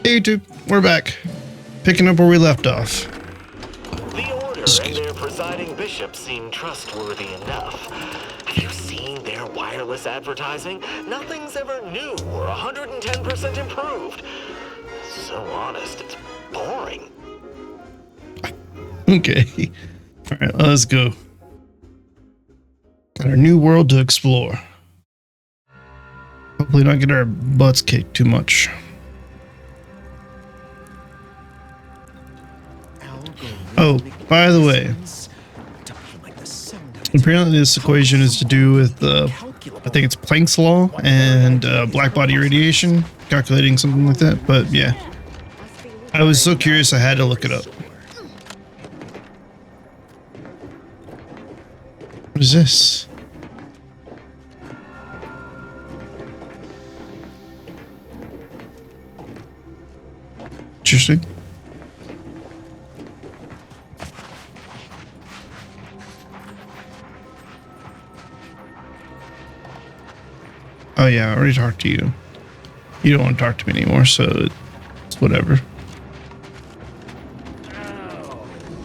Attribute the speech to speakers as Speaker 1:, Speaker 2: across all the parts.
Speaker 1: Hey YouTube, we're back. Picking up where we left off.
Speaker 2: The Order and their presiding bishop seem trustworthy enough. Have you seen their wireless advertising? Nothing's ever new or 110% improved. So honest, it's boring.
Speaker 1: Okay. Alright, let's go. Got our new world to explore. Hopefully not get our butts kicked too much. Oh, by the way, apparently this equation is to do with, I think it's Planck's law and black body radiation, calculating something like that, but yeah. I was so curious I had to look it up. What is this? Interesting. Oh yeah, I already talked to you. You don't want to talk to me anymore, so it's whatever.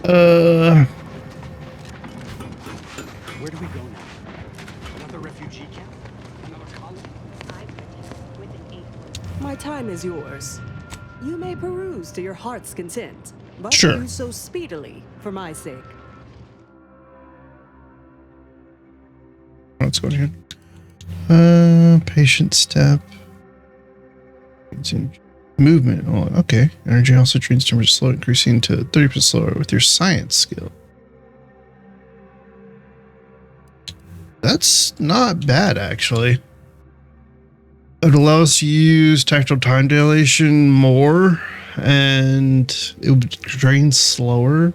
Speaker 3: Where do we go now? Another refugee camp? Another colony?
Speaker 4: My time is yours. You may peruse to your heart's content, but
Speaker 1: Sure.
Speaker 4: do so speedily for my sake.
Speaker 1: What's going on? Patient step. Movement. Oh, okay. Energy also trains temperature slow, increasing to 30% slower with your science skill. That's not bad, actually. It allows us to use tactile time dilation more, and it would drain slower.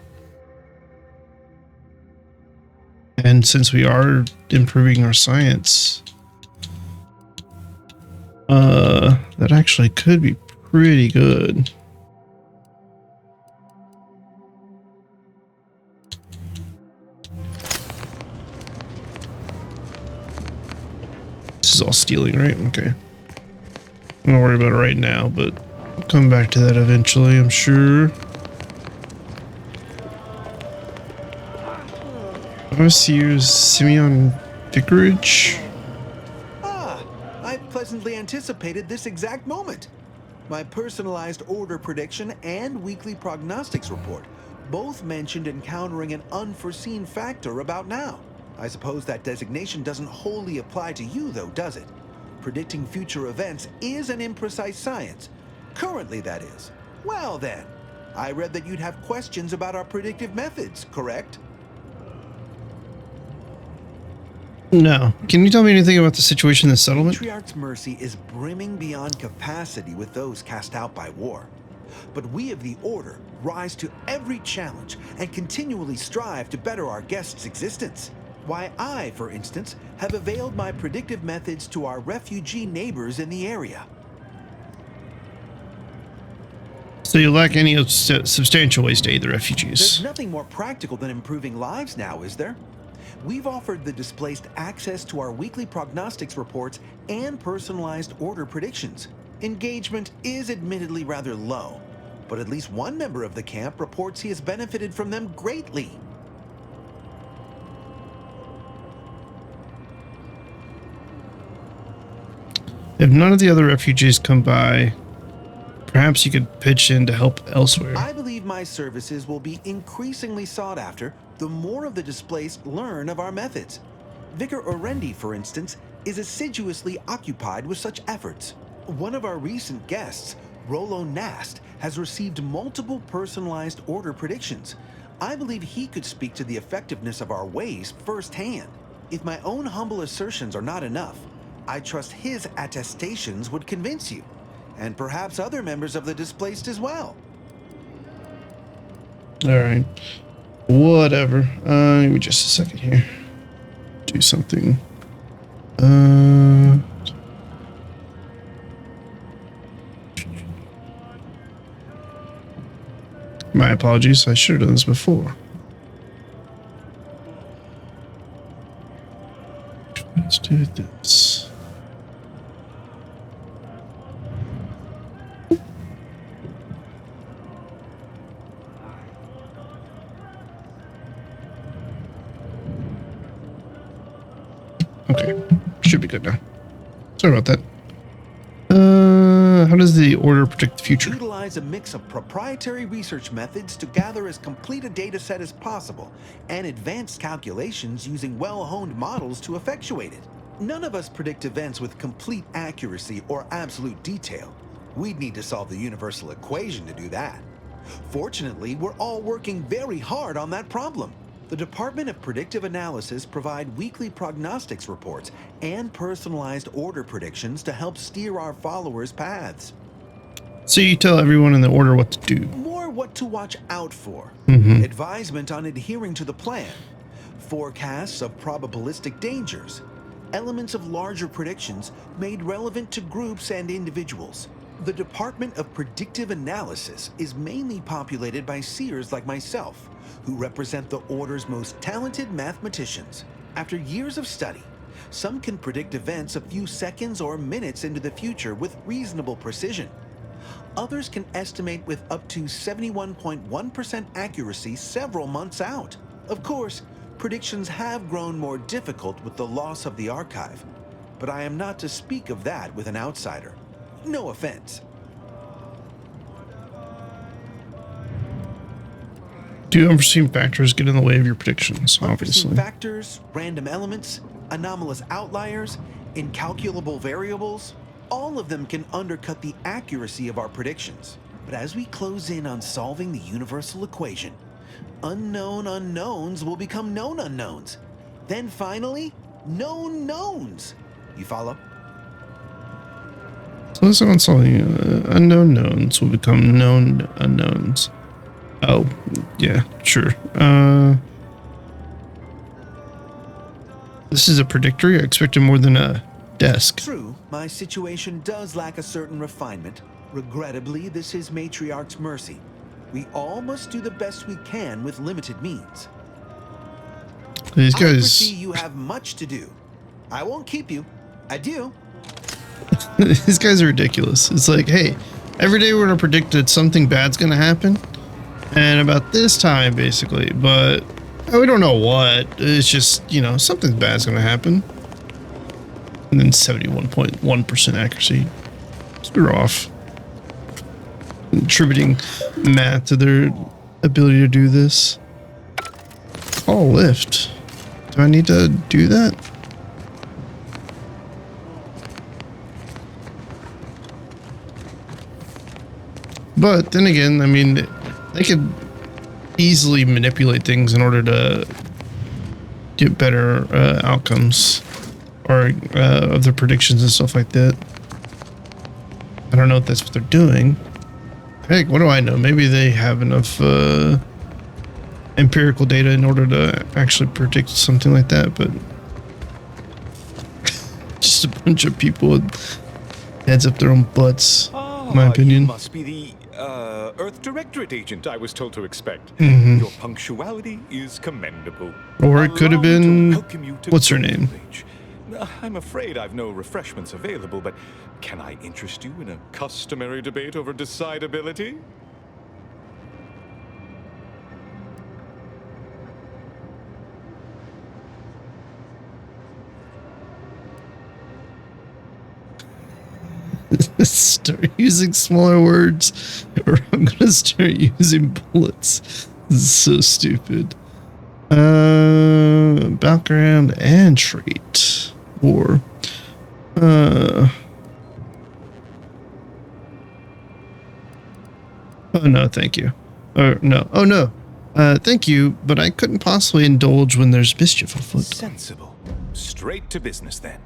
Speaker 1: And since we are improving our science, that actually could be pretty good. This is all stealing, right? Okay. I'm not worried about it right now, but I'll come back to that eventually, I'm sure. Overseer's Simeon Vicarage.
Speaker 5: I pleasantly anticipated this exact moment. My personalized order prediction and weekly prognostics report both mentioned encountering an unforeseen factor about now. I suppose that designation doesn't wholly apply to you, though, does it? Predicting future events is an imprecise science. Currently, that is. Well then, I read that you'd have questions about our predictive methods, correct?
Speaker 1: No. Can you tell me anything about the situation in the settlement?
Speaker 5: Patriarch's mercy is brimming beyond capacity with those cast out by war. But we of the Order rise to every challenge and continually strive to better our guests' existence. Why, I, for instance, have availed my predictive methods to our refugee neighbors in the area.
Speaker 1: So you lack any substantial ways to aid the refugees?
Speaker 5: There's nothing more practical than improving lives now, is there? We've offered the displaced access to our weekly prognostics reports and personalized order predictions. Engagement is admittedly rather low, but at least one member of the camp reports he has benefited from them greatly.
Speaker 1: If none of the other refugees come by, perhaps you could pitch in to help elsewhere.
Speaker 5: I believe my services will be increasingly sought after the more of the displaced learn of our methods. Vicar Orendi, for instance, is assiduously occupied with such efforts. One of our recent guests, Rollo Nast, has received multiple personalized order predictions. I believe he could speak to the effectiveness of our ways firsthand. If my own humble assertions are not enough, I trust his attestations would convince you, and perhaps other members of the displaced as well.
Speaker 1: Alright. Whatever. Give me just a second here. Do something. My apologies. I should have done this before. Let's do this. Okay, should be good now. Sorry about that. How does the order predict the future?
Speaker 5: Utilize a mix of proprietary research methods to gather as complete a data set as possible, and advanced calculations using well-honed models to effectuate it. None of us predict events with complete accuracy or absolute detail. We'd need to solve the universal equation to do that. Fortunately, we're all working very hard on that problem. The Department of Predictive Analysis provide weekly prognostics reports and personalized order predictions to help steer our followers' paths.
Speaker 1: So you tell everyone in the order what to do.
Speaker 5: More what to watch out for. Advisement on adhering to the plan. Forecasts of probabilistic dangers. Elements of larger predictions made relevant to groups and individuals. The Department of Predictive Analysis is mainly populated by seers like myself, who represent the Order's most talented mathematicians. After years of study, some can predict events a few seconds or minutes into the future with reasonable precision. Others can estimate with up to 71.1% accuracy several months out. Of course, predictions have grown more difficult with the loss of the archive, but I am not to speak of that with an outsider. No offense.
Speaker 1: Do unforeseen factors get in the way of your predictions?
Speaker 5: Unforeseen
Speaker 1: Obviously.
Speaker 5: factors, random elements, anomalous outliers, incalculable variables, all of them can undercut the accuracy of our predictions. But as we close in on solving the universal equation, unknown unknowns will become known unknowns. Then finally, known knowns. You follow?
Speaker 1: So this on solving unknown knowns will become known unknowns. Oh, yeah, sure. This is a predictory. I expected more than a desk.
Speaker 5: True, my situation does lack a certain refinement. Regrettably, this is Matriarch's mercy. We all must do the best we can with limited means.
Speaker 1: These
Speaker 5: I
Speaker 1: guys.
Speaker 5: foresee you have much to do. I won't keep you. Adieu.
Speaker 1: These guys are ridiculous. It's like, hey, every day we're gonna predict that something bad's gonna happen, and about this time, basically. But we don't know what. It's just, you know, something bad's gonna happen. And then 71.1% accuracy. Screw off. Attributing math to their ability to do this. Call lift. Do I need to do that? But then again, I mean, they could easily manipulate things in order to get better outcomes or of their predictions and stuff like that. I don't know if that's what they're doing. Heck, what do I know? Maybe they have enough empirical data in order to actually predict something like that, but just a bunch of people with heads up their own butts, in my opinion.
Speaker 6: You must be the Earth Directorate agent I was told to expect. Your punctuality is commendable.
Speaker 1: Or it could have
Speaker 6: Allow me to
Speaker 1: been,
Speaker 6: welcome you to
Speaker 1: what's her name?
Speaker 6: Ridge. I'm afraid I've no refreshments available, but can I interest you in a customary debate over decidability?
Speaker 1: Start using smaller words, or I'm gonna start using bullets. This is so stupid. Background and trait. Or oh no, thank you. Or no. Oh no. Thank you, but I couldn't possibly indulge when there's mischief afoot.
Speaker 6: Sensible. Straight to business then.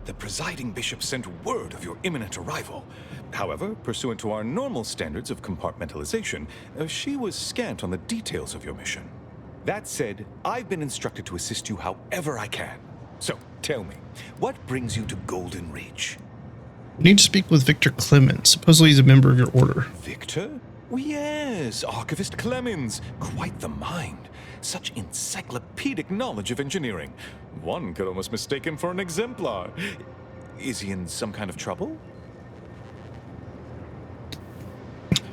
Speaker 6: The presiding bishop sent word of your imminent arrival. However, pursuant to our normal standards of compartmentalization, she was scant on the details of your mission. That said, I've been instructed to assist you however I can. So, tell me, what brings you to Golden Ridge?
Speaker 1: I need to speak with Victor Clemens. Supposedly he's a member of your order.
Speaker 6: Victor? Oh, yes, Archivist Clemens. Quite the mind. Such encyclopedic knowledge of engineering. One could almost mistake him for an exemplar. Is he in some kind of trouble?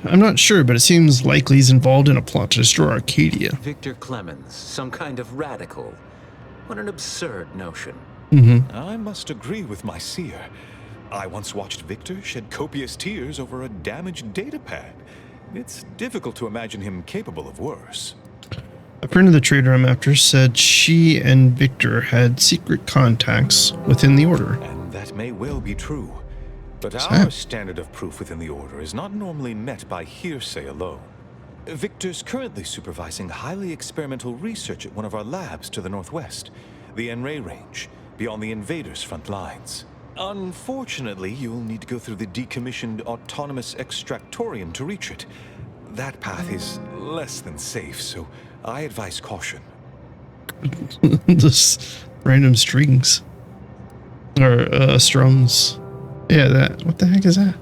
Speaker 1: I'm not sure, but it seems likely he's involved in a plot to destroy Arcadia.
Speaker 7: Victor Clemens, some kind of radical. What an absurd notion.
Speaker 6: I must agree with my seer. I once watched Victor shed copious tears over a damaged datapad. It's difficult to imagine him capable of worse.
Speaker 1: A friend of the trader I'm after said she and Victor had secret contacts within the Order.
Speaker 6: And that may well be true. But
Speaker 1: What's
Speaker 6: our
Speaker 1: that?
Speaker 6: standard of proof within the Order is not normally met by hearsay alone. Victor's currently supervising highly experimental research at one of our labs to the northwest, the N-Ray range, beyond the invaders' front lines. Unfortunately, you'll need to go through the decommissioned autonomous extractorium to reach it. That path is less than safe, so I advise caution.
Speaker 1: Just random strings. Or strums. Yeah, that. What the heck is that?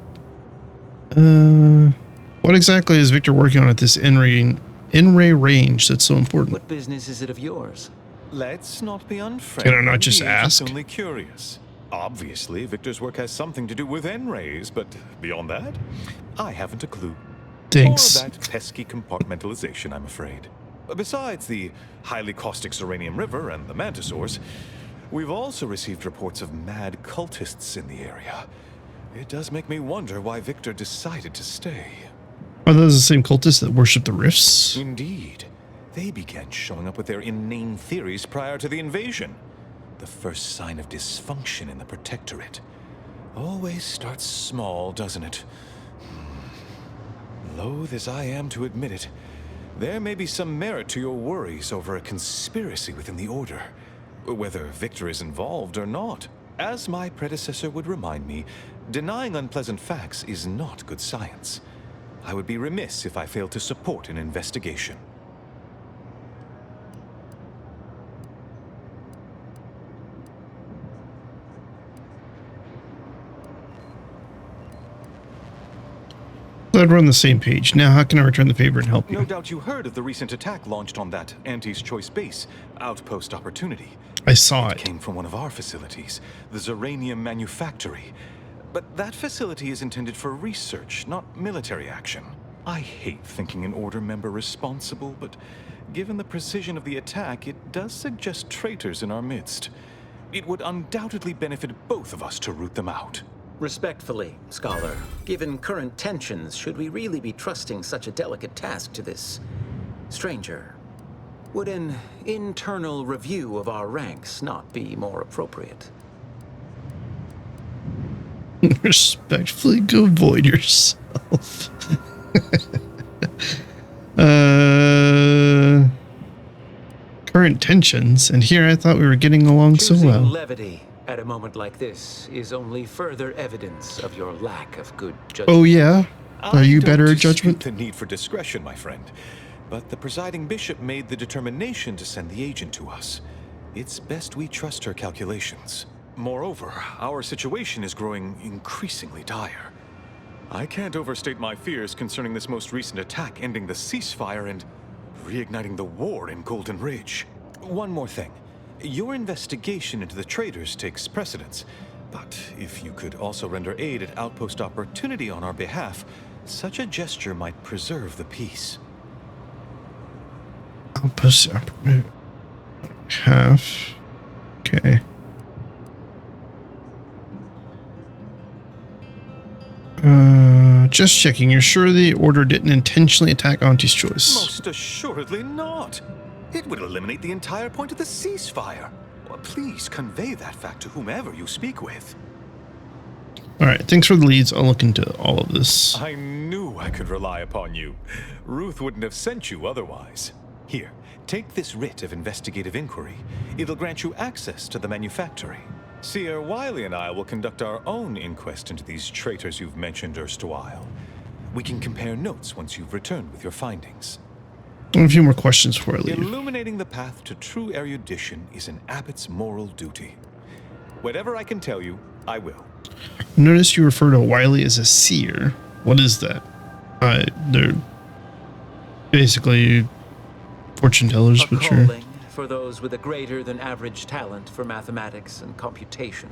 Speaker 1: What exactly is Victor working on at this N-Ray range that's so important?
Speaker 7: What business is it of yours?
Speaker 6: Let's not be unfriendly.
Speaker 1: Can I not just
Speaker 6: The agent's
Speaker 1: ask?
Speaker 6: only curious. Obviously, Victor's work has something to do with N-rays, but beyond that, I haven't a clue.
Speaker 1: Thanks.
Speaker 6: Or that pesky compartmentalization, I'm afraid. Besides the highly caustic Serenium River and the Mantisaurs, we've also received reports of mad cultists in the area. It does make me wonder why Victor decided to stay.
Speaker 1: Are those the same cultists that worship the rifts?
Speaker 6: Indeed. They began showing up with their inane theories prior to the invasion. The first sign of dysfunction in the Protectorate. Always starts small, doesn't it? Loath as I am to admit it, there may be some merit to your worries over a conspiracy within the Order. Whether Victor is involved or not. As my predecessor would remind me, denying unpleasant facts is not good science. I would be remiss if I failed to support an investigation.
Speaker 1: Glad we're on the same page. Now, how can I return the favor and help
Speaker 6: No
Speaker 1: you?
Speaker 6: doubt you heard of the recent attack launched on that Anti's Choice base, Outpost Opportunity.
Speaker 1: I saw
Speaker 6: It
Speaker 1: it.
Speaker 6: came from one of our facilities, the Zeranium Manufactory. But that facility is intended for research, not military action. I hate thinking an Order member responsible, but given the precision of the attack, it does suggest traitors in our midst. It would undoubtedly benefit both of us to root them out.
Speaker 7: Respectfully, Scholar, given current tensions, should we really be trusting such a delicate task to this stranger? Would an internal review of our ranks not be more appropriate?
Speaker 1: Respectfully go void yourself. Current tensions, and here I thought we were getting along so
Speaker 7: Choosing
Speaker 1: well.
Speaker 7: levity at a moment like this is only further evidence of your lack of good judgment.
Speaker 1: Oh yeah? Are you
Speaker 6: I don't
Speaker 1: better at
Speaker 6: dispute
Speaker 1: judgment?
Speaker 6: the need for discretion, my friend. But the presiding bishop made the determination to send the agent to us. It's best we trust her calculations. Moreover, our situation is growing increasingly dire. I can't overstate my fears concerning this most recent attack ending the ceasefire and reigniting the war in Golden Ridge. One more thing. Your investigation into the traitors takes precedence. But if you could also render aid at Outpost Opportunity on our behalf, such a gesture might preserve the peace.
Speaker 1: Outpost half. Okay. Just checking. You're sure the Order didn't intentionally attack Auntie's Choice?
Speaker 6: Most assuredly not. It would eliminate the entire point of the ceasefire. Well, please convey that fact to whomever you speak with.
Speaker 1: Alright, thanks for the leads. I'll look into all of this.
Speaker 6: I knew I could rely upon you. Ruth wouldn't have sent you otherwise. Here, take this writ of investigative inquiry. It'll grant you access to the manufactory. Seer Wiley and I will conduct our own inquest into these traitors you've mentioned erstwhile. We can compare notes once you've returned with your findings.
Speaker 1: I have a few more questions before I leave.
Speaker 6: Illuminating the path to true erudition is an abbot's moral duty. Whatever I can tell you, I will.
Speaker 1: Notice you refer to Wiley as a seer. What is that? They're basically fortune tellers,
Speaker 7: A
Speaker 1: but sure.
Speaker 7: calling for those with a greater than average talent for mathematics and computation,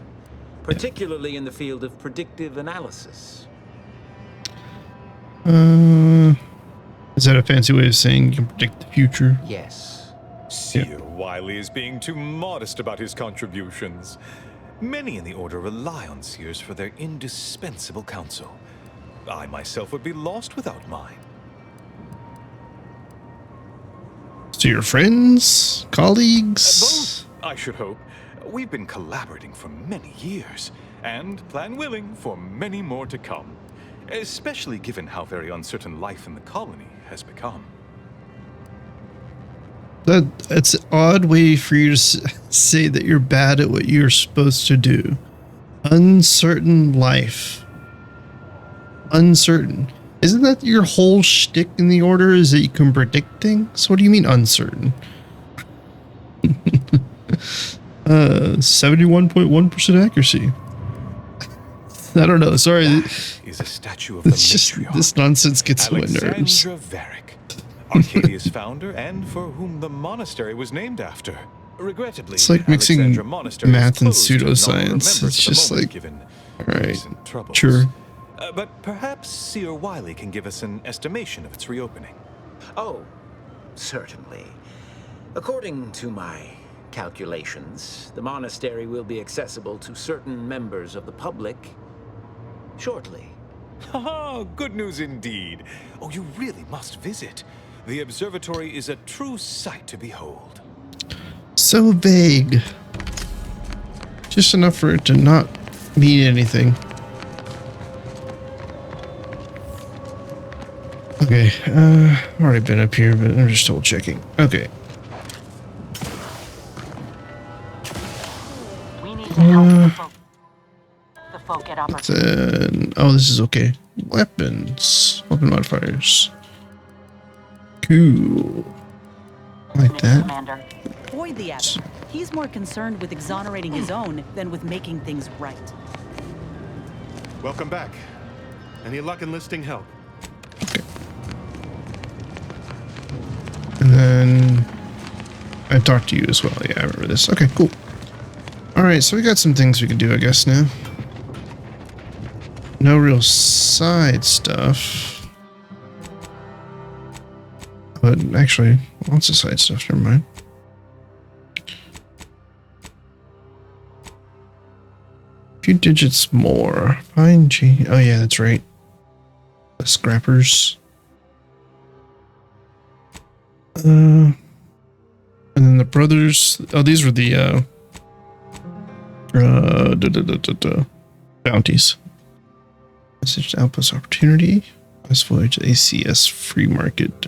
Speaker 7: particularly in the field of predictive analysis.
Speaker 1: Is that a fancy way of saying you can predict the future?
Speaker 7: Yes.
Speaker 6: Seer Wiley is being too modest about his contributions. Many in the Order rely on Seers for their indispensable counsel. I myself would be lost without mine.
Speaker 1: So your friends, colleagues?
Speaker 6: Both, I should hope. We've been collaborating for many years, and, plan willing, for many more to come. Especially given how very uncertain life in the colony has become.
Speaker 1: That's an odd way for you to say that you're bad at what you're supposed to do. Uncertain life. Uncertain. Isn't that your whole shtick in the Order, is that you can predict things? What do you mean uncertain? 71.1% accuracy. I don't know. Sorry.
Speaker 6: Is a statue of the matriarch,
Speaker 1: this nonsense gets on my nerves.
Speaker 6: Alexandra Varick, Arcadia's founder and for whom the monastery was named after. Regrettably,
Speaker 1: It's like mixing
Speaker 6: Alexandra Monastery is
Speaker 1: math and
Speaker 6: closed to
Speaker 1: pseudoscience.
Speaker 6: non-members
Speaker 1: It's
Speaker 6: at the
Speaker 1: just
Speaker 6: moment,
Speaker 1: like,
Speaker 6: given
Speaker 1: all right,
Speaker 6: recent troubles.
Speaker 1: sure.
Speaker 6: But perhaps Seer Wiley can give us an estimation of its reopening.
Speaker 7: Oh, certainly. According to my calculations, the monastery will be accessible to certain members of the public shortly.
Speaker 6: Haha, good news indeed. Oh, you really must visit. The observatory is a true sight to behold.
Speaker 1: So vague. Just enough for it to not mean anything. Okay, I've already been up here, but I'm just double checking. Okay.
Speaker 8: We need to help the folk at Opportunity.
Speaker 1: Then, oh, this is okay. Weapons. Weapon modifiers. Cool. Like that.
Speaker 8: Commander.
Speaker 4: Void the Abbot. He's more concerned with exonerating his own than with making things right.
Speaker 9: Welcome back. Any luck enlisting help?
Speaker 1: Okay. And then I talked to you as well. Yeah, I remember this. Okay, cool. All right, so we got some things we can do, I guess, now. No real side stuff. But actually, lots of side stuff. Never mind. A few digits more. Find G. Oh, yeah, that's right. The scrappers. And then the brothers. Oh, these were the bounties. Message to Outpost Opportunity. Let's voyage to ACS Free Market.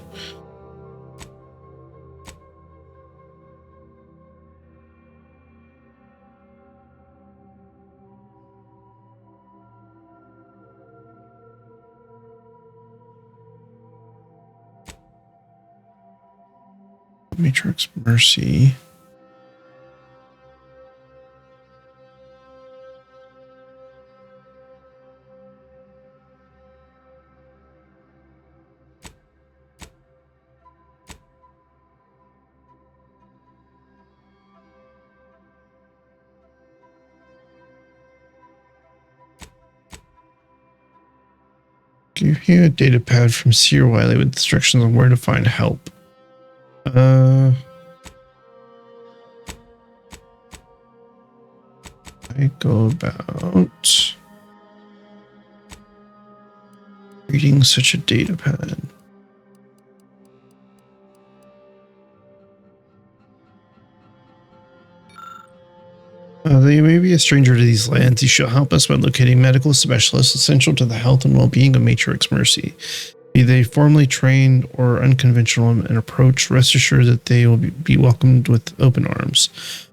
Speaker 1: Matrix Mercy. Give you a data pad from Seer Wiley with instructions on where to find help. I go about reading such a data pad. You may be a stranger to these lands. You shall help us by locating medical specialists essential to the health and well-being of Matrix Mercy. Be they formally trained or unconventional in approach, rest assured that they will be welcomed with open arms.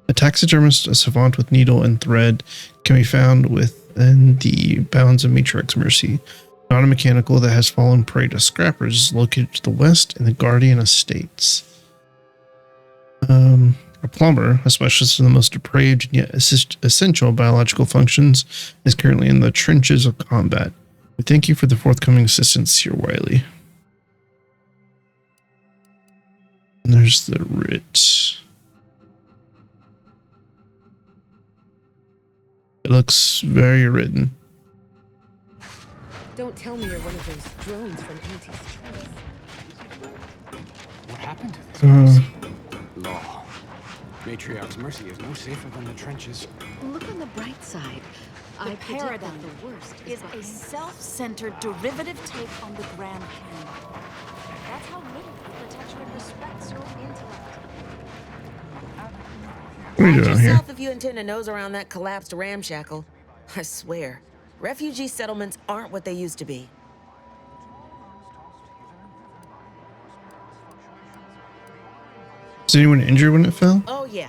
Speaker 1: A taxidermist, a savant with needle and thread, can be found within the bounds of Matrix Mercy. Not a mechanical that has fallen prey to scrappers is located to the west in the Guardian Estates. A plumber, a specialist in the most depraved and yet essential biological functions, is currently in the trenches of combat. We thank you for the forthcoming assistance, Seer Wiley. And there's the writ. It looks very written.
Speaker 10: Don't tell me you're one of those drones from anti-stress.
Speaker 3: What happened to this? Law. Matriarch's Mercy is no safer than the trenches.
Speaker 11: Look on the bright side.
Speaker 4: The paradigm
Speaker 11: the worst
Speaker 4: is a self-centered derivative take on the Grand Canyon. That's how little it protects you and respects your intellect.
Speaker 1: What are you
Speaker 12: Watch
Speaker 1: doing here?
Speaker 12: yourself if you intend to nose around that collapsed ramshackle. I swear, refugee settlements aren't what they used to be.
Speaker 1: Was anyone injured when it fell?
Speaker 12: Oh yeah,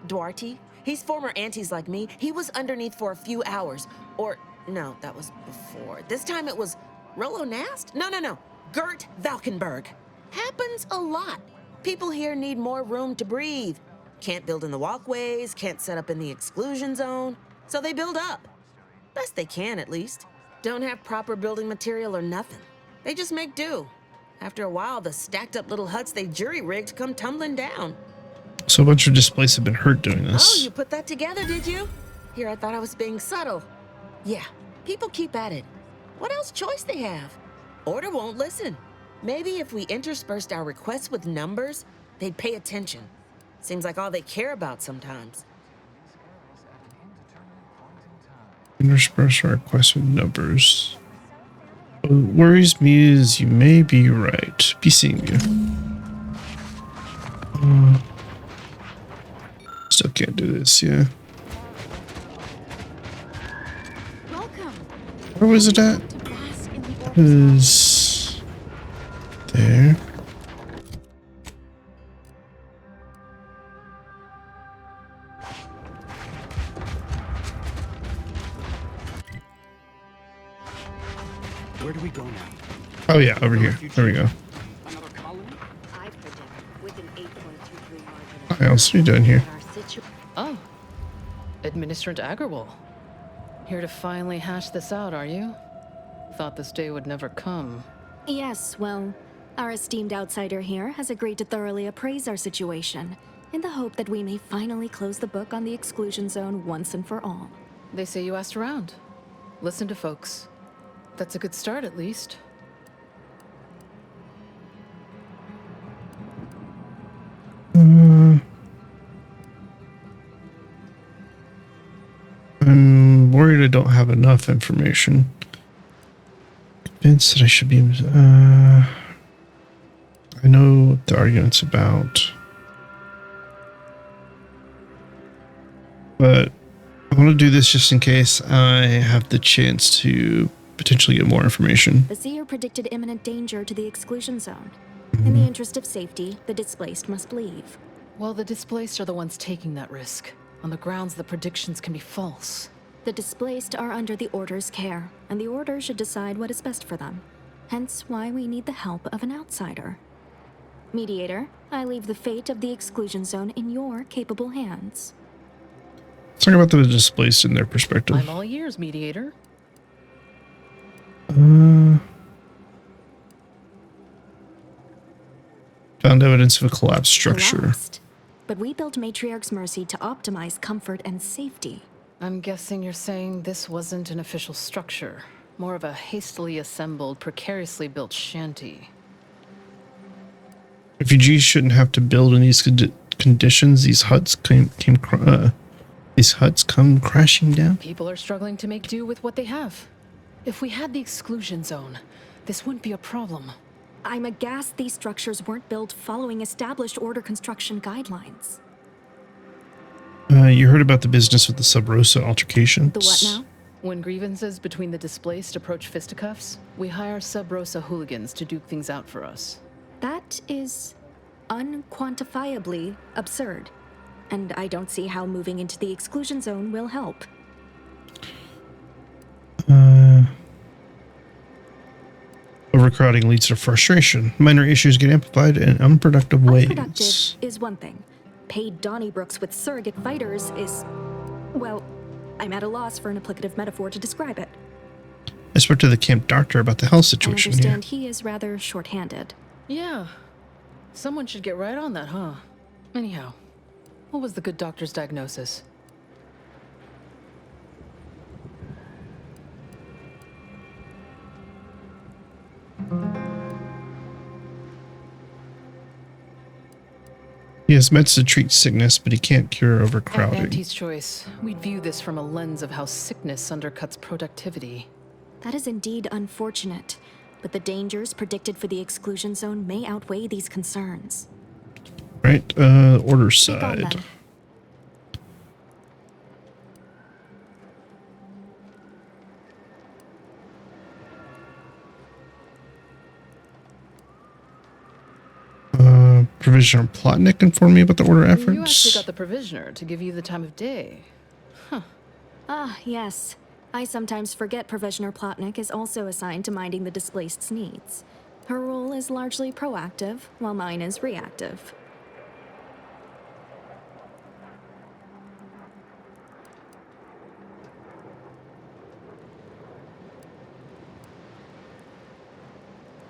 Speaker 12: Duarte. He's former aunties like me. He was underneath for a few hours. Or, no, that was before. This time it was Rollo Nast? No. Gert Valkenberg. Happens a lot. People here need more room to breathe. Can't build in the walkways, can't set up in the exclusion zone. So they build up. Best they can, at least. Don't have proper building material or nothing. They just make do. After a while, the stacked up little huts they jury-rigged come tumbling down.
Speaker 1: So a bunch of displaced have been hurt doing this.
Speaker 12: Oh, you put that together, did you? Here, I thought I was being subtle. Yeah, people keep at it. What else choice they have? Order won't listen. Maybe if we interspersed our requests with numbers, they'd pay attention. Seems like all they care about sometimes.
Speaker 1: Intersperse our requests with numbers. What worries me is you may be right. Be seeing you. Still can't do this, yeah.
Speaker 11: Welcome.
Speaker 1: Where was it at?
Speaker 11: To bask in the
Speaker 1: Is there?
Speaker 3: Where do we go now?
Speaker 1: Oh yeah, over here. There we go.
Speaker 3: Another colony?
Speaker 11: I predict with an 8.23 margin.
Speaker 1: What else are you doing here?
Speaker 10: Oh, Administrator Agrawal. Here to finally hash this out, are you? Thought this day would never come.
Speaker 11: Yes, well, our esteemed outsider here has agreed to thoroughly appraise our situation, in the hope that we may finally close the book on the exclusion zone once and for all.
Speaker 10: They say you asked around. Listen to folks. That's a good start, at least.
Speaker 1: I'm worried I don't have enough information. Convinced that I should be. I know what the argument's about, but I want to do this just in case I have the chance to potentially get more information.
Speaker 11: The seer predicted imminent danger to the exclusion zone. In the interest of safety, the displaced must leave.
Speaker 10: Well, the displaced are the ones taking that risk, on the grounds the predictions can be false.
Speaker 11: The displaced are under the Order's care, and the Order should decide what is best for them. Hence why we need the help of an outsider. Mediator, I leave the fate of the exclusion zone in your capable hands.
Speaker 1: Let's talk about the displaced in their perspective.
Speaker 10: I'm all ears, Mediator.
Speaker 1: Found evidence of a collapsed structure.
Speaker 11: Collapsed. But we built Matriarch's Mercy to optimize comfort and safety.
Speaker 10: I'm guessing you're saying this wasn't an official structure, more of a hastily assembled, precariously built shanty.
Speaker 1: Refugees shouldn't have to build in these conditions. These huts come crashing down.
Speaker 10: People are struggling to make do with what they have. If we had the exclusion zone, this wouldn't be a problem.
Speaker 11: I'm aghast these structures weren't built following established Order construction guidelines.
Speaker 1: You heard about the business with the Sub Rosa altercations?
Speaker 11: The what now?
Speaker 10: When grievances between the displaced approach fisticuffs, we hire Sub Rosa hooligans to duke things out for us.
Speaker 11: That is unquantifiably absurd. And I don't see how moving into the exclusion zone will help.
Speaker 1: Overcrowding leads to frustration. Minor issues get amplified in unproductive ways.
Speaker 11: Unproductive is one thing. Paid Donnybrooks with surrogate fighters is... well, I'm at a loss for an applicative metaphor to describe it.
Speaker 1: I spoke to the camp doctor about the health situation
Speaker 11: I understand
Speaker 1: here.
Speaker 11: he is rather short-handed.
Speaker 10: Yeah. Someone should get right on that, huh? Anyhow, what was the good doctor's diagnosis?
Speaker 1: He has meds to treat sickness, but he can't cure
Speaker 10: At
Speaker 1: overcrowding.
Speaker 10: Auntie's choice, we'd view this from a lens of how sickness undercuts productivity.
Speaker 11: That is indeed unfortunate, but the dangers predicted for the exclusion zone may outweigh these concerns.
Speaker 1: Right, order
Speaker 11: Speak on,
Speaker 1: side.
Speaker 11: then.
Speaker 1: Provisioner Plotnik informed me about the order
Speaker 10: You actually
Speaker 1: efforts.
Speaker 10: got the provisioner to give you the time of day.
Speaker 11: Ah, yes. I sometimes forget Provisioner Plotnik is also assigned to minding the displaced's needs. Her role is largely proactive, while mine is reactive.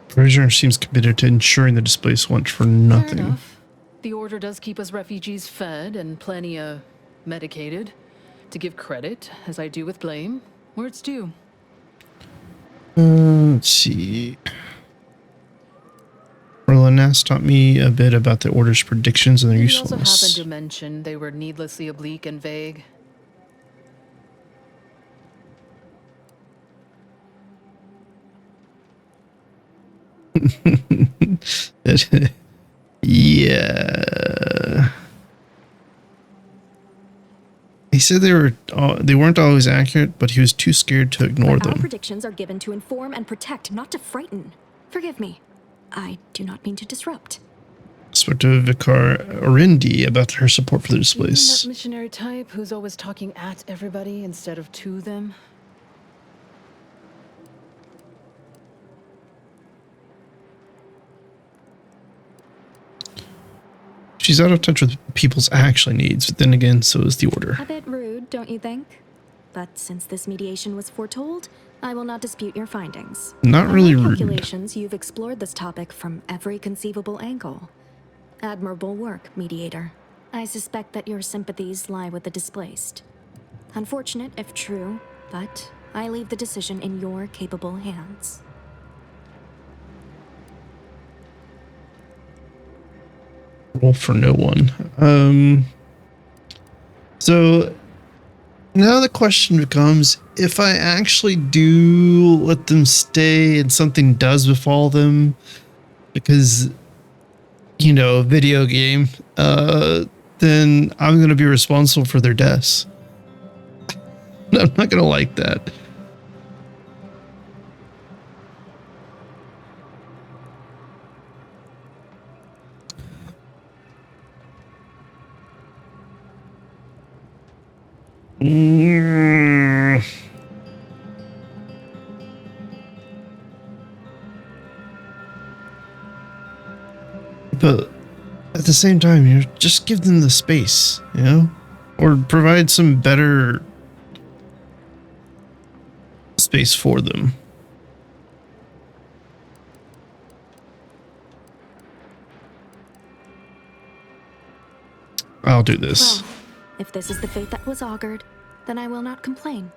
Speaker 1: Provisioner seems committed to ensuring the displaced want for
Speaker 10: Fair
Speaker 1: nothing.
Speaker 10: enough. The order does keep us refugees fed and plenty medicated. To give credit, as I do with blame, where it's due.
Speaker 1: Let's see. Orlanas taught me a bit about the order's predictions and their
Speaker 10: He also
Speaker 1: usefulness.
Speaker 10: happened to mention they were needlessly oblique and vague.
Speaker 1: Yeah. He said they weren't always accurate, but he was too scared to ignore
Speaker 11: But our
Speaker 1: them.
Speaker 11: predictions are given to inform and protect, not to frighten. Forgive me. I do not mean to disrupt.
Speaker 1: Spoke to Vicar Orindi about her support for the
Speaker 10: You mean
Speaker 1: displaced.
Speaker 10: that missionary type who's always talking at everybody instead of to them?
Speaker 1: She's out of touch with people's actual needs, but then again, so is the order.
Speaker 11: A bit rude, don't you think? But since this mediation was foretold, I will not dispute your findings.
Speaker 1: Not really
Speaker 11: By my
Speaker 1: rude.
Speaker 11: calculations, you've explored this topic from every conceivable angle. Admirable work, mediator. I suspect that your sympathies lie with the displaced. Unfortunate if true, but I leave the decision in your capable hands.
Speaker 1: Roll for no one. So now the question becomes, if I actually do let them stay and something does befall them, because, you know, video game, then I'm going to be responsible for their deaths. I'm not going to like that. But at the same time, you just give them the space, you know, or provide some better space for them. I'll do this.
Speaker 11: Well, if this is the fate that was augured, then I will not complain.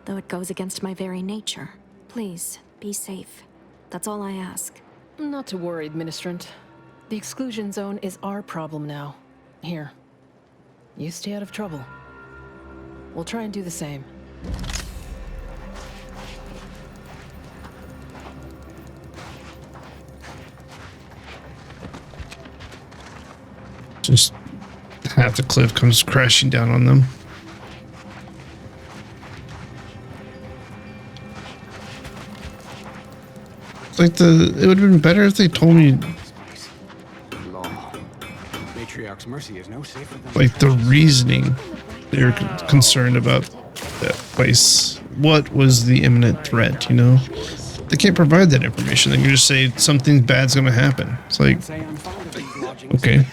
Speaker 11: Though it goes against my very nature. Please, be safe. That's all I ask.
Speaker 10: Not to worry, Administrant. The exclusion zone is our problem now. Here. You stay out of trouble. We'll try and do the same.
Speaker 1: Just half the cliff comes crashing down on them. It's like it would have been better if they told me
Speaker 3: Law. Matriarch's mercy is no safer than
Speaker 1: like the reasoning they were concerned about that place. What was the imminent threat, you know? They can't provide that information. They can just say something bad's gonna happen. It's like,
Speaker 3: say I'm fond of these lodgings.
Speaker 1: okay.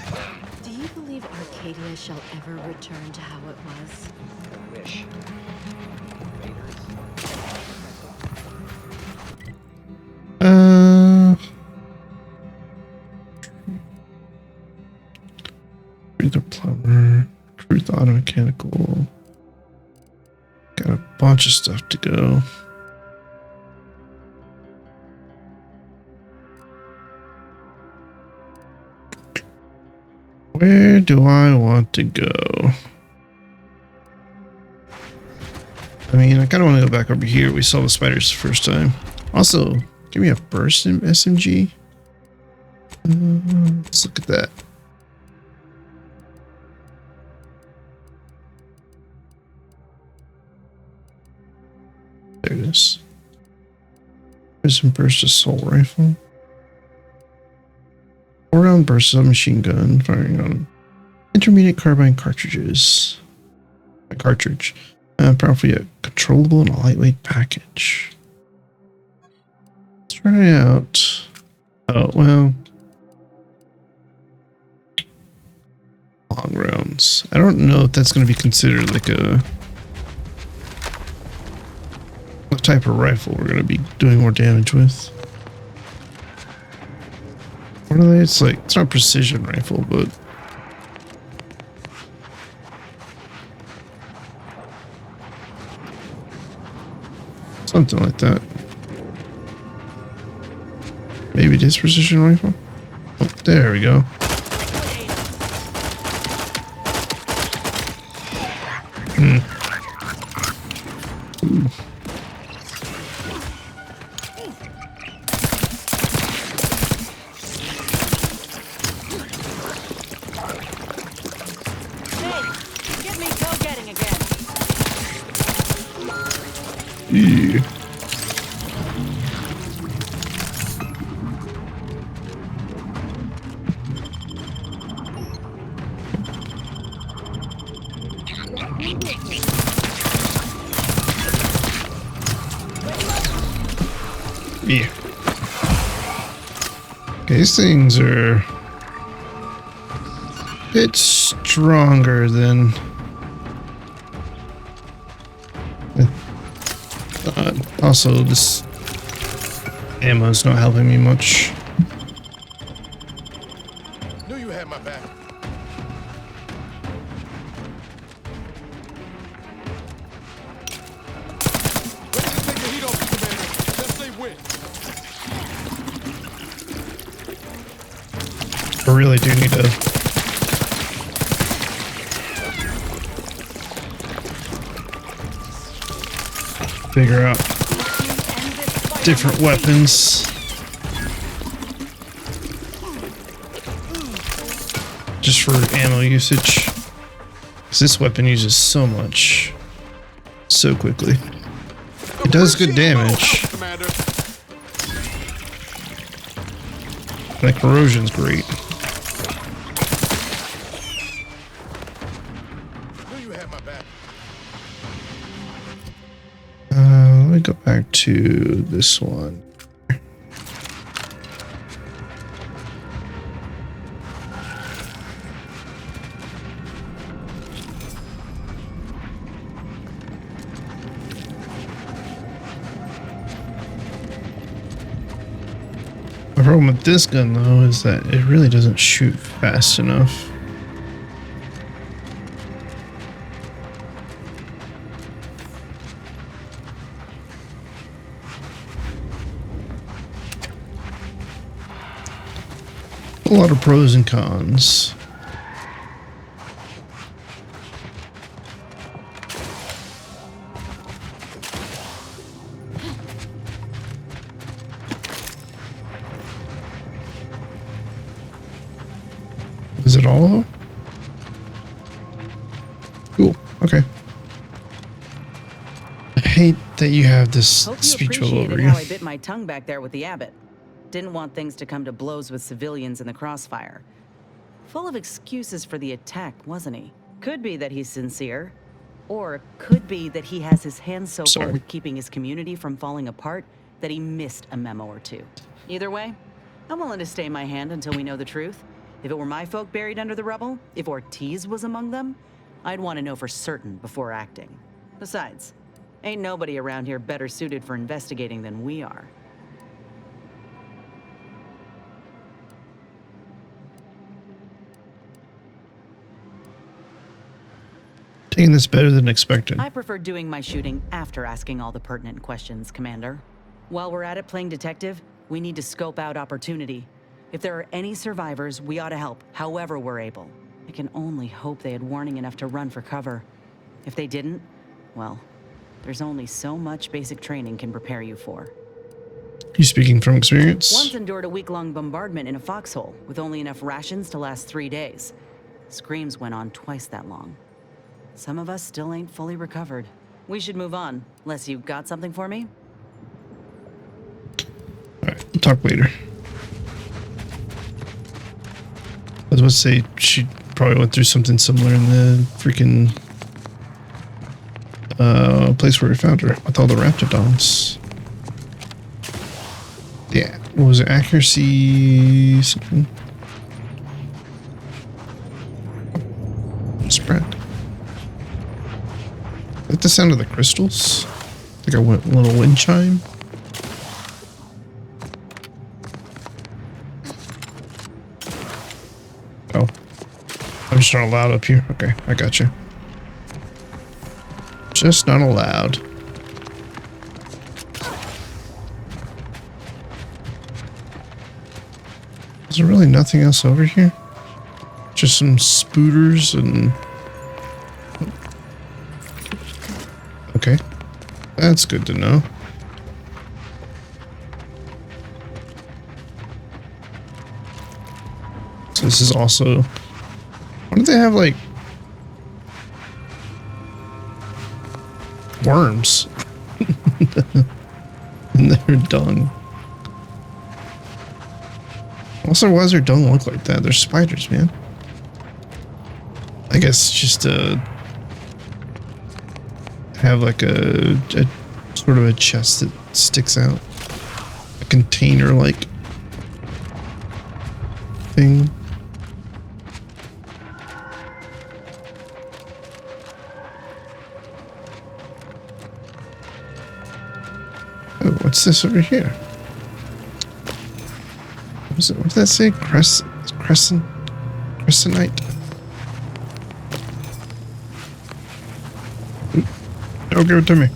Speaker 4: Do you believe Arcadia shall ever return to how it was?
Speaker 3: Wish.
Speaker 1: Truth plumber, truth auto mechanical. Got a bunch of stuff to go. Where do I want to go? I mean, I kind of want to go back over here. We saw the spiders the first time. Also, give me a burst in SMG. Let's look at that. There it is. There's some burst assault rifle. 4-round burst submachine gun firing on intermediate carbine cartridges. A cartridge. Powerfully a controllable and a lightweight package. Let's try it out. Oh, well. Long rounds. I don't know if that's going to be considered like what type of rifle we're going to be doing more damage with. What are they? It's like, it's not a precision rifle, but something like that. Maybe it is precision rifle. Oh, there we go. Ooh. Yeah. Yeah. Okay, these things are a bit stronger than also, this ammo is not helping me much.
Speaker 13: Knew you had my back. Ready to take the heat off, Commander. Just say when.
Speaker 1: I really do need to figure out different weapons. Just for ammo usage. Because this weapon uses so much so quickly. It does good damage. Like corrosion's great. Let me go back to this one. The problem with this gun though is that it really doesn't shoot fast enough. A lot of pros and cons. Is it all though? Cool. Okay. I hate that you have this speech bubble over you.
Speaker 8: How I bit my tongue back there with the abbot. Didn't want things to come to blows with civilians in the crossfire. Full of excuses for the attack, wasn't he? Could be that he's sincere, or could be that he has his hands so full with keeping his community from falling apart that he missed a memo or two. Either way, I'm willing to stay my hand until we know the truth. If it were my folk buried under the rubble, if Ortiz was among them, I'd want to know for certain before acting. Besides, ain't nobody around here better suited for investigating than we are.
Speaker 1: Taking this better than expected.
Speaker 8: I prefer doing my shooting after asking all the pertinent questions, Commander. While we're at it playing detective, we need to scope out opportunity. If there are any survivors, we ought to help, however we're able. I can only hope they had warning enough to run for cover. If they didn't, well, there's only so much basic training can prepare you for.
Speaker 1: You speaking from experience?
Speaker 8: Once endured a week-long bombardment in a foxhole with only enough rations to last 3 days. Screams went on twice that long. Some of us still ain't fully recovered. We should move on, unless you got something for me?
Speaker 1: Alright, we'll talk later. I was about to say, she probably went through something similar in the freaking place where we found her with all the raptidons. Yeah, what was it? Accuracy something? Spread. Is that the sound of the crystals? Like a little wind chime? Oh. I'm just not allowed up here. Okay, I got you. Just not allowed. Is there really nothing else over here? Just some spooters and... Okay. That's good to know. So this is also... Why do they have, like... worms in their dung? Also, why does their dung look like that? They're spiders, man. I guess just to have like a sort of a chest that sticks out. A container-like thing. Oh, what's this over here? What did that say? Crescenite? Don't give it to me.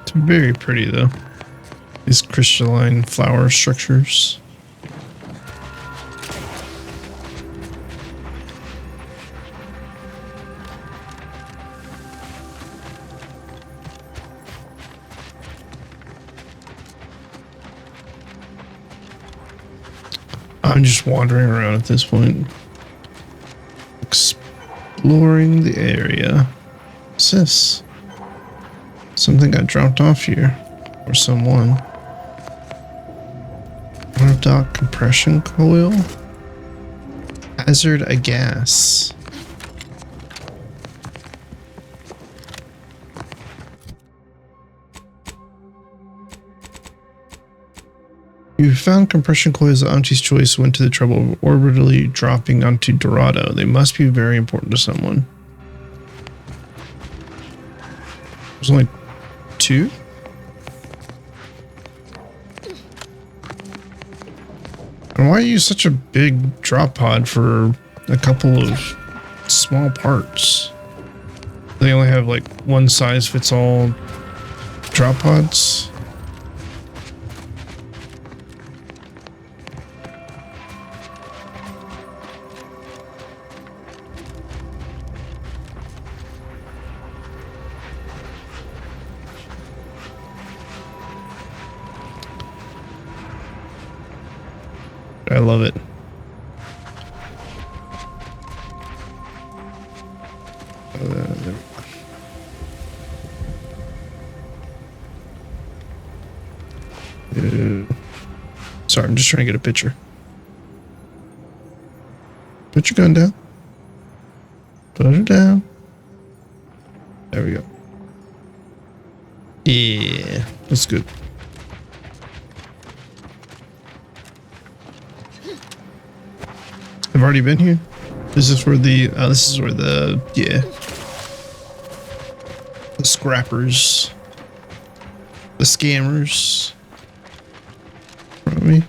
Speaker 1: It's very pretty though. These crystalline flower structures. I'm just wandering around at this point. Exploring the area. What's this? Something got dropped off here. Or someone. Monodock compression coil? Hazard a gas. You found compression coils that Auntie's Choice went to the trouble of orbitally dropping onto Dorado. They must be very important to someone. There's only 2? And why use such a big drop pod for a couple of small parts? They only have like one size fits all drop pods? I love it. Sorry, I'm just trying to get a picture. Put your gun down. Put it down. There we go. Yeah, that's good. I've already been here. This is where the yeah, the scrappers, the scammers. From me.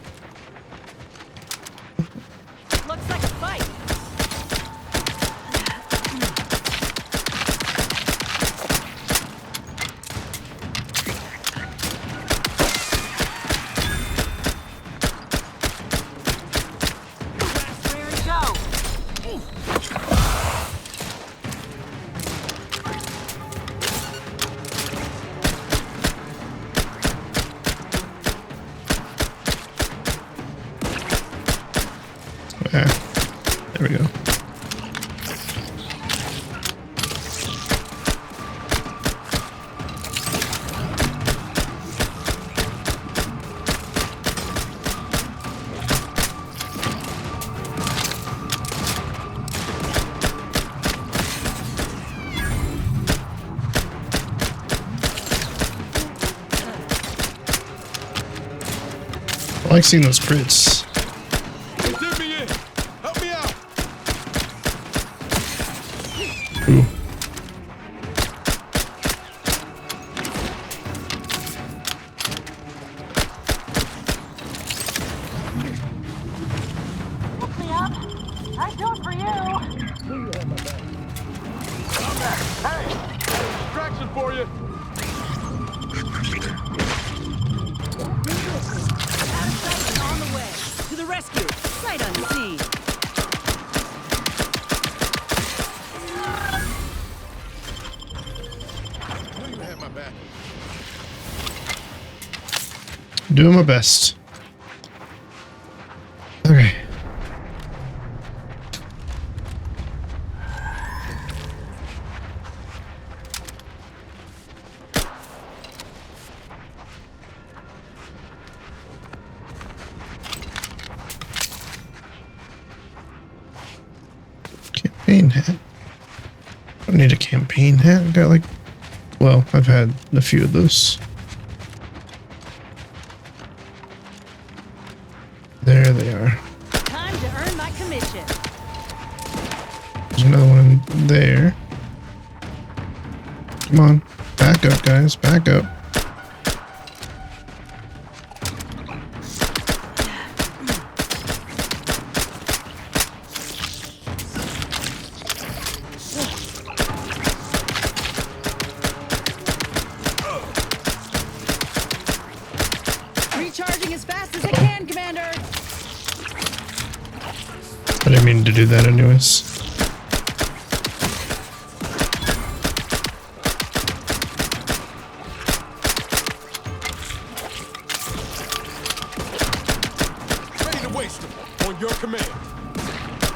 Speaker 8: Looks like a
Speaker 1: There we go. I like seeing those crits.
Speaker 13: Dip me in. Help me out.
Speaker 1: Ooh.
Speaker 4: Pick me up. I do it for you.
Speaker 13: Hey, distraction for you.
Speaker 8: On the way. To the rescue. Sight unseen.
Speaker 13: You had my back.
Speaker 1: Doing my best. Okay. Campaign hat. I don't need a campaign hat. I got like, well, I've had a few of those. There they are.
Speaker 8: Time to earn my commission.
Speaker 1: There's another one in there. Come on. Back up, guys. Back up.
Speaker 8: Recharging as fast as I can, Commander.
Speaker 1: I didn't mean to do that anyways.
Speaker 13: Ready to waste them. On your command.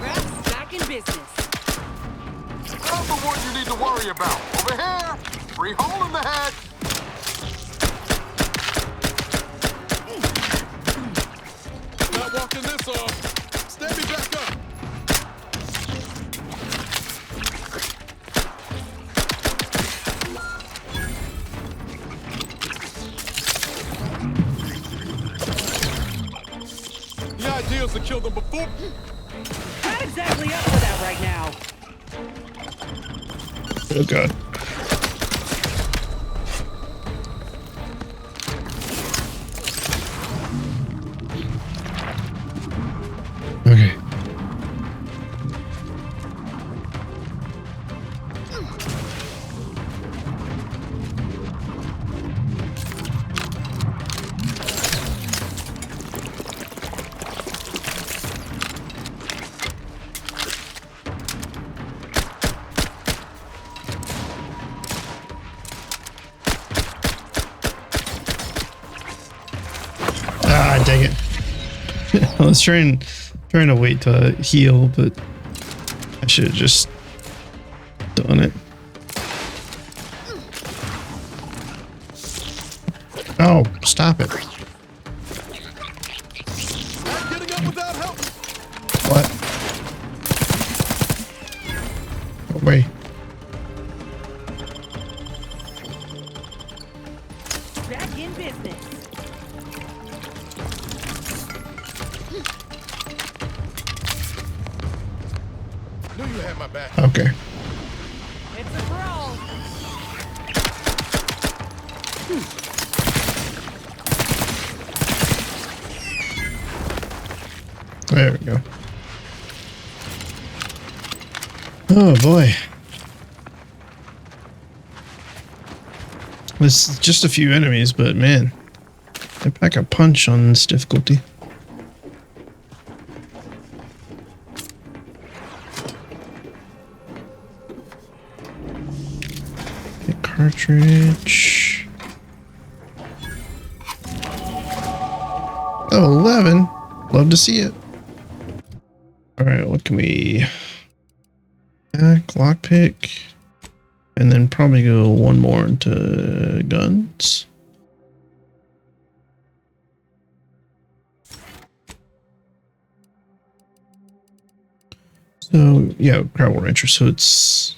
Speaker 8: Raps back in business.
Speaker 13: Grab the one you need to worry about. Over here. Free hole in the head. Not walking this off. Stand me back up. The idea is to kill them before.
Speaker 8: Not exactly up for that right now.
Speaker 1: Oh god. Okay. Ah, dang it. I was trying to wait to heal, but I should have just done it. Oh, stop it.
Speaker 13: Getting up without help.
Speaker 1: What? Oh, wait.
Speaker 8: Back in business.
Speaker 13: Knew you had my back.
Speaker 1: Okay.
Speaker 8: It's a brawl.
Speaker 1: There we go. Oh boy. It's just a few enemies, but man, they pack a punch on this difficulty. Okay, cartridge. Oh, 11. Love to see it. All right, what can we? Lockpick, and then probably go one more into guns. So yeah, Crowell Rancher. So it's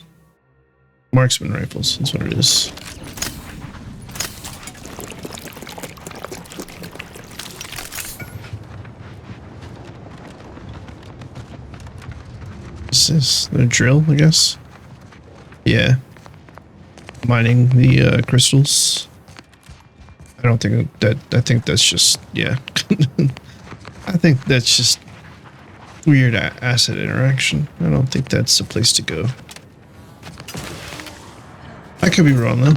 Speaker 1: marksman rifles. That's what it is. This is the drill, I guess. Yeah, mining the crystals. I don't think that. I think that's just yeah. I think that's just weird asset interaction. I don't think that's the place to go. I could be wrong though.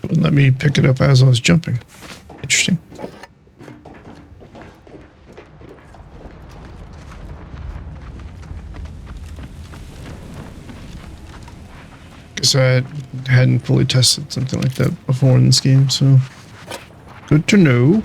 Speaker 1: Wouldn't let me pick it up as I was jumping. Interesting. Guess I hadn't fully tested something like that before in this game, so good to know.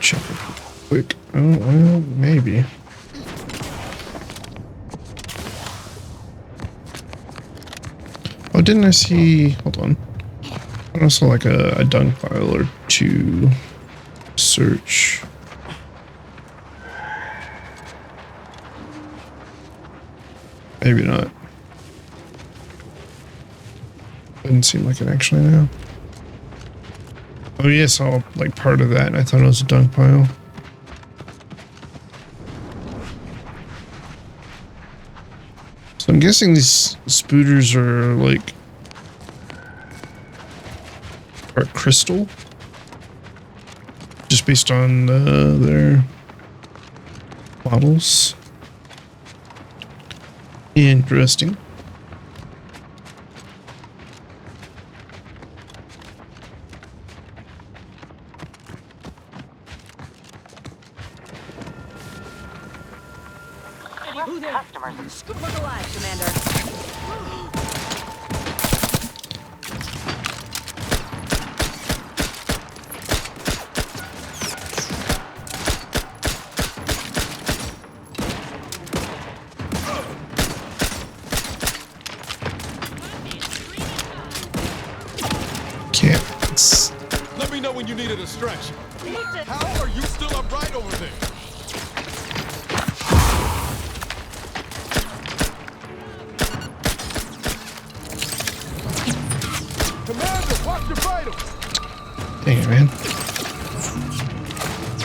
Speaker 1: Check it quick. Oh, well, maybe. Oh, didn't I see? Hold on. I saw like a dung pile or two. Search. Maybe not. Doesn't seem like it actually now. Oh yeah, I saw like part of that and I thought it was a dung pile. So I'm guessing these spooters are like crystal, just based on their models. Interesting.
Speaker 8: Customers. Scoop look alive, Commander.
Speaker 1: Can't.
Speaker 13: Let me know when you needed a stretch. How are you still upright over there? Commander, watch your vitals!
Speaker 1: Dang it, man.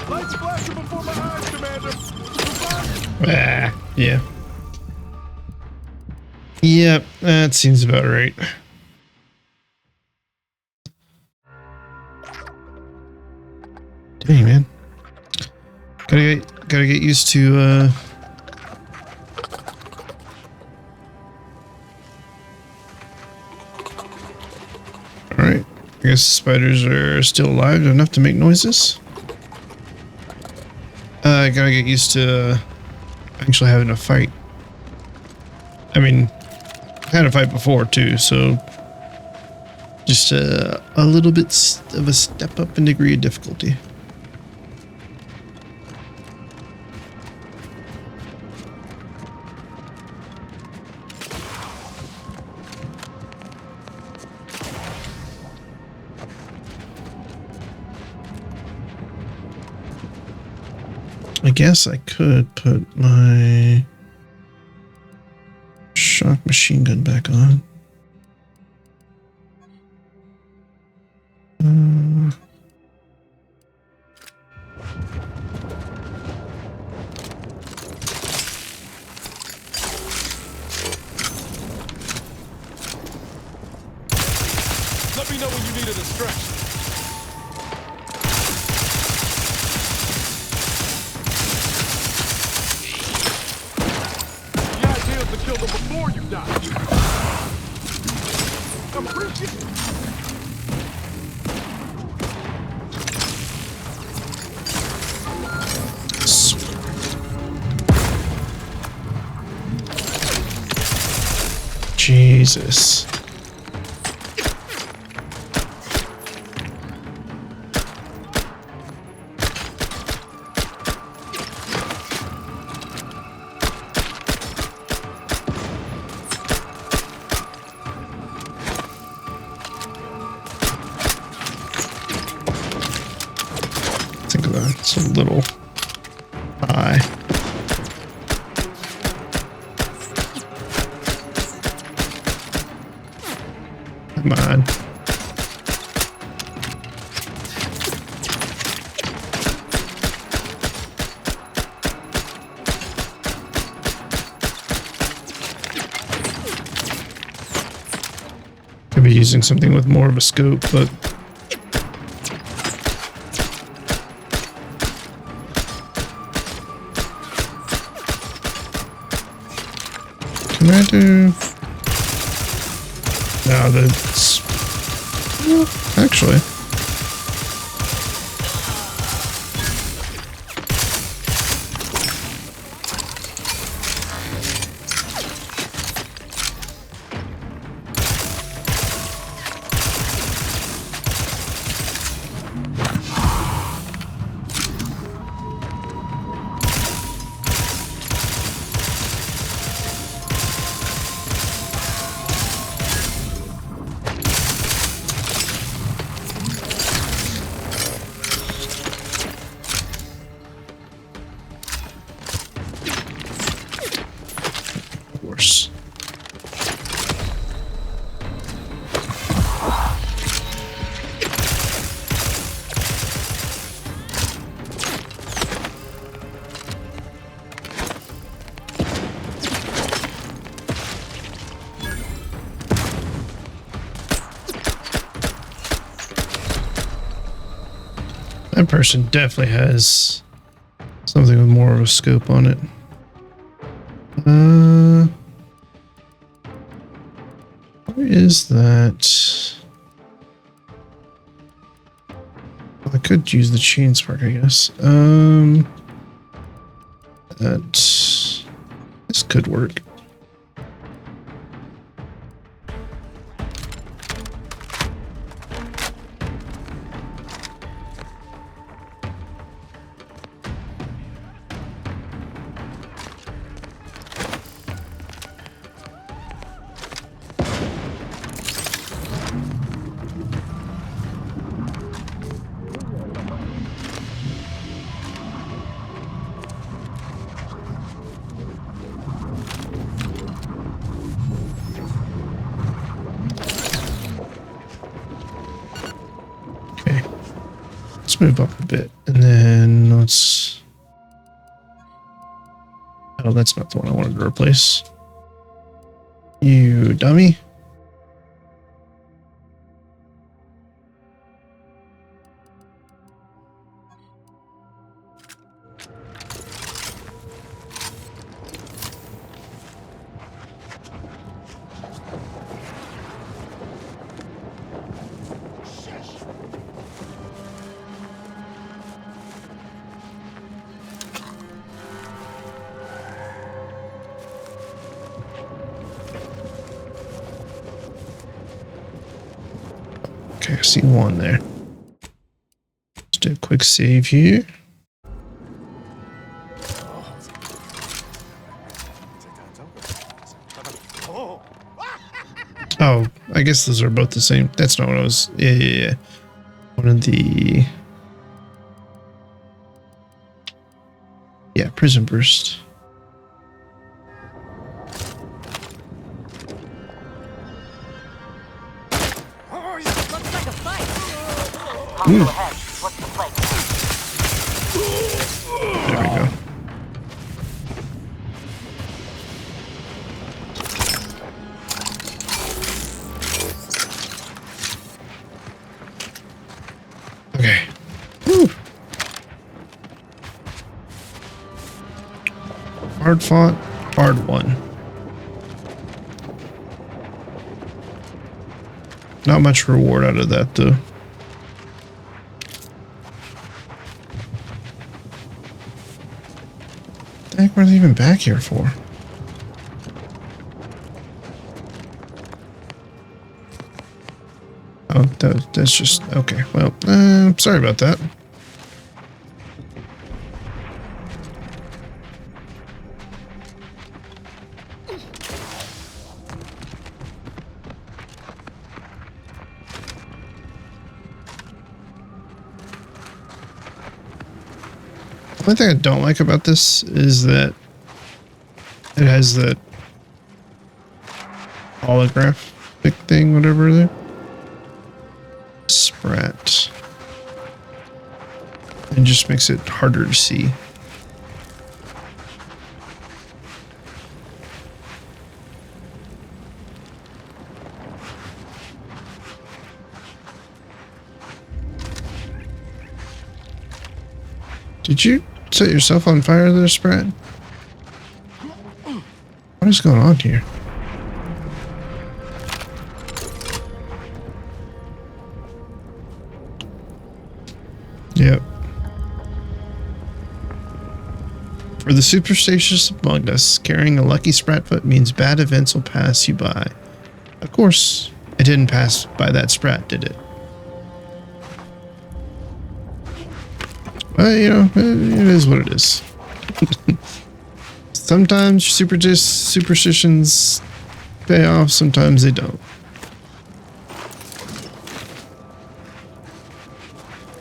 Speaker 13: Lights flashing before my eyes, Commander!
Speaker 1: Ah, yeah. Yep, that seems about right. Dang, man. Gotta get used to Alright. I guess the spiders are still alive enough to make noises. I gotta get used to actually having a fight. I mean, I had a fight before too, so just a little bit of a step up in degree of difficulty. I guess I could put my shock machine gun back on.
Speaker 13: Let me know when you need a distraction. The idea is to kill them before you die. Appreciate it.
Speaker 1: Jesus. I think that's a little high. Come on. Could be using something with more of a scope, but can I do? No, that's well, actually. That person definitely has something with more of a scope on it. Where is that? Well, I could use the chain spark, I guess. This could work. Move up a bit and then let's oh, that's not the one I wanted to replace. You dummy. Okay, I see one there. Let's do a quick save here. Oh, I guess those are both the same. That's not what I was. Yeah. One of the. Yeah, prison burst. There we go. Hard fought, hard won. Not much reward out of that though. What the heck were they even back here for? Oh, that's just okay. Well, sorry about that. One thing I don't like about this is that it has that holographic thing, whatever there. Sprat. It just makes it harder to see. Did you set yourself on fire there, Sprat? What is going on here? Yep. For the superstitious among us, carrying a lucky Spratfoot means bad events will pass you by. Of course, it didn't pass by that Sprat, did it? Well, you know, it is what it is. Sometimes superstitions pay off, sometimes they don't.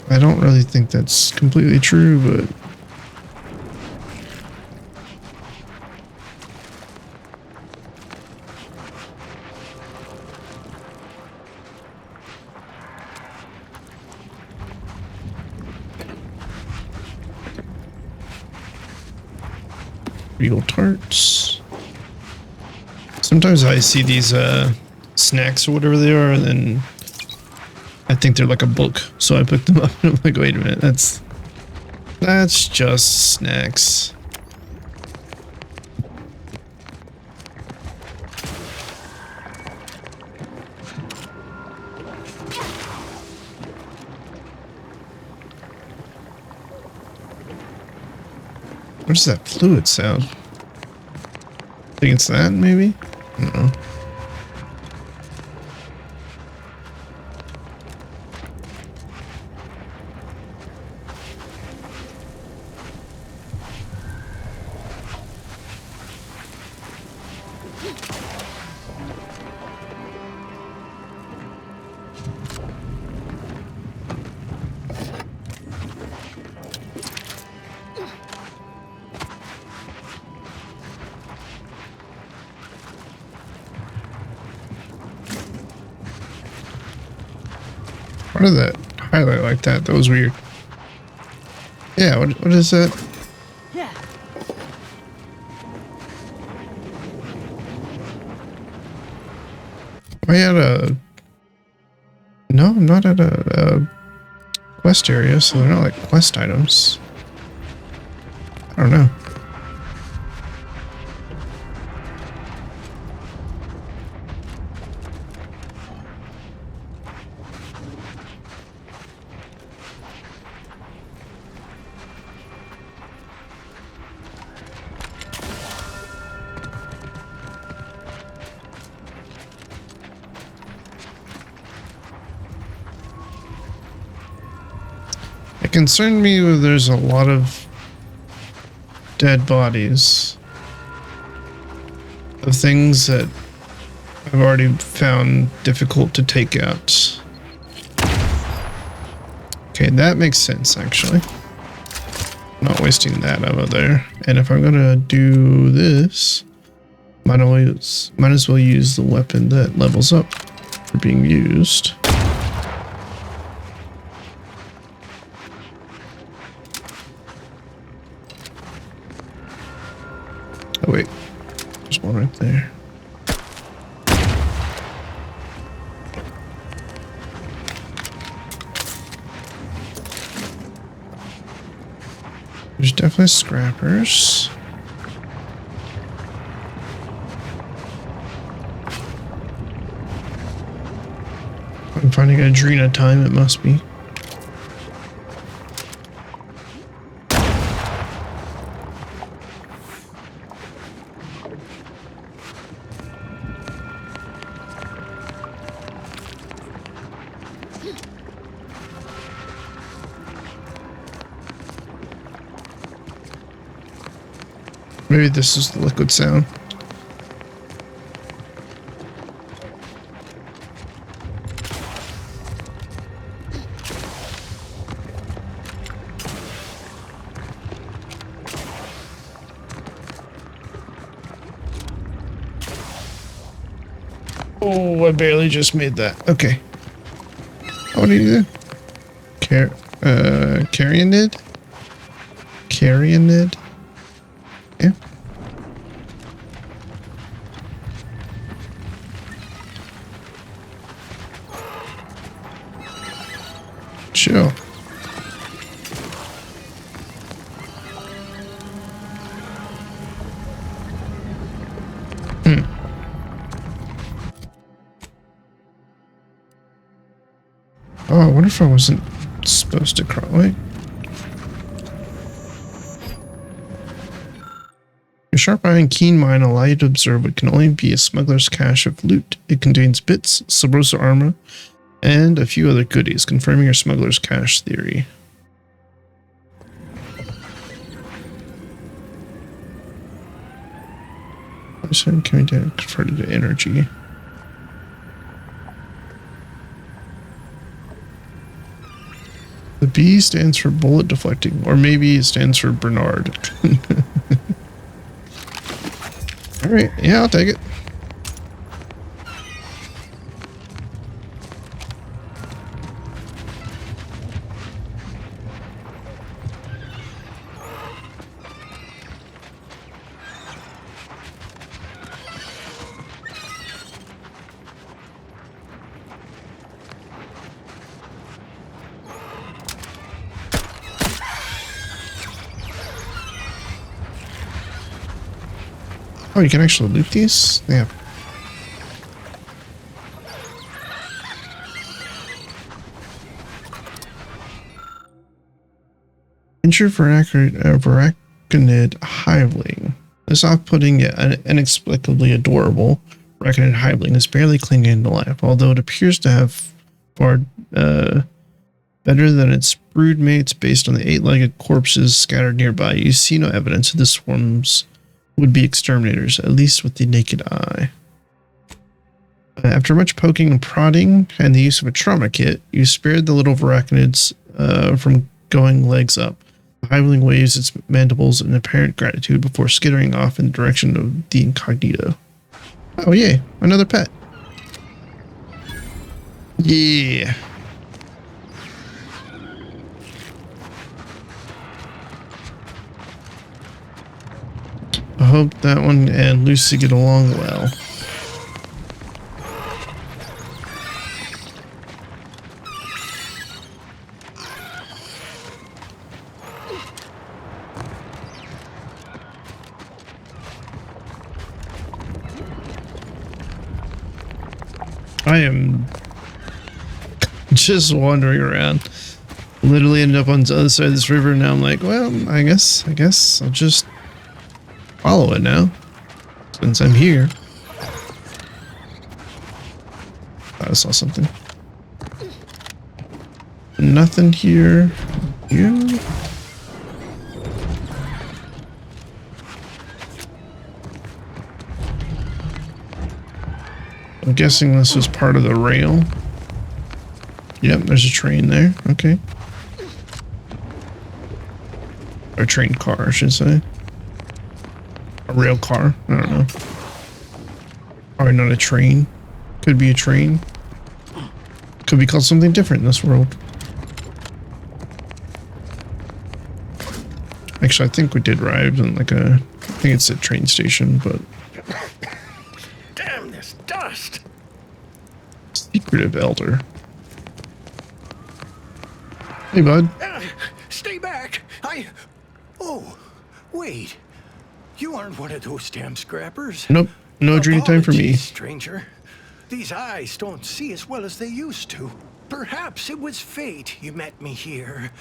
Speaker 1: I don't really think that's completely true, but real tarts. Sometimes I see these snacks or whatever they are, and then I think they're like a book, so I picked them up and I'm like, wait a minute, that's just snacks. What is that fluid sound? I think it's that, maybe? I don't know. What did that highlight like that? That was weird. Yeah, what is that?
Speaker 8: Yeah.
Speaker 1: Am I at a... No, I'm not at a quest area, so they're not like quest items. I don't know. It concerned me that there's a lot of dead bodies of things that I've already found difficult to take out. Okay, that makes sense actually. I'm not wasting that ammo there. And if I'm gonna do this, might as well use the weapon that levels up for being used. Oh wait, there's one right there. There's definitely scrappers. I'm finding Adrena time, it must be. Maybe this is the liquid sound. Oh, I barely just made that. Okay. What do you do? Carrionid? Carrionid? Yeah. Chill. Oh, I wonder if I wasn't supposed to crawl. Wait. Your sharp eye and keen mind allow you to observe what can only be a smuggler's cache of loot. It contains bits, Sub Rosa armor, and a few other goodies, confirming your smuggler's cache theory. Can be converted to energy. The B stands for bullet deflecting, or maybe it stands for Bernard. Alright, yeah, I'll take it. Oh, you can actually loot these? Yeah. Injured Varacanid Hiveling. This off-putting yet inexplicably adorable Varacanid Hiveling is barely clinging to life, although it appears to have fared better than its brood mates based on the 8-legged corpses scattered nearby. You see no evidence of the swarm's would-be exterminators, at least with the naked eye. After much poking and prodding and the use of a trauma kit, you spared the little Varacanids from going legs up. The Hiveling waves its mandibles in apparent gratitude before skittering off in the direction of the incognito. Oh yay, another pet. Yeah. I hope that one and Lucy get along well. I am just wandering around. Literally ended up on the other side of this river, and now I'm like, well, I guess I'll just follow it now, since I'm here. I saw something. Nothing here. You. I'm guessing this was part of the rail. Yep, there's a train there. Okay. Or a train car, I should say. A rail car. I don't know. Probably not a train. Could be a train. Could be called something different in this world. Actually, I think we did arrive in like a... I think it's a train station, but...
Speaker 13: Damn this dust!
Speaker 1: Secretive Elder. Hey, bud.
Speaker 13: Stay back! Oh, wait. You aren't one of those damn scrappers.
Speaker 1: Nope. No dream time for me.
Speaker 13: Stranger.
Speaker 14: These eyes don't see as well as they used to. Perhaps it was fate you met me here.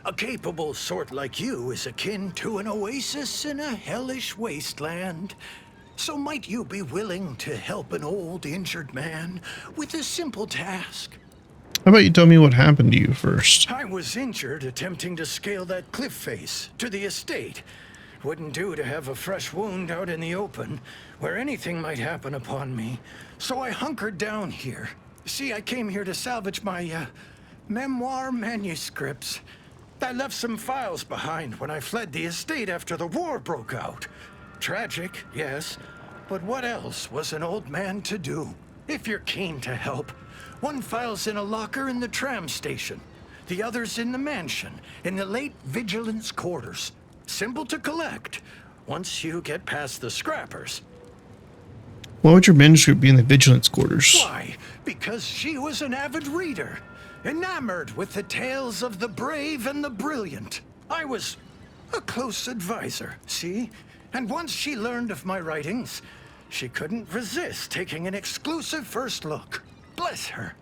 Speaker 14: A capable sort like you is akin to an oasis in a hellish wasteland. So might you be willing to help an old, injured man with a simple task?
Speaker 1: How about you tell me what happened to you first?
Speaker 14: I was injured attempting to scale that cliff face to the estate. Wouldn't do to have a fresh wound out in the open, where anything might happen upon me. So I hunkered down here. See, I came here to salvage my, memoir manuscripts. I left some files behind when I fled the estate after the war broke out. Tragic, yes, but what else was an old man to do? If you're keen to help, one file's in a locker in the tram station. The other's in the mansion, in the late vigilance quarters. Simple to collect, once you get past the scrappers.
Speaker 1: Why would your manuscript be in the vigilance quarters?
Speaker 14: Why? Because she was an avid reader, enamored with the tales of the brave and the brilliant. I was a close advisor, see? And once she learned of my writings, she couldn't resist taking an exclusive first look. Bless her.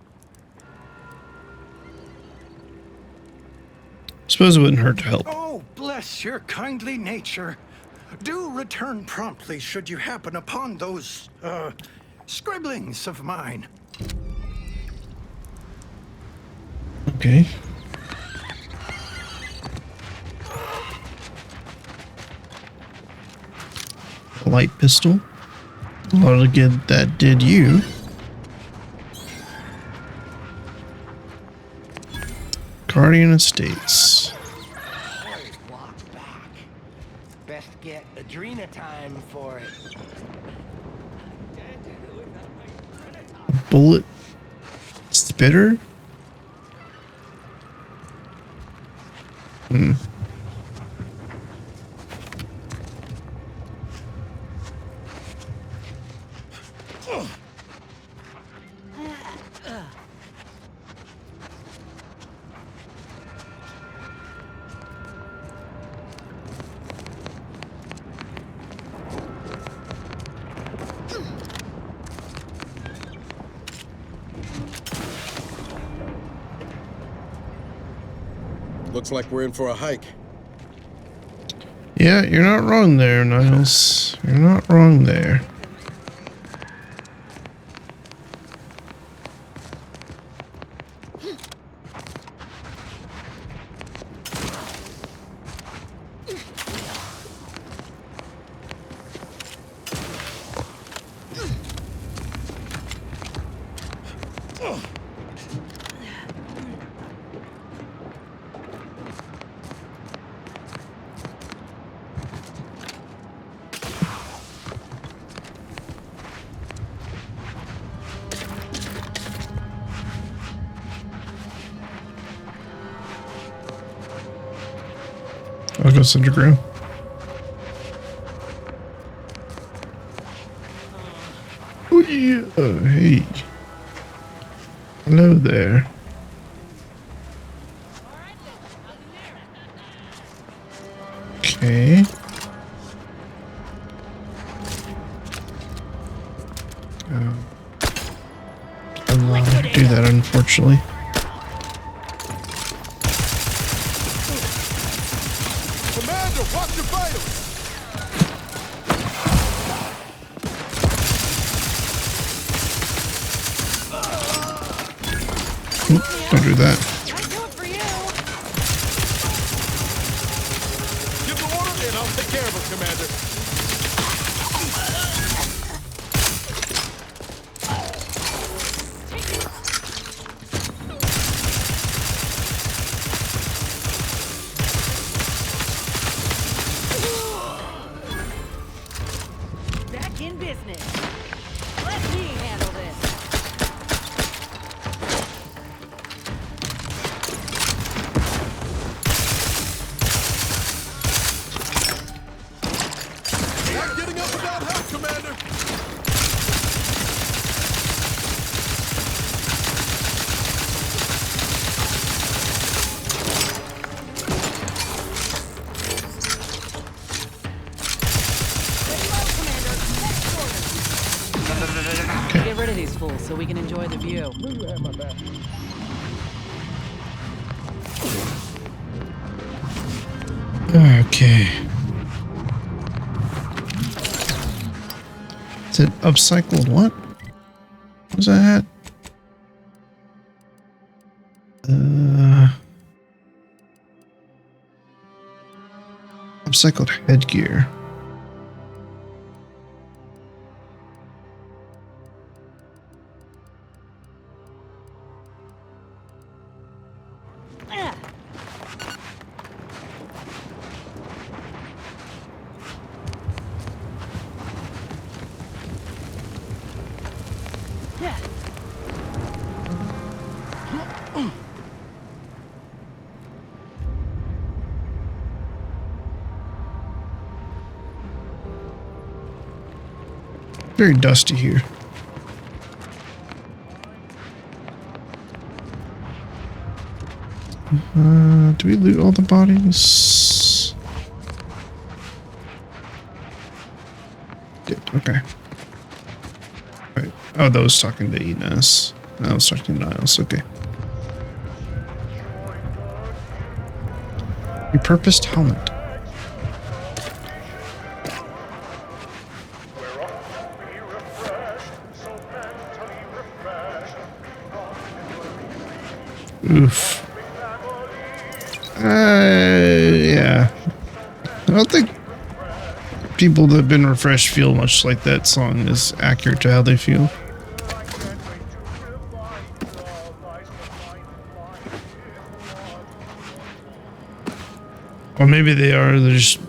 Speaker 1: Suppose it wouldn't hurt to help.
Speaker 14: Oh, bless your kindly nature. Do return promptly should you happen upon those, scribblings of mine.
Speaker 1: Okay. A light pistol. A lot of good that did you. Guardian Estates.
Speaker 15: Walk back. Best get Adrena time for it.
Speaker 1: Bullet spitter? Hmm.
Speaker 16: Looks like we're in for a hike.
Speaker 1: Yeah, you're not wrong there, Niles. You're not wrong there. I'll go Cinderground. Oh yeah, hey. Hello there. Okay. I'm allowed to do that, unfortunately.
Speaker 13: Commander, watch your vitals!
Speaker 1: Don't do that.
Speaker 13: Give the order and I'll take care of it, Commander.
Speaker 4: Back in business. Let me handle this.
Speaker 8: so we can enjoy the view.
Speaker 1: Okay. Is it upcycled what? What was that? Upcycled headgear. Very dusty here. Do we loot all the bodies? Good, okay. Right. Oh, that was talking to Enos. I was talking to Niles, okay. Repurposed helmet. Oof. Yeah. I don't think people that have been refreshed feel much like that song is accurate to how they feel. Or maybe they are, they're just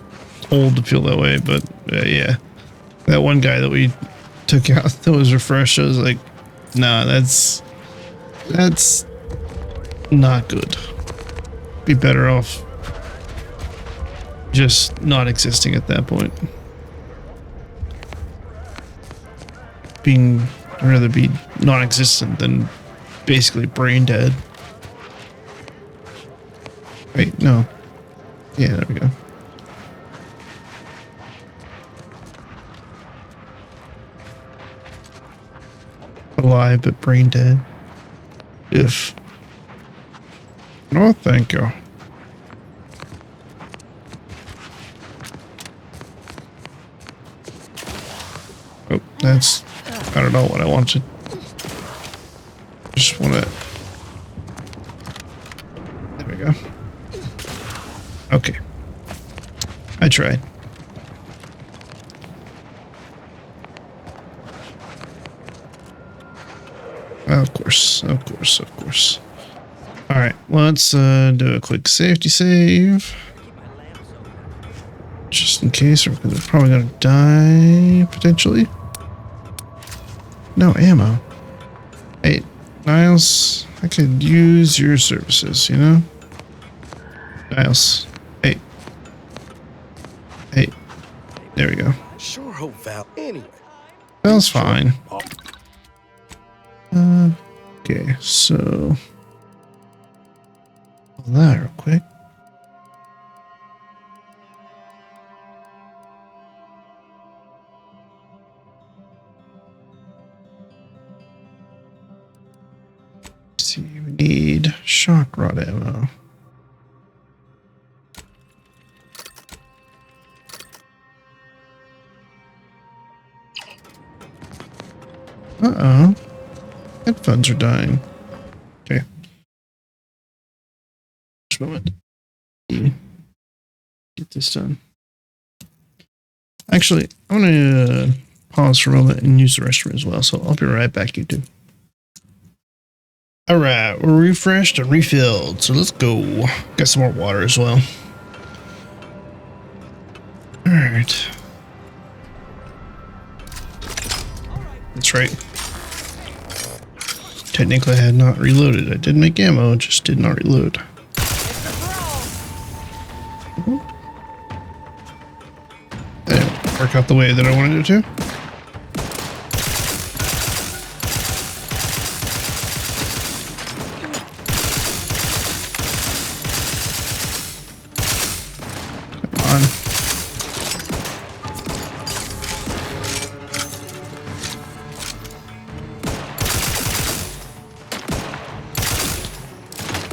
Speaker 1: old to feel that way, but yeah. That one guy that we took out that was refreshed, I was like, nah, that's not good. Be better off just not existing at that point. I'd rather be non-existent than basically brain dead. Wait, no. Yeah, there we go. Alive but brain dead. If. No, thank you. Oh, that's not at all what I wanted. Just want to. There we go. Okay. I tried. Of course, of course, of course. All right, let's do a quick safety save. Just in case, because we're probably going to die, potentially. No ammo. Hey, Niles, I could use your services, you know? Niles, hey. Hey, there we go.
Speaker 16: Sure hope Val. Anyway.
Speaker 1: Val's fine. Okay, so... that real quick. Let's see, we need shock rod ammo. Uh-oh. Headphones are dying. Okay. Just a moment. Get this done. Actually, I'm going to pause for a moment and use the restroom as well, so I'll be right back, you two. Alright, we're refreshed and refilled, so let's go. Got some more water as well. Alright. That's right. Technically, I had not reloaded. I did make ammo, just did not reload. That didn't work out the way that I wanted it to. Come on.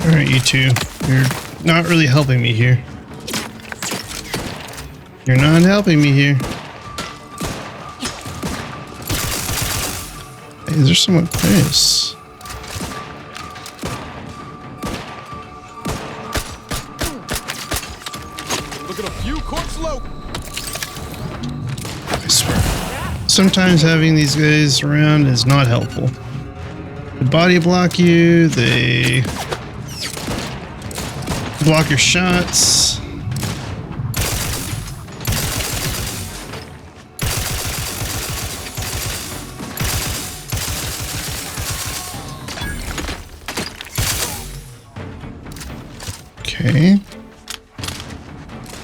Speaker 1: Alright, you two. You're not really helping me here. You're not helping me here. Hey, is there someone? Nice.
Speaker 13: Look at a few corks low.
Speaker 1: I swear. Sometimes having these guys around is not helpful. They body block you, they block your shots. Okay.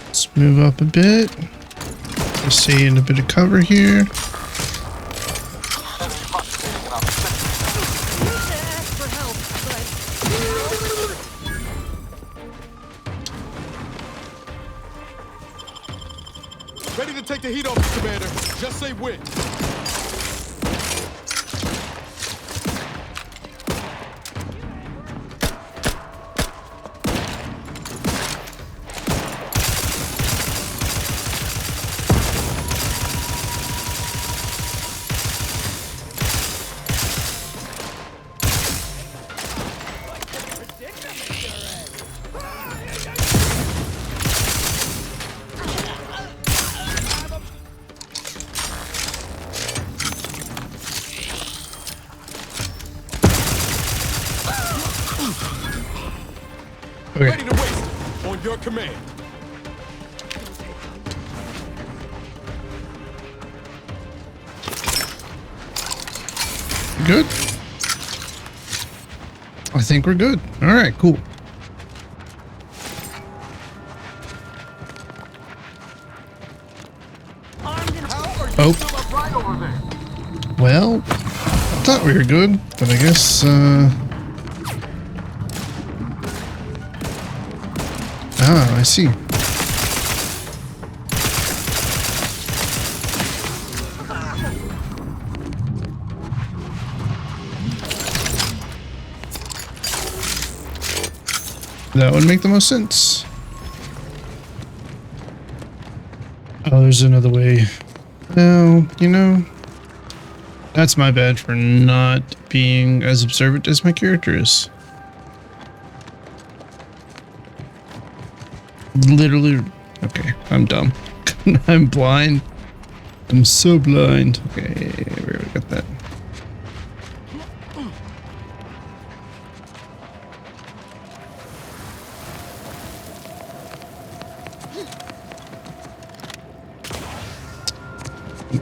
Speaker 1: Let's move up a bit. Just stay in a bit of cover here.
Speaker 13: Ready to take the heat off, Commander. Just say when.
Speaker 1: Okay.
Speaker 13: Ready to waste it. On your command.
Speaker 1: Good. I think we're good. All right, cool. Oh. Well, I thought we were good, but I guess, I see. That would make the most sense. Oh, there's another way. Well, you know, that's my bad for not being as observant as my character is. Literally, okay, I'm dumb. I'm blind. I'm so blind. Okay, we already got that.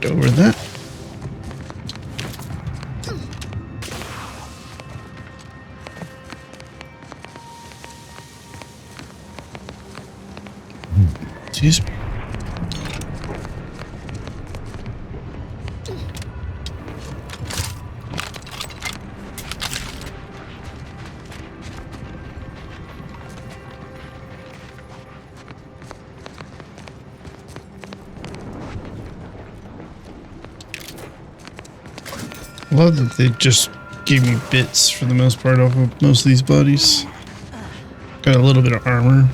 Speaker 1: Over that. Excuse me. Love that they just gave me bits for the most part off of most of these bodies. Got a little bit of armor.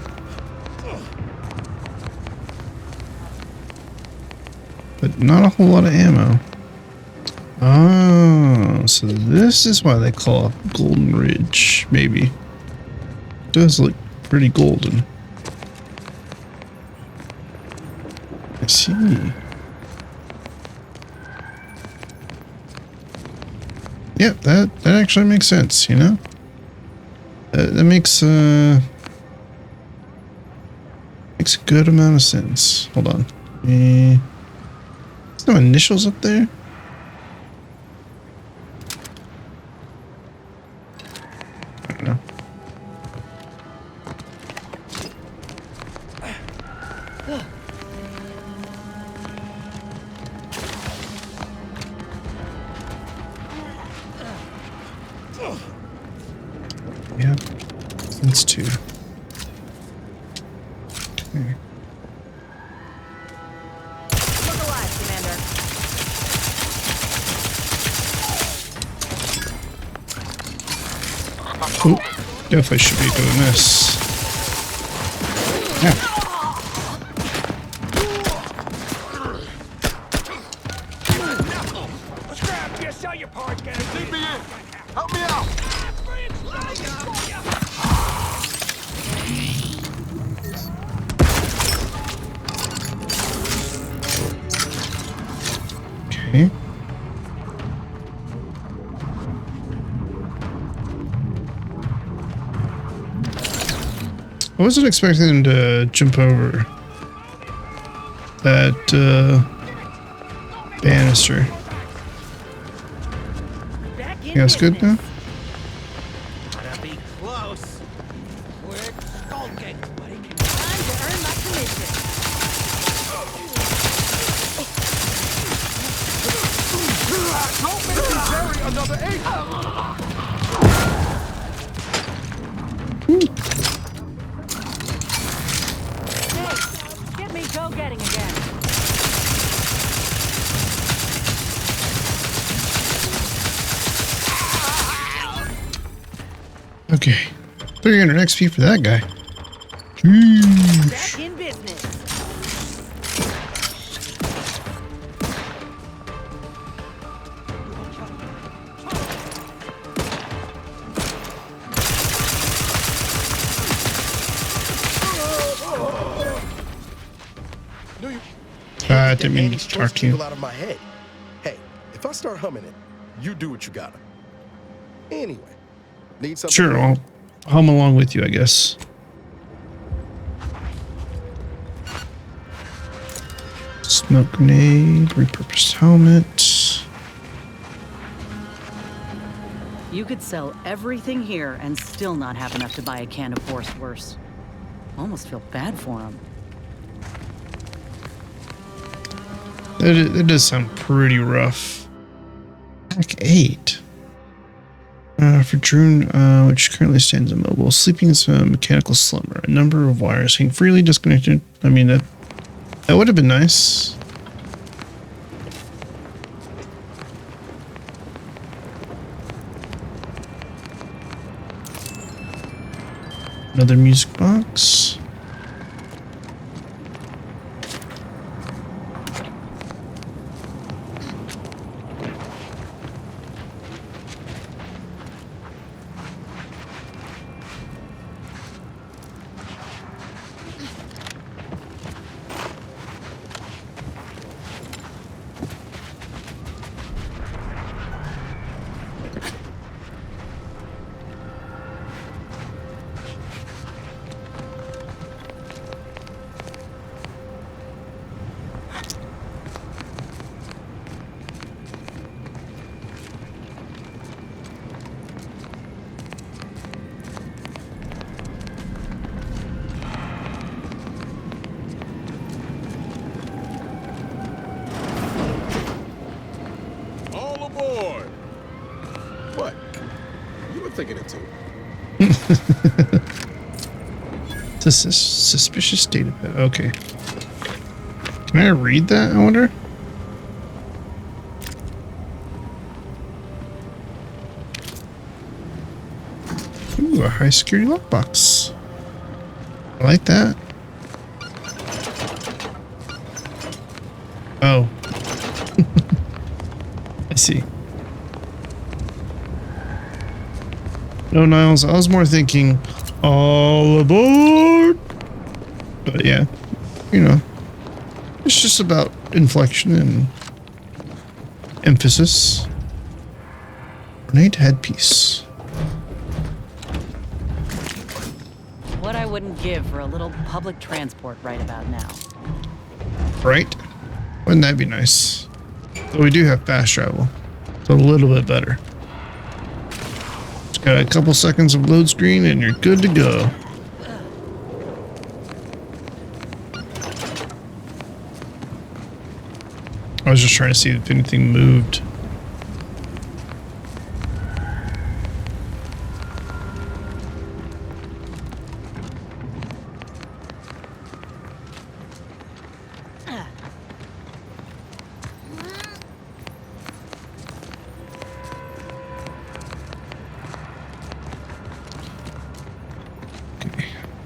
Speaker 1: But not a whole lot of ammo. Oh, so this is why they call it Golden Ridge, maybe. It does look pretty golden. I see. Yeah, that actually makes sense, you know? That makes a good amount of sense. Hold on. There's no initials up there? I don't know. Yeah, that's two. Okay.
Speaker 8: Look alive, Commander.
Speaker 1: Ooh. Definitely should be doing this. Yeah.
Speaker 13: Let's grab you, sell your part, get it. Leave me in. Help me out.
Speaker 1: Okay. I wasn't expecting him to jump over that banister. You guys good now?
Speaker 15: Gotta be close. We're skulking.
Speaker 4: Time to earn my commission.
Speaker 13: Don't make me bury another eight.
Speaker 4: Hey, get me go-getting again.
Speaker 1: Okay. 300 XP for that guy. Jeez.
Speaker 4: Back in business.
Speaker 1: I didn't mean to talk to you.
Speaker 16: Out of my head. Hey, if I start humming it, you do what you gotta. Anyway, need something?
Speaker 1: Sure, I'll hum along with you, I guess. Smoke grenade, repurposed helmet.
Speaker 8: You could sell everything here and still not have enough to buy a can of Force Worse. Almost feel bad for him.
Speaker 1: It does sound pretty rough. Pack 8. For Drone, which currently stands immobile, sleeping is a mechanical slumber. A number of wires hang freely disconnected. I mean, that would have been nice. Another music box.
Speaker 13: All aboard.
Speaker 16: What? You were thinking it too.
Speaker 1: This is suspicious data pad. Okay. Can I read that, I wonder? Ooh, a high security lockbox. I like that. Oh. I see. No, Niles, I was more thinking all aboard. But yeah, you know, it's just about inflection and emphasis. Grenade headpiece.
Speaker 8: What I wouldn't give for a little public transport right about now.
Speaker 1: Right? Wouldn't that be nice? But we do have fast travel. It's a little bit better. It's got a couple seconds of load screen and you're good to go. I was just trying to see if anything moved.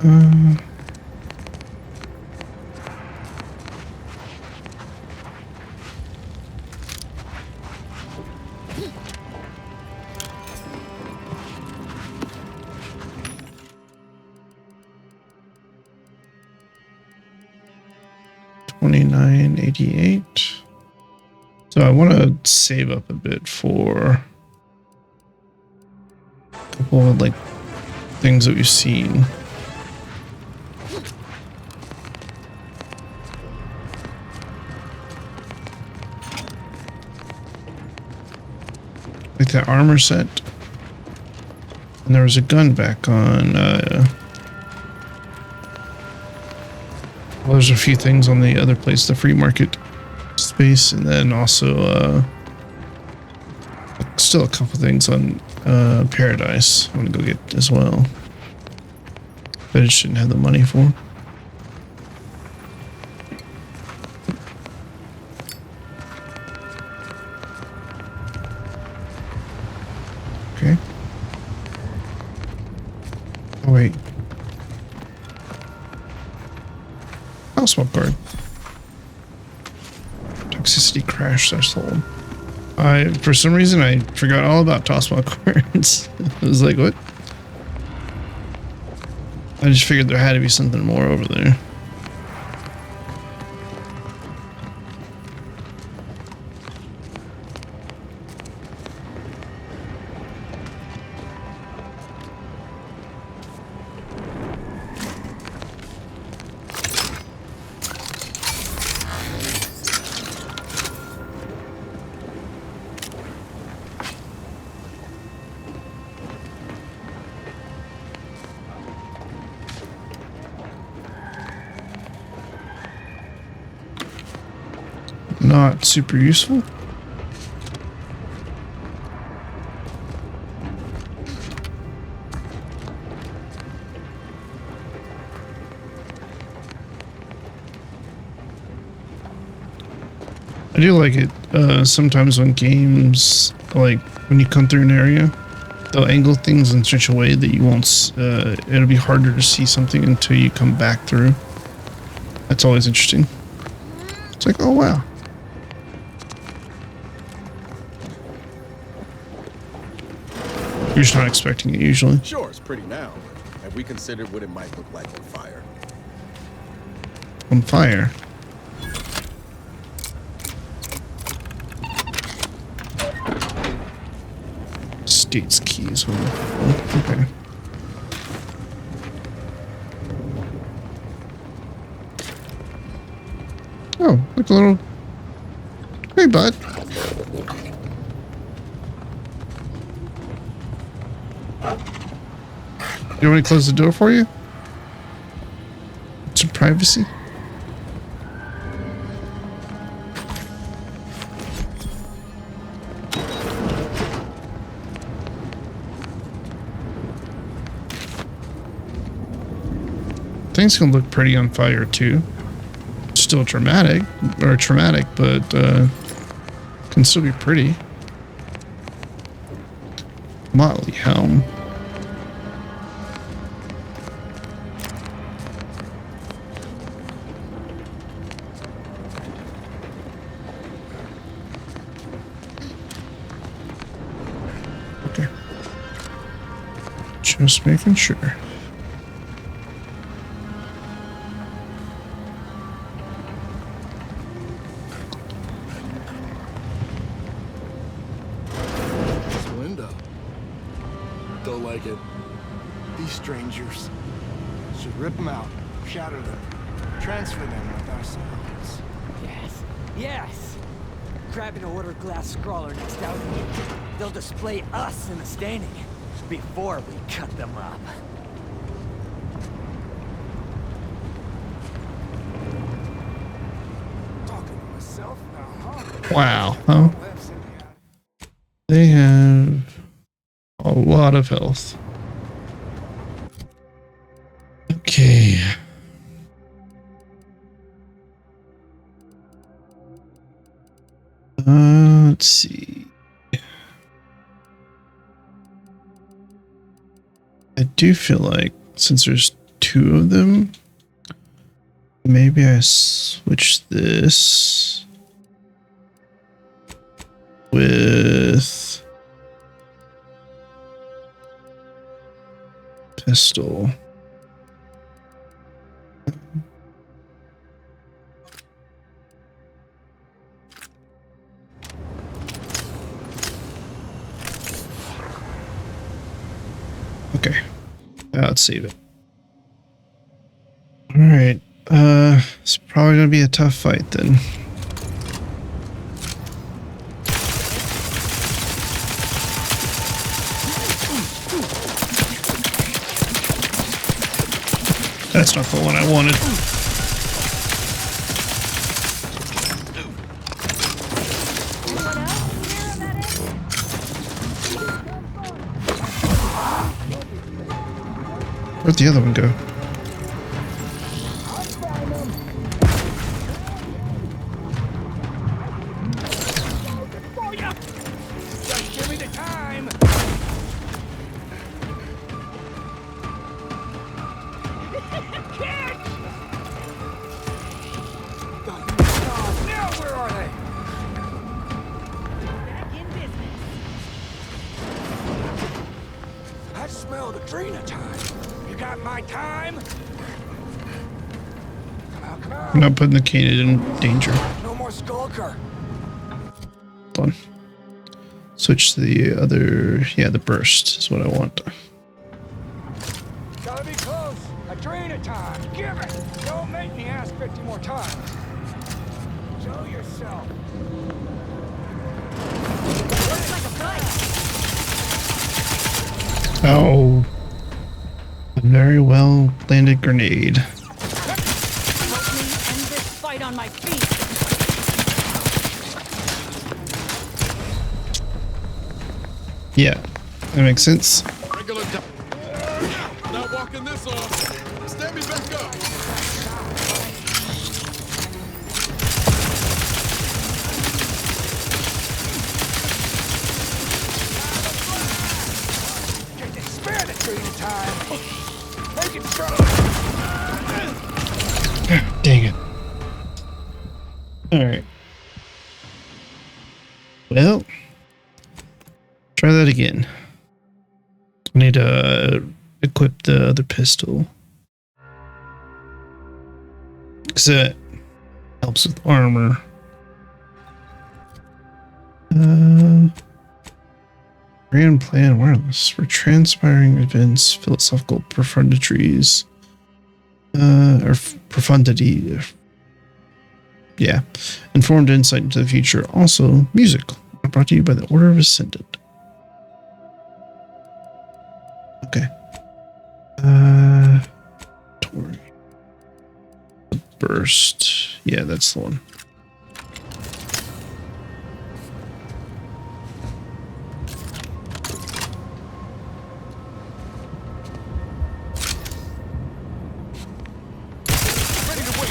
Speaker 1: $29.88. So I want to save up a bit for a couple of like things that we've seen. Like that armor set. And there was a gun back on, well, there's a few things on the other place, the free market space, and then also, still a couple things on, Paradise I'm gonna go get as well. But I just didn't have the money for. Okay. Oh wait. I'll smoke guard. Toxicity crash threshold. For some reason I forgot all about toss smoke cards. I was like, what? I just figured there had to be something more over there. Not super useful. I do like it sometimes when games, like when you come through an area, they'll angle things in such a way that you won't, it'll be harder to see something until you come back through. That's always interesting. It's like, oh wow. You're just not expecting it usually.
Speaker 16: Sure, it's pretty now, but have we considered what it might look like on fire?
Speaker 1: On fire? States keys. Okay. Oh, look a little. Hey, bud. You want me to close the door for you? Some privacy? Things can look pretty on fire too. Still traumatic, but can still be pretty. Motley helm. Okay. Just making sure.
Speaker 3: Strangers. Should rip them out, shatter them, transfer them with ourselves.
Speaker 15: Yes, yes! Grab an order glass scrawler next out. They'll display us in the standing before we cut them up.
Speaker 3: Talking to myself now, huh?
Speaker 1: Wow, huh? They have a lot of health. Okay. Let's see. I do feel like since there's 2 2 of them. Maybe I switch this with pistol. Okay, let's save it. All right, it's probably gonna be a tough fight then. That's not the one I wanted. Where'd the other one go?
Speaker 13: Just give me the time. Now where are they?
Speaker 15: Back in business.
Speaker 13: I smell the Drina time. You got my time? Come on.
Speaker 1: I'm not putting the canid in danger.
Speaker 13: No more skulker.
Speaker 1: Hold on. Switch to the other, yeah, the burst is what I want.
Speaker 13: Gotta be close. A Drina time. Give it. Don't make me ask 50 more times. Show yourself.
Speaker 15: Looks like a fight.
Speaker 1: Oh. A very well landed grenade.
Speaker 8: Help me end this fight on my feet.
Speaker 1: Yeah, that makes sense.
Speaker 13: Regular not walking this off. Stand me back up. Spare the Drina time. Make it strong.
Speaker 1: Dang it. Alright. Well, try that again. I need to equip the other pistol. Because it helps with armor. Grand plan wireless for transpiring events, philosophical profundities, or profundity. Yeah, informed insight into the future. Also, music brought to you by the Order of Ascendant. Okay. Tori. Burst. Yeah, that's the one.
Speaker 13: Ready to wait.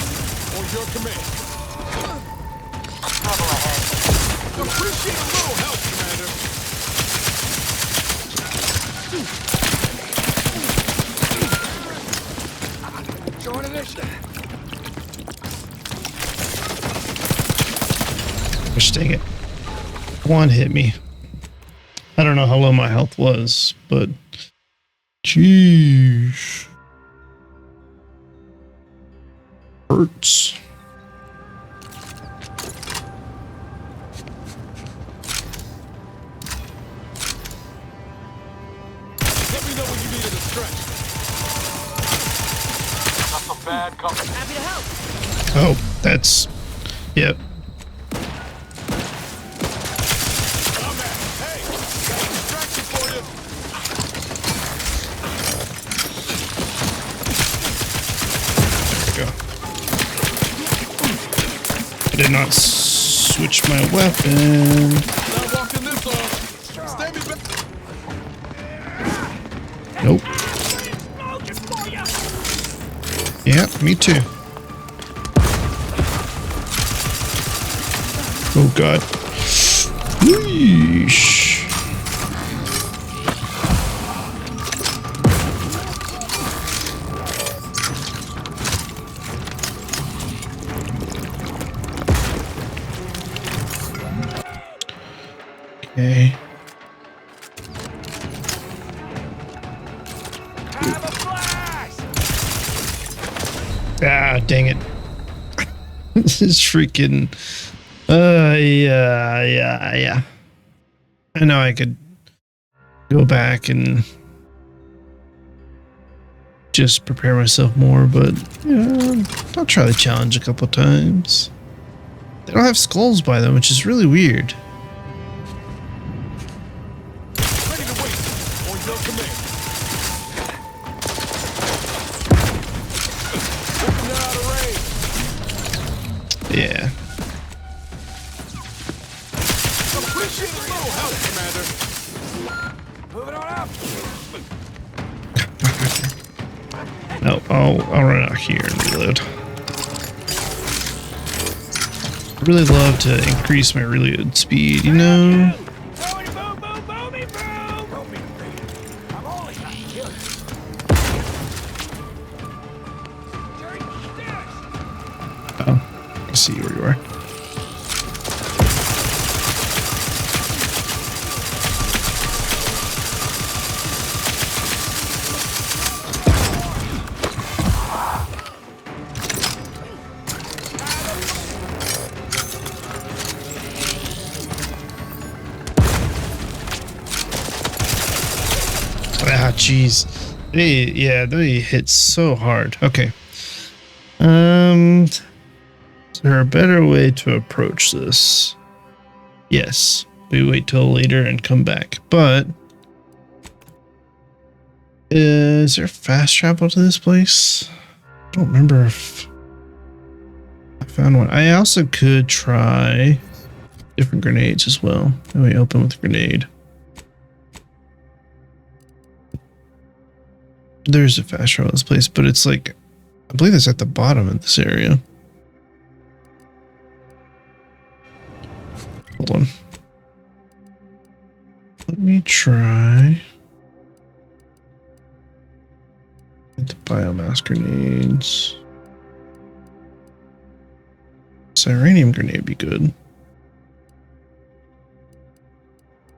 Speaker 13: On your command. Trouble ahead. Appreciate a little help, Commander. Join initiative.
Speaker 1: Gosh dang it. One hit me. I don't know how low my health was, but jeez. Hurts.
Speaker 13: Let me know when you need a stretch. Got some bad company.
Speaker 15: Happy to help.
Speaker 1: Oh, that's... Yep.
Speaker 13: Hey, got a distraction for you.
Speaker 1: Go. I did not switch my weapon.
Speaker 13: Not walking this off. Stay me back.
Speaker 1: Nope. Yeah, me too. Oh god. Yeesh. Okay. Ah, dang it. This is freaking... yeah. I know I could go back and just prepare myself more, but yeah, I'll try the challenge a couple times. They don't have skulls by them, which is really weird. Yeah. No, I'll run out here and reload. I really love to increase my reload speed, you know? Oh, I see where you are. Ah, jeez. They hit so hard. Okay. Is there a better way to approach this? Yes. We wait till later and come back. But is there fast travel to this place? I don't remember if I found one. I also could try different grenades as well. Let me open with a grenade. There's a fast travel to this place, but it's like, I believe it's at the bottom of this area. Hold on. Let me try the biomass grenades. Cyranium grenade would be good.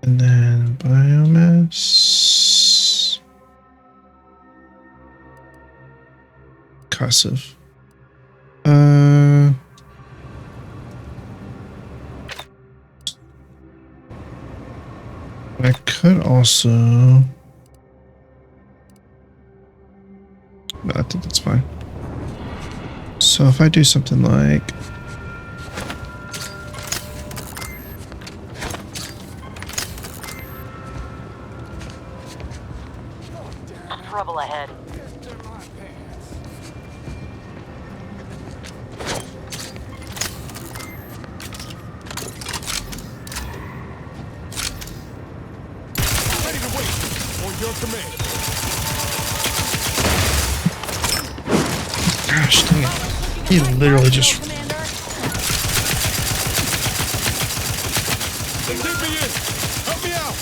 Speaker 1: And then biomass. Concussive. I could also... No, I think that's fine. So if I do something like...
Speaker 8: Trouble ahead.
Speaker 1: Gosh dang it. He literally just...
Speaker 13: Help me out!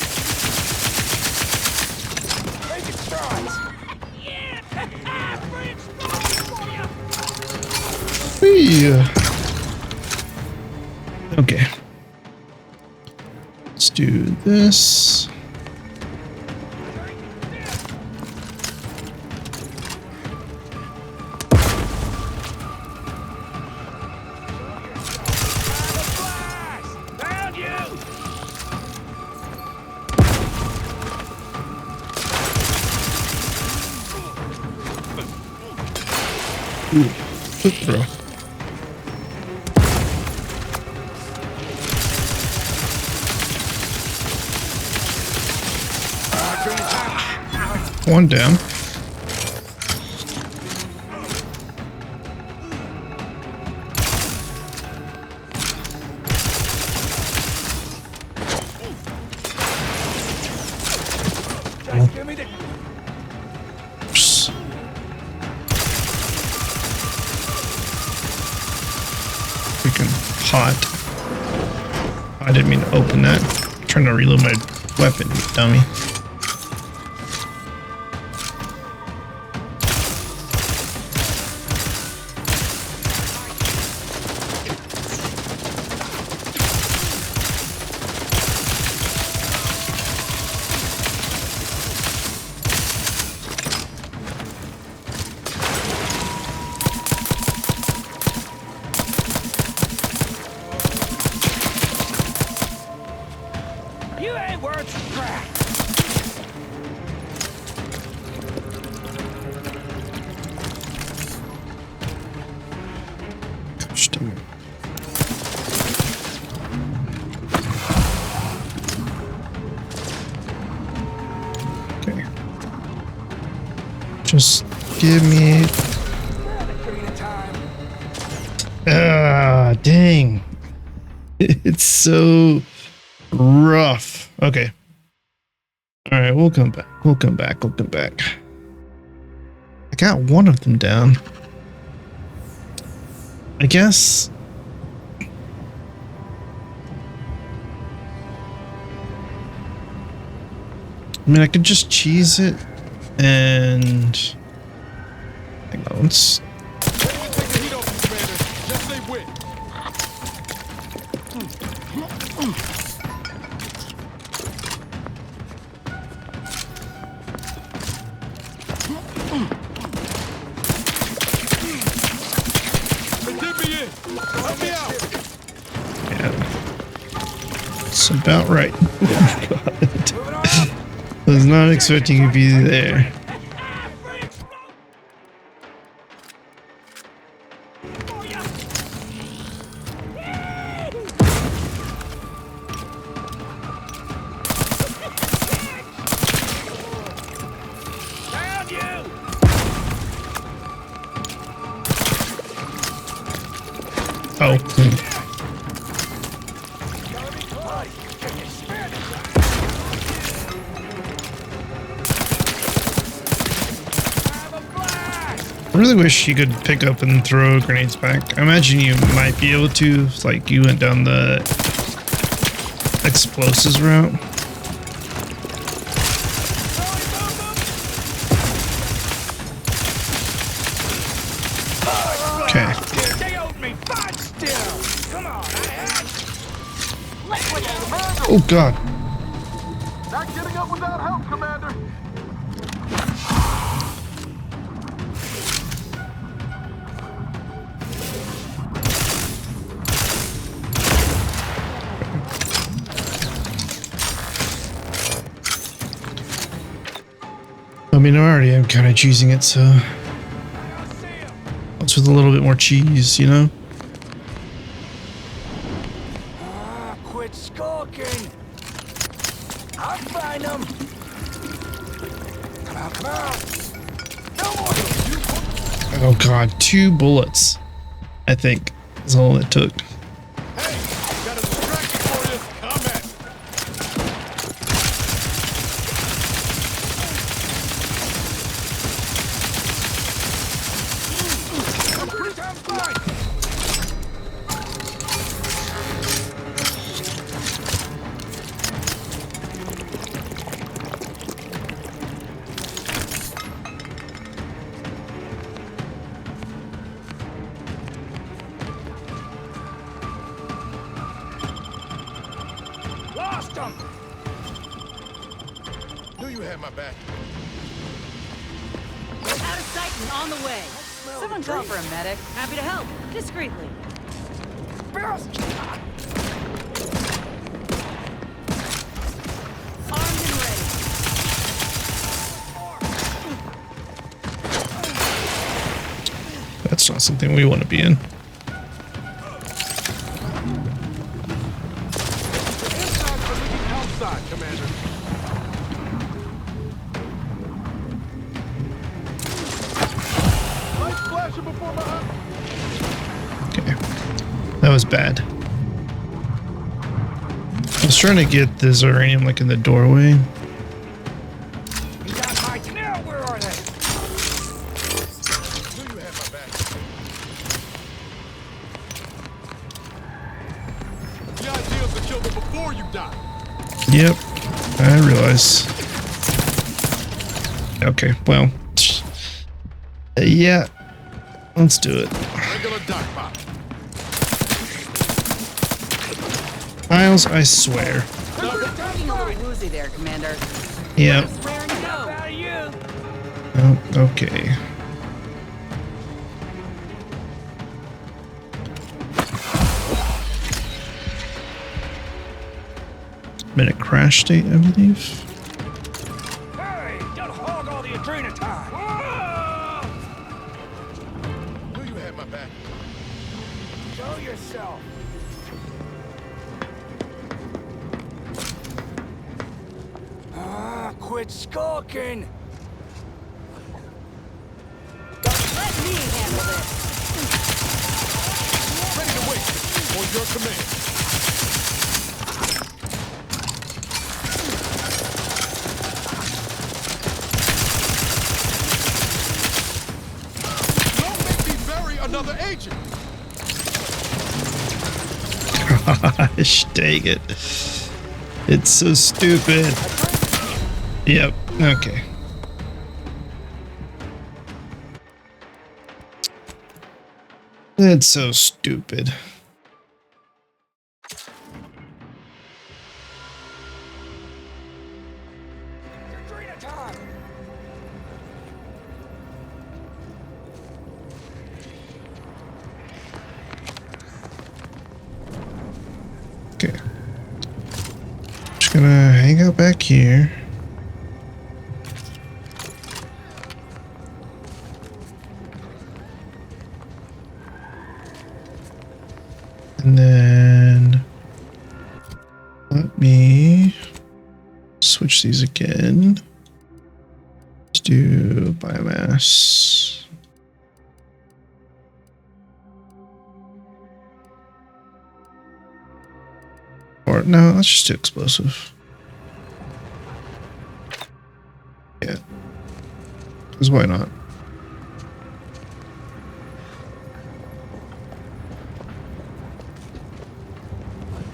Speaker 1: Okay. Let's do this. Ooh, quick throw. One down. Freaking hot. I didn't mean to open that. I'm trying to reload my weapon, you dummy. Just give me. Ah, dang. It's so rough. Okay. All right, we'll come back. We'll come back. We'll come back. I got one of them down. I guess. I mean, I could just cheese it and. Hang on. Let's. That's about right. I was not expecting you to be there. Oh. I really wish you could pick up and throw grenades back. I imagine you might be able to, if, like, you went down the explosives route. Okay. Oh God.
Speaker 17: Not getting up without help, Commander.
Speaker 1: I mean, I already am kind of cheesing it, so it's with a little bit more cheese, you know?
Speaker 13: Quit skulking! I'll find them! Come on, come on! No more!
Speaker 1: Oh God, 2 bullets, I think, is all it took.
Speaker 13: Lost them!
Speaker 16: Knew you had my back.
Speaker 8: Out of sight and on the way. Someone call for a medic. Happy to help. Discreetly. Armed and ready.
Speaker 1: That's not something we want to be in. That was bad. I was trying to get the Zeranium like in the doorway.
Speaker 13: Now, where are they?
Speaker 16: Knew you had my back.
Speaker 17: The idea is to kill them before you die.
Speaker 1: Yep, I realize. Okay, well, yeah, let's do it.
Speaker 17: Regular dock pop.
Speaker 1: Miles, I swear.
Speaker 8: Talking a little woozy there, Commander.
Speaker 1: Yep.
Speaker 8: Swearing to go.
Speaker 1: Oh, okay. Been a crash state, I believe.
Speaker 13: Hey, don't hog all the adrenal time!
Speaker 16: Knew you had my back.
Speaker 13: Show yourself! Quit skulking!
Speaker 17: your command. Don't make me bury another agent.
Speaker 1: Gosh, dang it. It's so stupid. Yep, okay. That's so stupid. Okay. Just gonna hang out back here. And then let me switch these again. Let's do biomass. Or no, let's just do explosive. Yeah. Because why not?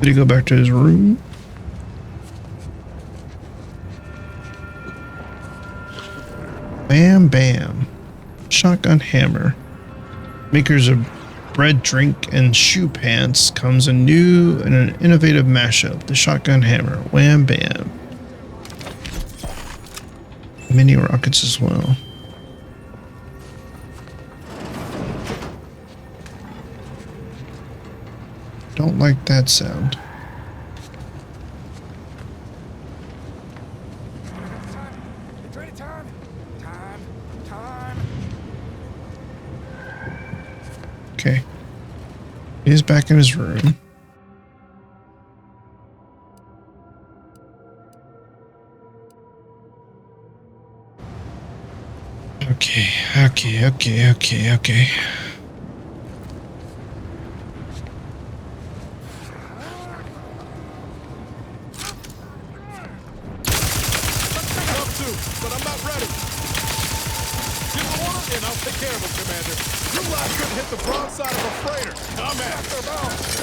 Speaker 1: Did he go back to his room? Bam, bam. Shotgun hammer. Makers of bread, drink, and shoe pants comes a new and an innovative mashup. The shotgun hammer. Wham, bam. Mini rockets as well. Don't like that sound. Okay. He's back in his room. Okay.
Speaker 17: But I'm not ready. Give the order and I'll take care of him, Commander. You lot couldn't hit the broadside of a freighter. Come at it.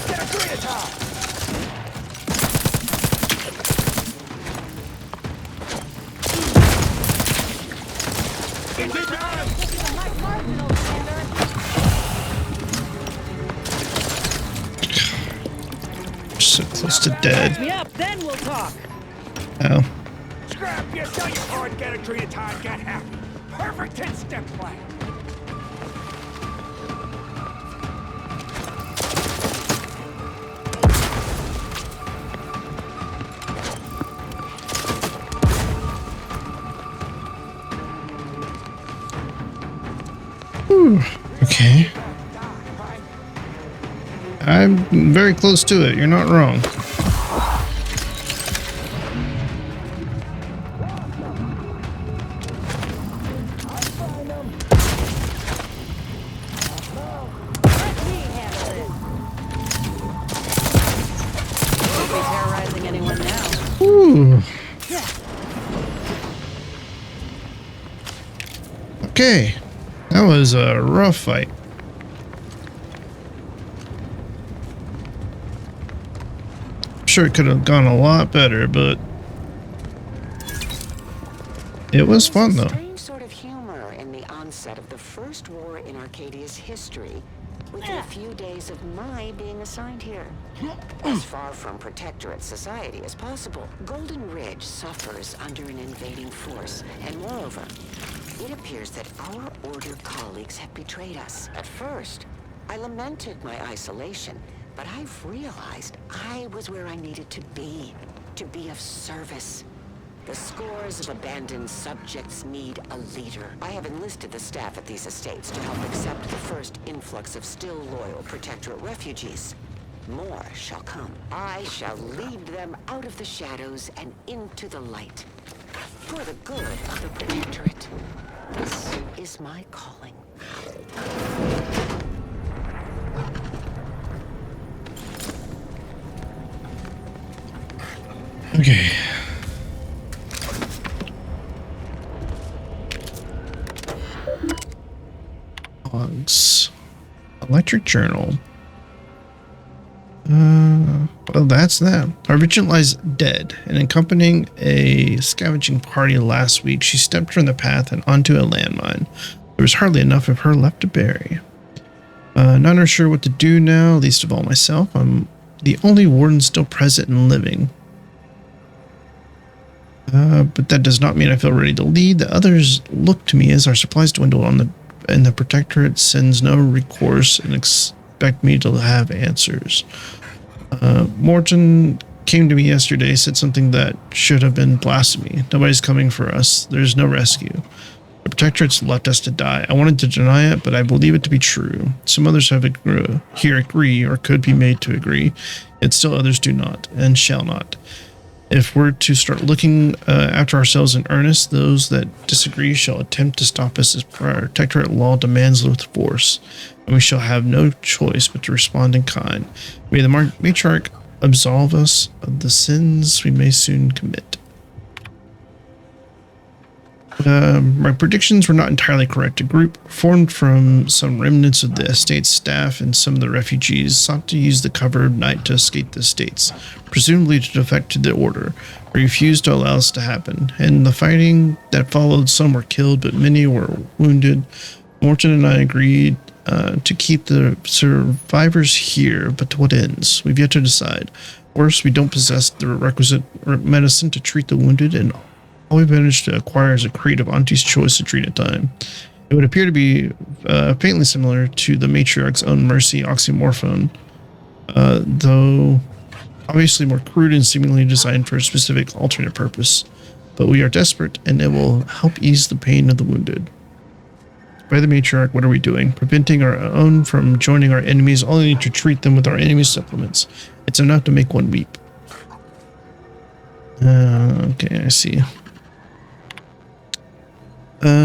Speaker 13: Get a green attack!
Speaker 17: Keep behind!
Speaker 1: So close to dead.
Speaker 15: Me up, then we'll talk.
Speaker 1: Oh.
Speaker 13: Scrap, you sell your part, get a tree at a time, get happy. Perfect 10-step plan.
Speaker 1: Whew. Okay. I'm very close to it. You're not wrong. Ooh. Okay, that was a rough fight. I'm sure it could have gone a lot better, but it was fun though.
Speaker 18: Strange sort of humor in the onset of the first war in Arcadia's history, within a few days of my being assigned here. As far from Protectorate society as possible, Golden Ridge suffers under an invading force, and moreover, it appears that our Order colleagues have betrayed us. At first, I lamented my isolation, but I've realized I was where I needed to be of service. The scores of abandoned subjects need a leader. I have enlisted the staff at these estates to help accept the first influx of still loyal Protectorate refugees. More shall come. I shall lead them out of the shadows and into the light. For the good of the Protectorate. This is my calling.
Speaker 1: Okay. Logs. Electric journal. Well, that's that. Our vigilante lies dead, and accompanying a scavenging party last week, she stepped from the path and onto a landmine. There was hardly enough of her left to bury. None are sure what to do now, least of all myself. I'm the only warden still present and living. But that does not mean I feel ready to lead. The others look to me as our supplies dwindle and the Protectorate sends no recourse and expect me to have answers. Morton came to me yesterday, said something that should have been blasphemy. Nobody's coming for us. There's no rescue. The Protectorate's left us to die. I wanted to deny it, but I believe it to be true. Some others have agree or could be made to agree, yet still others do not and shall not. If we're to start looking after ourselves in earnest, those that disagree shall attempt to stop us as Protectorate law demands with force, and we shall have no choice but to respond in kind. May the matriarch absolve us of the sins we may soon commit. My predictions were not entirely correct. A group formed from some remnants of the estate's staff and some of the refugees sought to use the cover of night to escape the estates, presumably to defect to the order, but refused to allow this to happen. In the fighting that followed, some were killed, but many were wounded. Morton and I agreed to keep the survivors here, but to what ends? We've yet to decide. Worse, we don't possess the requisite medicine to treat the wounded, and all we've managed to acquire is a crate of Auntie's Choice Adrena time. It would appear to be faintly similar to the matriarch's own mercy oxymorphone, though obviously more crude and seemingly designed for a specific alternate purpose. But we are desperate, and it will help ease the pain of the wounded. By the matriarch, what are we doing? Preventing our own from joining our enemies, only to treat them with our enemies' supplements. It's enough to make one weep. Okay, I see.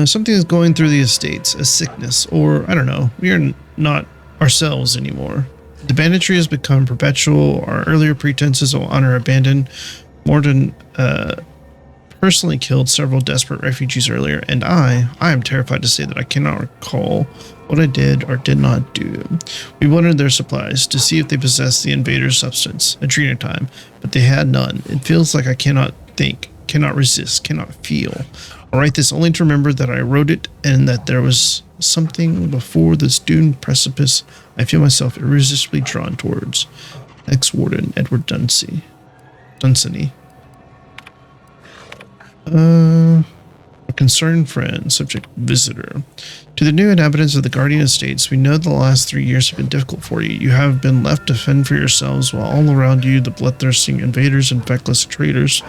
Speaker 1: Something is going through the estates, a sickness, or I don't know, we are not ourselves anymore. The banditry has become perpetual, our earlier pretenses of honor abandoned. Morton personally killed several desperate refugees earlier, and I am terrified to say that I cannot recall what I did or did not do. We wanted their supplies to see if they possessed the invader's substance, Adrena time, but they had none. It feels like I cannot think, cannot resist, cannot feel. I write this only to remember that I wrote it and that there was something before this doomed precipice I feel myself irresistibly drawn towards. Ex-Warden Edward Dunsany. A concerned friend, subject visitor. To the new inhabitants of the Guardian Estates, we know the last 3 years have been difficult for you. You have been left to fend for yourselves while all around you the bloodthirsty invaders and feckless traitors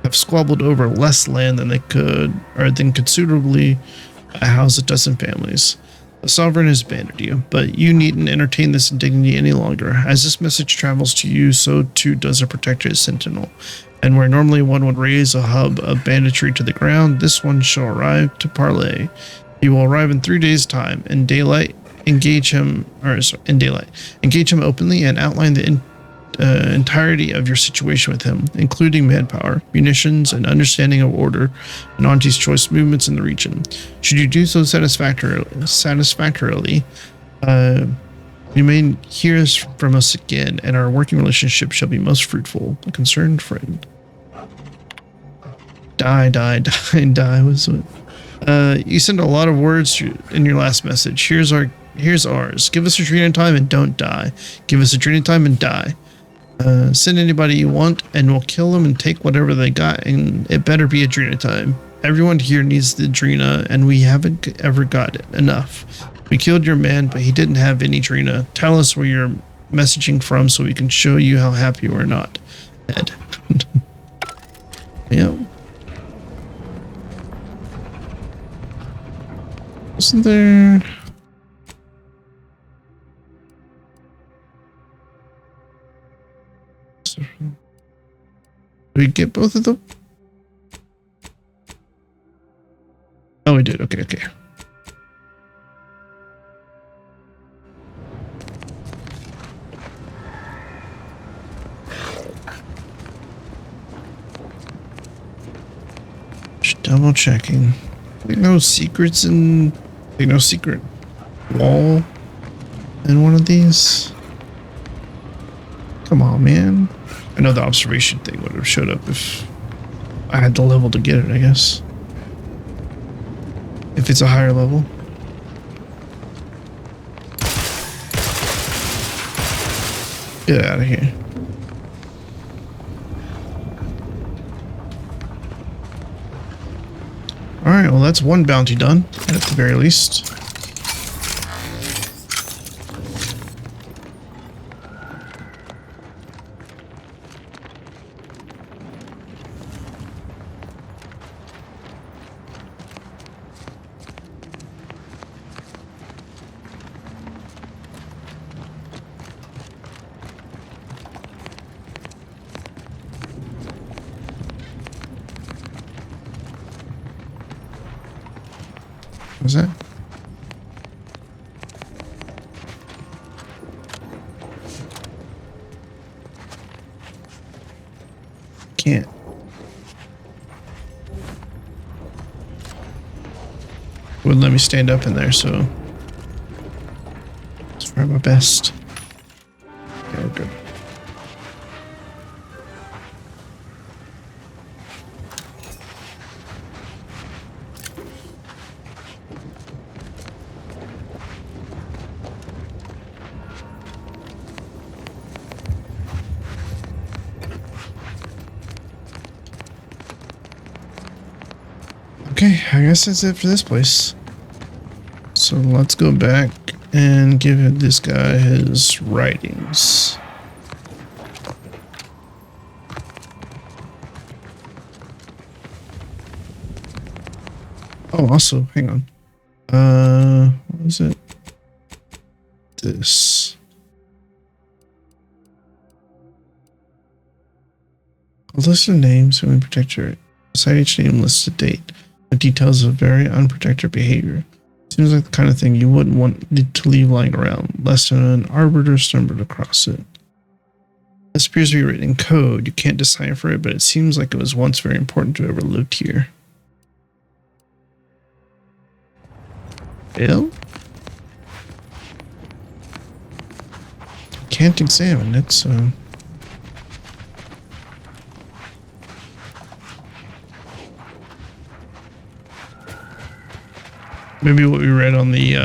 Speaker 1: have squabbled over less land than they could considerably house a dozen families. The sovereign has abandoned you, but you needn't entertain this indignity any longer. As this message travels to you, so too does a Protectorate sentinel. And where normally one would raise a hub of banditry to the ground, this one shall arrive to parley. He will arrive in 3 days' time. In daylight, engage him openly and outline the entirety of your situation with him, including manpower, munitions, and understanding of order and Auntie's Choice movements in the region. Should you do so satisfactorily, you may hear from us again, and our working relationship shall be most fruitful. A concerned friend. Die was what? You sent a lot of words in your last message. Here's ours. Give us Adrena time and don't die. Give us Adrena time and die. Send anybody you want, and we'll kill them and take whatever they got, and it better be Adrena time. Everyone here needs the Adrena, and we haven't ever got it. Enough. We killed your man, but he didn't have any Adrena. Tell us where you're messaging from so we can show you how happy we're not. Ed. Yeah. Wasn't there... Did we get both of them? Oh, we did. Okay. double checking. Like no secrets in, like no secret wall in one of these. Come on, man. I know the observation thing would have showed up if I had the level to get it, I guess. If it's a higher level. Get out of here. Alright, well that's one bounty done, at the very least. What's that? Can't. Wouldn't let me stand up in there, so let's try my best. Yeah, we're good. Okay, I guess that's it for this place. So let's go back and give this guy his writings. Oh, also, hang on. What is it? This. A list of names who protector. Beside each name lists a date. The details of very unprotected behavior. Seems like the kind of thing you wouldn't want to leave lying around, lest an arbiter stumbled across it. This appears to be written in code. You can't decipher it, but it seems like it was once very important to whoever lived here. Bill? Can't examine it, so... Maybe what we read on the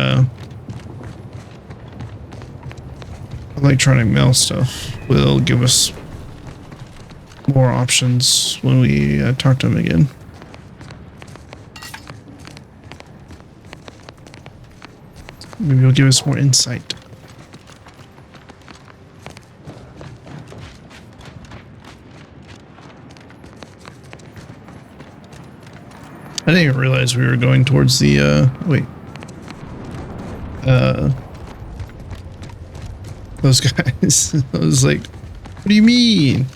Speaker 1: electronic mail stuff will give us more options when we talk to him again. Maybe he'll give us more insight. I didn't even realize we were going towards the, wait. Those guys. I was like, what do you mean?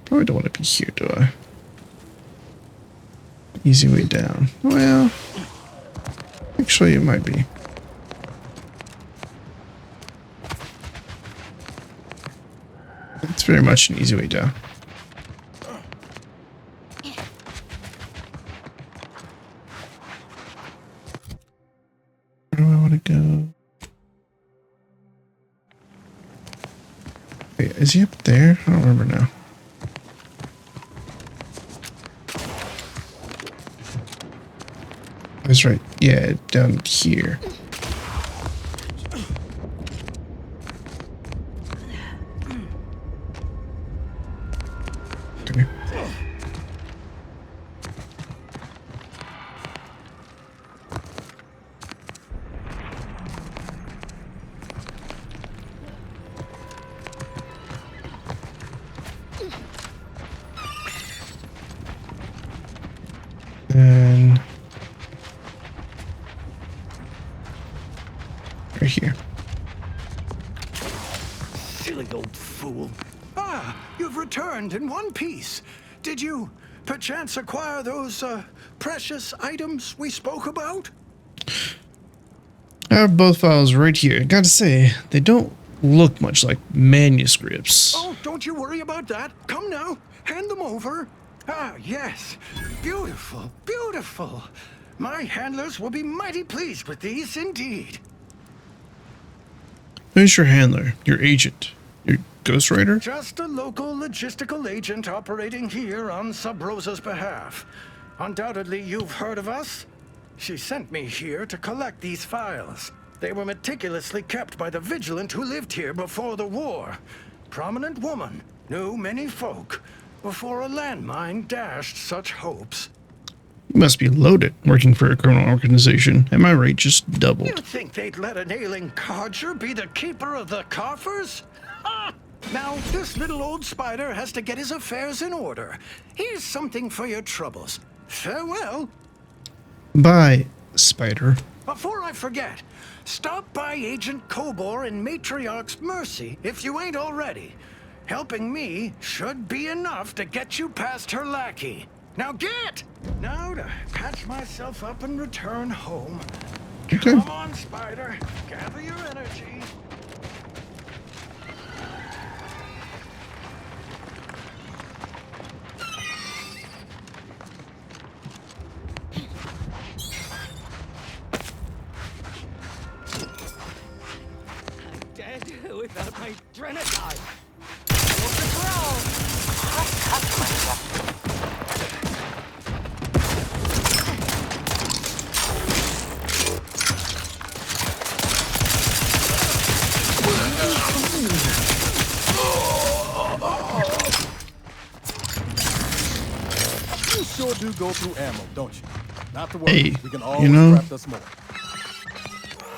Speaker 1: Probably don't want to be here, do I? Easy way down. Well, actually it might be. It's very much an easy way down. Where do I want to go? Wait, is he up there? I don't remember now. That's right. Yeah, down here. Okay. And right here.
Speaker 14: Silly old fool. Ah, you've returned in one piece. Did you perchance acquire those precious items we spoke about?
Speaker 1: I have both files right here. Gotta say, they don't look much like manuscripts.
Speaker 14: Oh, don't you worry about that. Come now, hand them over. Ah, yes. Beautiful, beautiful. My handlers will be mighty pleased with these indeed.
Speaker 1: Who's your handler? Your agent? Your ghostwriter?
Speaker 14: Just a local logistical agent operating here on Sub Rosa's behalf. Undoubtedly, you've heard of us. She sent me here to collect these files. They were meticulously kept by the vigilant who lived here before the war. Prominent woman, knew many folk, before a landmine dashed such hopes.
Speaker 1: You must be loaded working for a criminal organization. And my rate just doubled.
Speaker 14: You think they'd let an ailing codger be the keeper of the coffers? Ha! Now, this little old spider has to get his affairs in order. Here's something for your troubles. Farewell.
Speaker 1: Bye, spider.
Speaker 14: Before I forget, stop by Agent Kobor in Matriarch's Mercy if you ain't already. Helping me should be enough to get you past her lackey. Now get! Now to patch myself up and return home.
Speaker 1: Okay.
Speaker 14: Come on, Spider. Gather your energy.
Speaker 15: I'm dead without my Drenadine. What's the
Speaker 17: You sure do go through ammo, don't you? Not to worry,
Speaker 1: Hey,
Speaker 17: we can
Speaker 1: you
Speaker 17: always
Speaker 1: know,
Speaker 17: craft us more.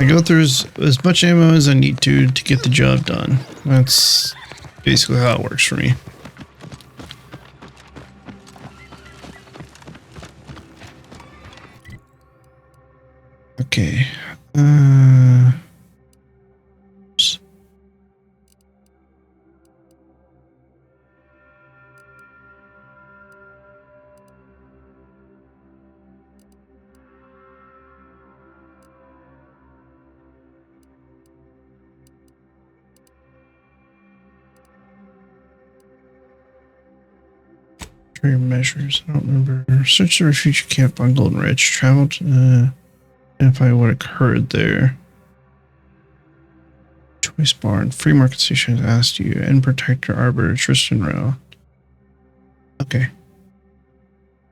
Speaker 1: I go through as much ammo as I need to get the job done. That's basically how it works for me. Okay. Measures. I don't remember. Search the refugee camp on Golden Ridge. Traveled to identify what occurred there. Choice barn. Free market station has asked you. End protector arbiter Tristan Rowe. Okay.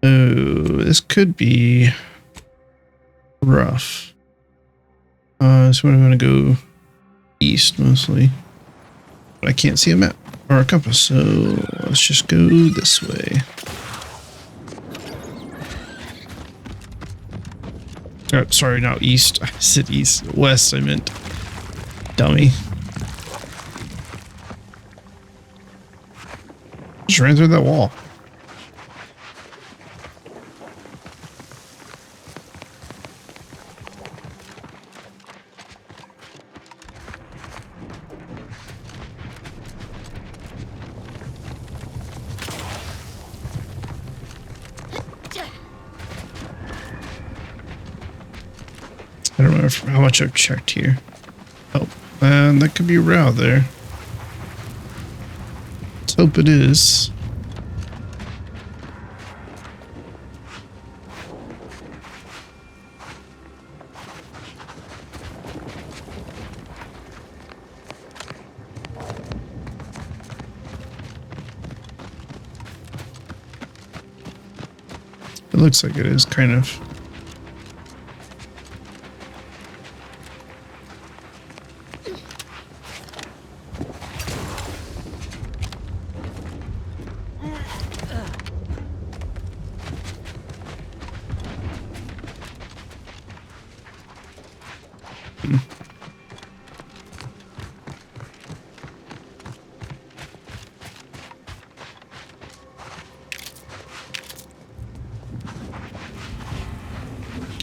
Speaker 1: Oh, this could be rough. So I'm going to go east mostly. But I can't see a map or a compass, so let's just go this way. Oh, sorry, not east. I said east. West, I meant. Dummy. Just ran through that wall. I don't know how much I've checked here. Oh, and that could be a route there. Let's hope it is. It looks like it is, kind of.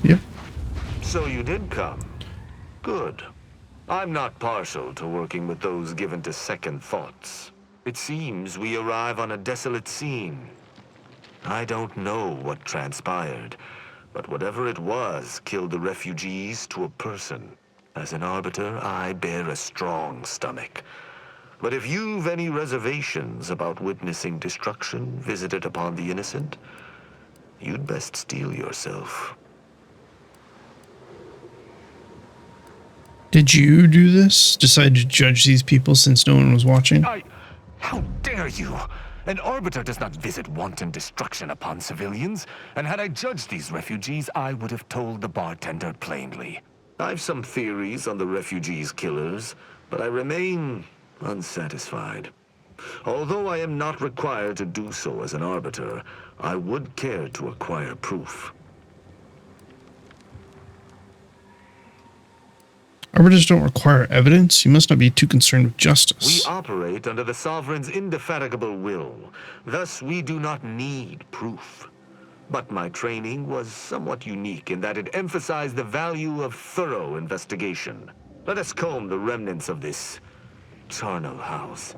Speaker 1: Yep.
Speaker 2: So you did come. Good. I'm not partial to working with those given to second thoughts. It seems we arrive on a desolate scene. I don't know what transpired, but whatever it was killed the refugees to a person. As an arbiter, I bear a strong stomach. But if you've any reservations about witnessing destruction visited upon the innocent, you'd best steel yourself.
Speaker 1: Did you do this? Decide to judge these people since no one was watching?
Speaker 2: How dare you! An Arbiter does not visit wanton destruction upon civilians, and had I judged these refugees, I would have told the bartender plainly. I've some theories on the refugees' killers, but I remain unsatisfied. Although I am not required to do so as an Arbiter, I would care to acquire proof.
Speaker 1: Arbiters don't require evidence. You must not be too concerned with
Speaker 2: We
Speaker 1: justice.
Speaker 2: operate under the Sovereign's indefatigable will. Thus, we do not need proof. But my training was somewhat unique in that it emphasized the value of thorough investigation. Let us comb the remnants of this charnel house.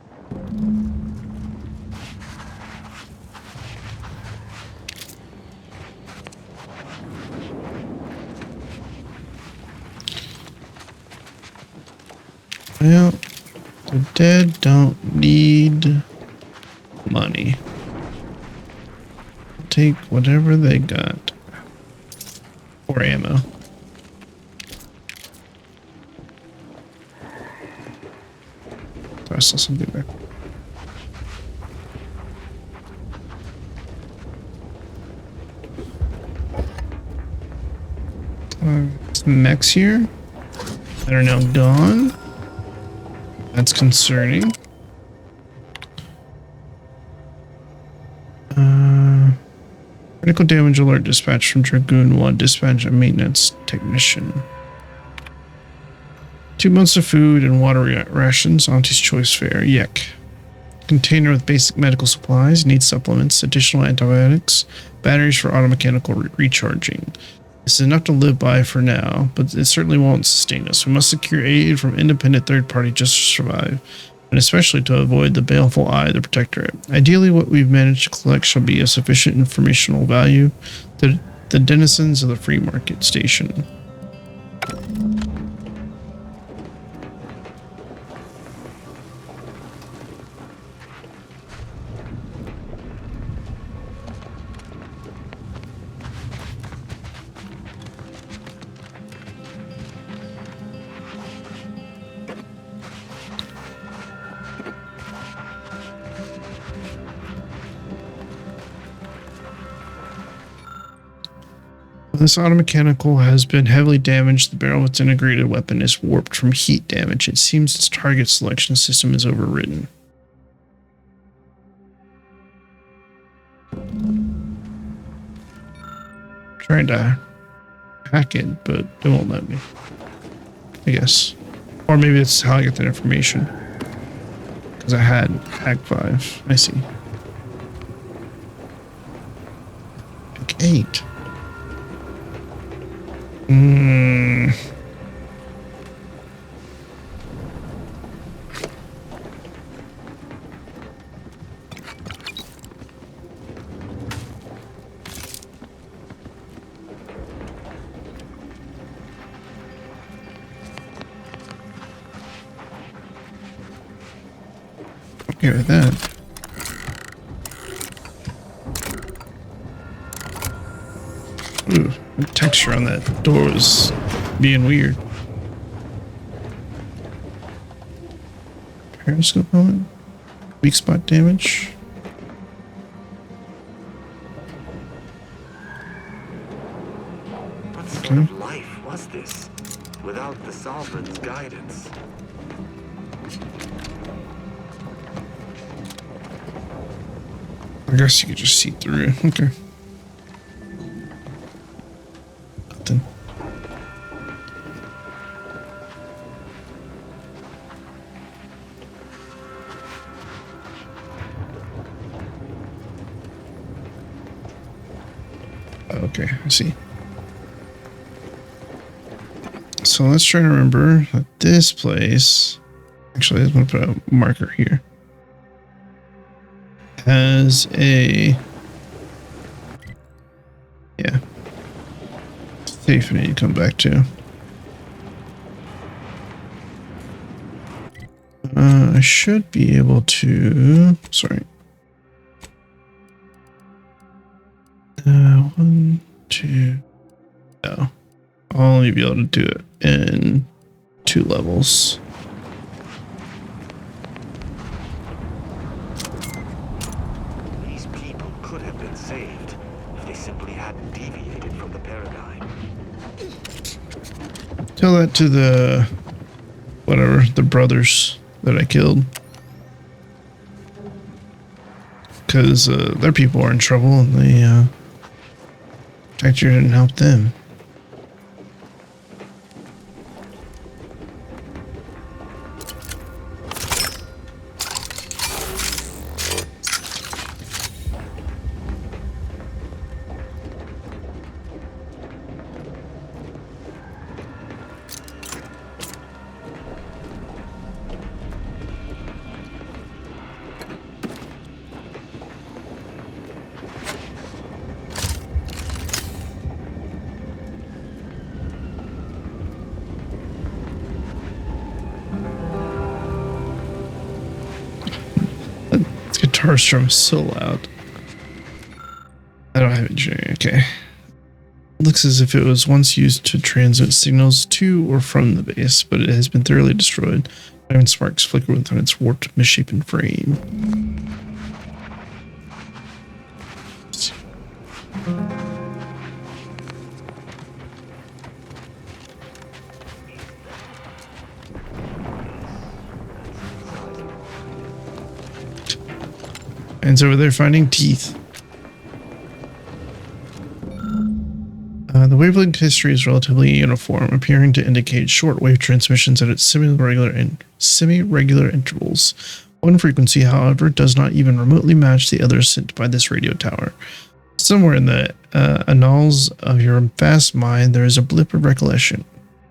Speaker 1: Well, the dead don't need money. Take whatever they got. Or ammo. I saw something there. Some mechs here that are now gone. That's concerning. Critical damage alert dispatch from Dragoon 1. Dispatch a maintenance technician. 2 months of food and water rations. Auntie's choice fare. Yuck. Container with basic medical supplies. Need supplements. Additional antibiotics. Batteries for automechanical recharging. This is enough to live by for now, but it certainly won't sustain us. We must secure aid from independent third party just to survive, and especially to avoid the baleful eye of the Protectorate. Ideally, what we've managed to collect shall be of sufficient informational value to the denizens of the free market station. This automechanical has been heavily damaged. The barrel of its integrated weapon is warped from heat damage. It seems its target selection system is overridden. Trying to hack it, but it won't let me. I guess. Or maybe it's how I get that information. Because I had hack 5. I see. Hack 8. Okay with that. Ooh, the texture on that door is being weird. Periscope element. Weak spot damage.
Speaker 2: What sort of life was this without the Sovereign's guidance?
Speaker 1: I guess you could just see through it. Okay. Nothing. Okay, I see. So let's try to remember that this place, actually I'm going to put a marker here, has a, yeah, safe I need to come back to. I should be able to. Sorry. 1, 2. No. I'll only be able to do it in 2 levels.
Speaker 2: These people could have been saved if they simply hadn't deviated from the paradigm.
Speaker 1: Tell that to the the brothers that I killed, because their people are in trouble and the factory didn't help them. Guitar strum is so loud. I don't have engineering. Okay. Looks as if it was once used to transmit signals to or from the base, but it has been thoroughly destroyed. Iron sparks flicker within its warped, misshapen frame. And over there finding teeth. The wavelength history is relatively uniform, appearing to indicate short-wave transmissions at its semi-regular intervals. One frequency, however, does not even remotely match the others sent by this radio tower. Somewhere in the annals of your vast mind, there is a blip of recollection.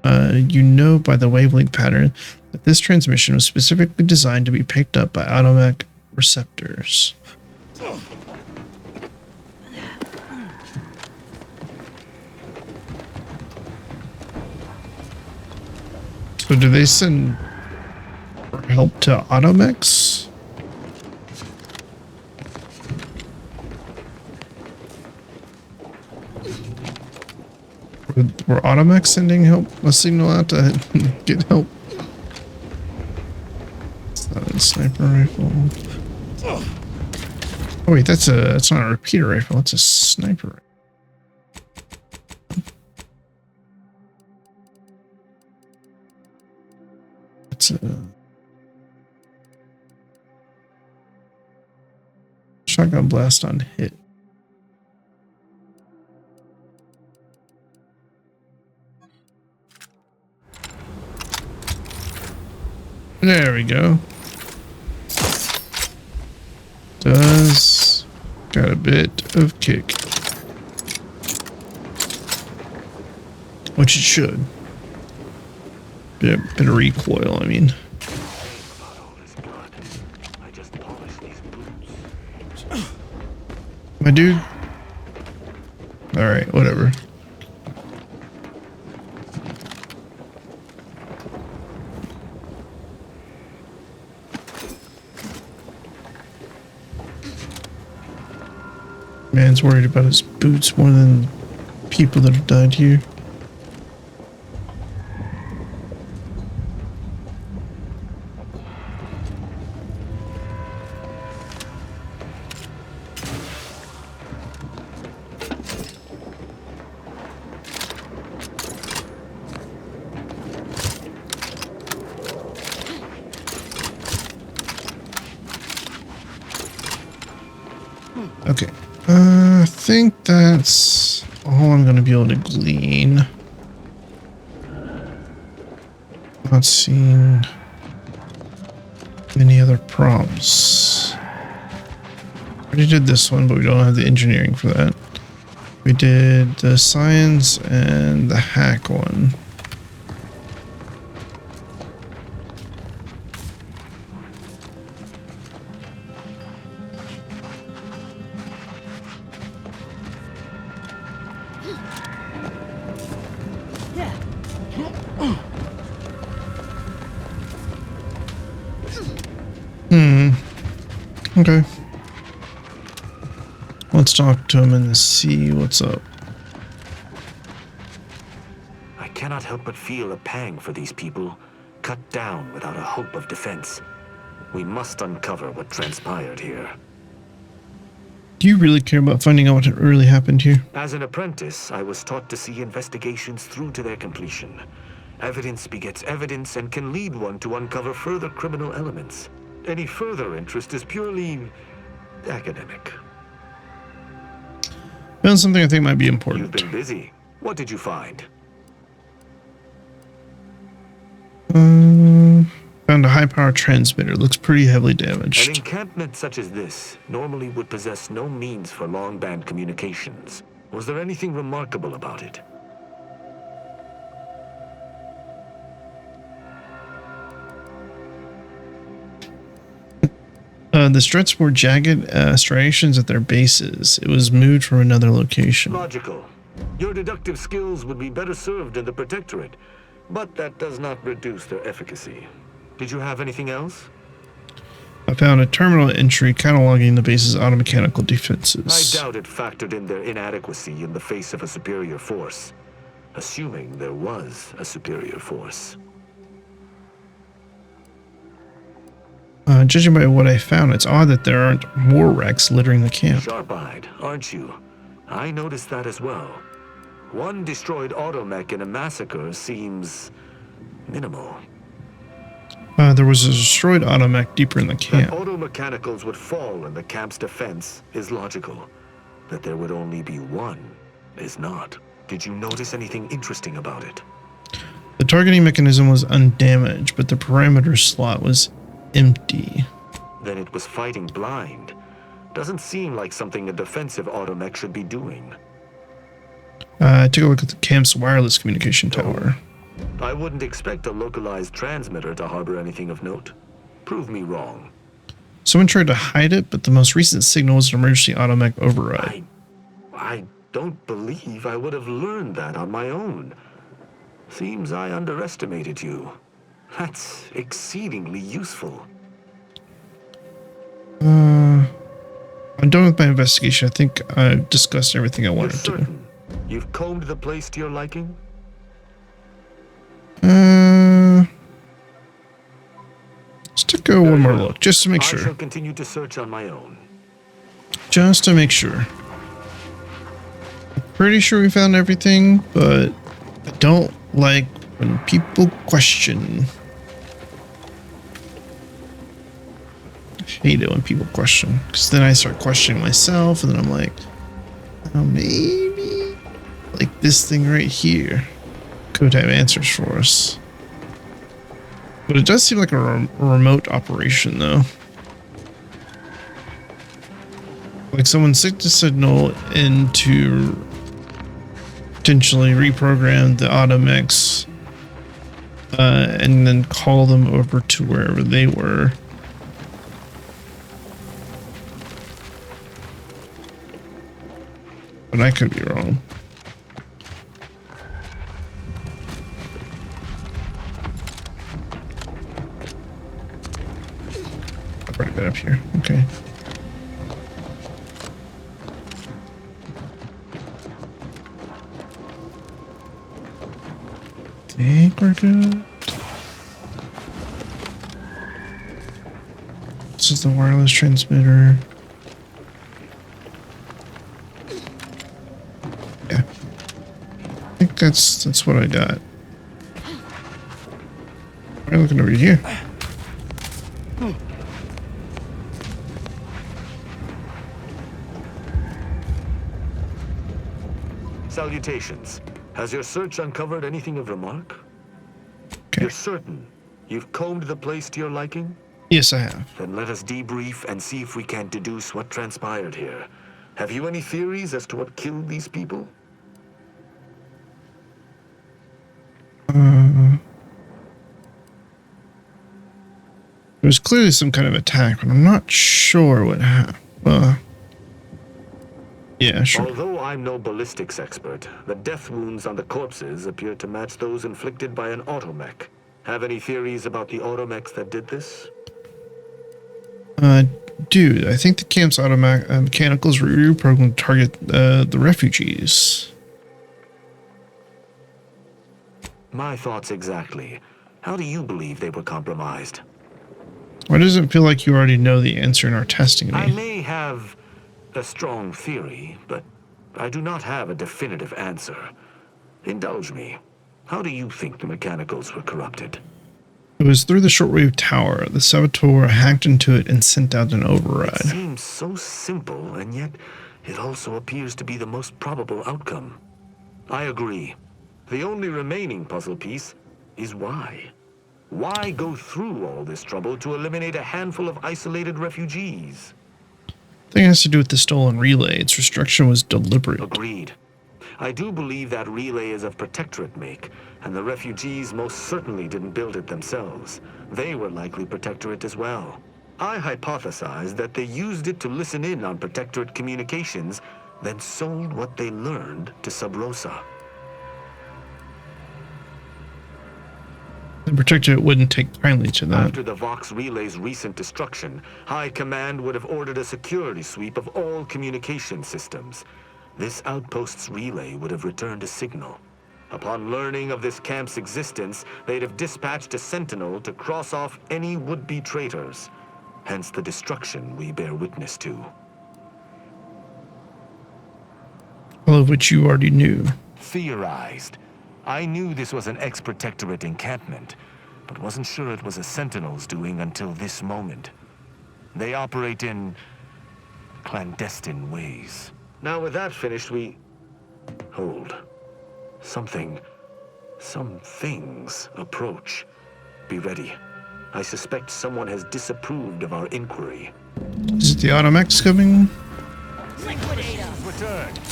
Speaker 1: You know by the wavelength pattern that this transmission was specifically designed to be picked up by automatic receptors. So do they send help to Automechs? Were Automechs sending help? A signal out to get help? It's not a sniper rifle. Oh wait, that's not a repeater rifle, it's a sniper rifle. It's a shotgun blast on hit. There we go. Does got a bit of kick, which it should. Bit of recoil, I mean. My dude. All right, whatever. Man's worried about his boots more than people that have died here. Okay. I think that's all I'm going to be able to glean. Not seeing any other prompts. Already did this one, but we don't have the engineering for that. We did the science and the hack one. Okay. Let's talk to him and see what's up.
Speaker 2: I cannot help but feel a pang for these people, cut down without a hope of defense. We must uncover what transpired here.
Speaker 1: Do you really care about finding out what really happened here?
Speaker 2: As an apprentice, I was taught to see investigations through to their completion. Evidence begets evidence and can lead one to uncover further criminal elements. Any further interest is purely academic.
Speaker 1: Found something I think might be important.
Speaker 2: You've been busy. What did you find?
Speaker 1: Found a high-power transmitter. Looks pretty heavily damaged.
Speaker 2: An encampment such as this normally would possess no means for long-band communications. Was there anything remarkable about it?
Speaker 1: The struts bore jagged striations at their bases. It was moved from another location.
Speaker 2: Logical. Your deductive skills would be better served in the Protectorate, but that does not reduce their efficacy. Did you have anything else?
Speaker 1: I found a terminal entry cataloging the base's automechanical defenses.
Speaker 2: I doubt it factored in their inadequacy in the face of a superior force. Assuming there was a superior force.
Speaker 1: Judging by what I found, it's odd that there aren't more wrecks littering the camp.
Speaker 2: Sharp-eyed, aren't you? I noticed that as well. One destroyed automech in a massacre seems minimal.
Speaker 1: There was a destroyed automech deeper in the camp.
Speaker 2: That automechanicals would fall in the camp's defense is logical. That there would only be one is not. Did you notice anything interesting about it?
Speaker 1: The targeting mechanism was undamaged, but the parameter slot was empty.
Speaker 2: Then it was fighting blind. Doesn't seem like something a defensive automech should be doing.
Speaker 1: I took a look at the camp's wireless communication tower.
Speaker 2: I wouldn't expect a localized transmitter to harbor anything of note. Prove me wrong.
Speaker 1: Someone tried to hide it, but the most recent signal was an emergency automech override.
Speaker 2: I don't believe I would have learned that on my own. Seems I underestimated you. That's exceedingly useful.
Speaker 1: I'm done with my investigation. I think I've discussed everything I wanted to.
Speaker 2: You've combed the place to your liking?
Speaker 1: Let's take one more look, just to make
Speaker 2: I
Speaker 1: sure.
Speaker 2: shall continue to search on my own.
Speaker 1: Just to make sure. I'm pretty sure we found everything, but I don't like when people question. I hate it when people question, because then I start questioning myself, and then I'm like, oh, maybe like this thing right here could have answers for us. But it does seem like a remote operation, though. Like someone sent a signal in to potentially reprogram the automechs and then call them over to wherever they were. But I could be wrong. I've already been up here. Okay. Think we're good. This is the wireless transmitter. Yeah. I think that's what I got. Why are you looking over here?
Speaker 2: Salutations. Has your search uncovered anything of remark?
Speaker 1: Okay.
Speaker 2: You're certain you've combed the place to your liking?
Speaker 1: Yes, I have.
Speaker 2: Then let us debrief and see if we can deduce what transpired here. Have you any theories as to what killed these people?
Speaker 1: There was clearly some kind of attack, but I'm not sure what happened. Yeah, sure.
Speaker 2: Although I'm no ballistics expert, the death wounds on the corpses appear to match those inflicted by an automech. Have any theories about the automechs that did this?
Speaker 1: Dude, I think the camp's automatic mechanicals were reprogrammed to target the refugees.
Speaker 2: My thoughts exactly. How do you believe they were compromised?
Speaker 1: Why does it feel like you already know the answer and are testing
Speaker 2: I
Speaker 1: me?
Speaker 2: may have a strong theory, but I do not have a definitive answer. Indulge me. How do you think the mechanicals were corrupted?
Speaker 1: It was through the shortwave tower. The saboteur hacked into it and sent out an
Speaker 2: It
Speaker 1: override.
Speaker 2: seems so simple, and yet it also appears to be the most probable outcome. I agree. The only remaining puzzle piece is why. Why go through all this trouble to eliminate a handful of isolated refugees?
Speaker 1: I think it has to do with the stolen relay. Its destruction was deliberate.
Speaker 2: Agreed. I do believe that relay is of Protectorate make, and the refugees most certainly didn't build it themselves. They were likely Protectorate as well. I hypothesize that they used it to listen in on Protectorate communications, then sold what they learned to Sub Rosa.
Speaker 1: The Protectorate wouldn't take kindly to that.
Speaker 2: After the Vox relay's recent destruction, High Command would have ordered a security sweep of all communication systems. This outpost's relay would have returned a signal. Upon learning of this camp's existence, they'd have dispatched a sentinel to cross off any would-be traitors. Hence the destruction we bear witness to.
Speaker 1: All of which you already knew.
Speaker 2: Theorized. I knew this was an ex-Protectorate encampment, but wasn't sure it was a Sentinel's doing until this moment. They operate in clandestine ways. Now with that finished, we... Hold. Some things approach. Be ready. I suspect someone has disapproved of our inquiry.
Speaker 1: Is it the Automax coming?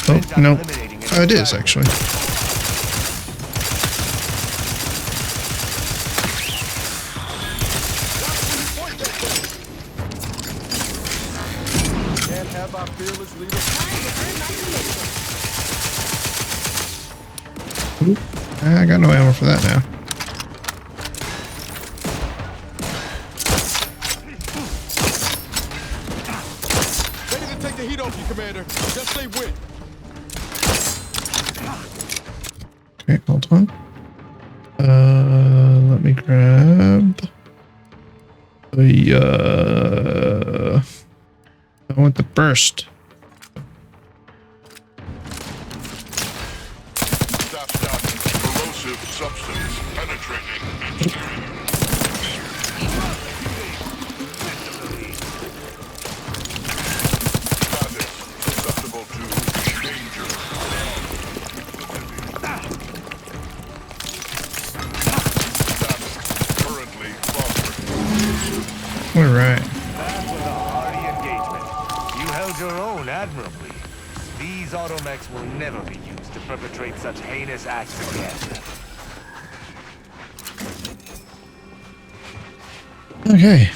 Speaker 1: Oh, no. Oh, it is, actually.
Speaker 17: Can't have our fearless leader.
Speaker 1: Ooh, I got no ammo for that now.
Speaker 17: Ready to take the heat off you, Commander. Just say when.
Speaker 1: Okay, hold on. Let me grab the I want the burst.
Speaker 19: Stop. Corrosive substance penetrating engineering. Status susceptible to danger. Status currently prospering.
Speaker 1: All right.
Speaker 2: That was a hearty engagement. You held your own admirably. These automechs will never be used to perpetrate such heinous acts again.
Speaker 1: Okay.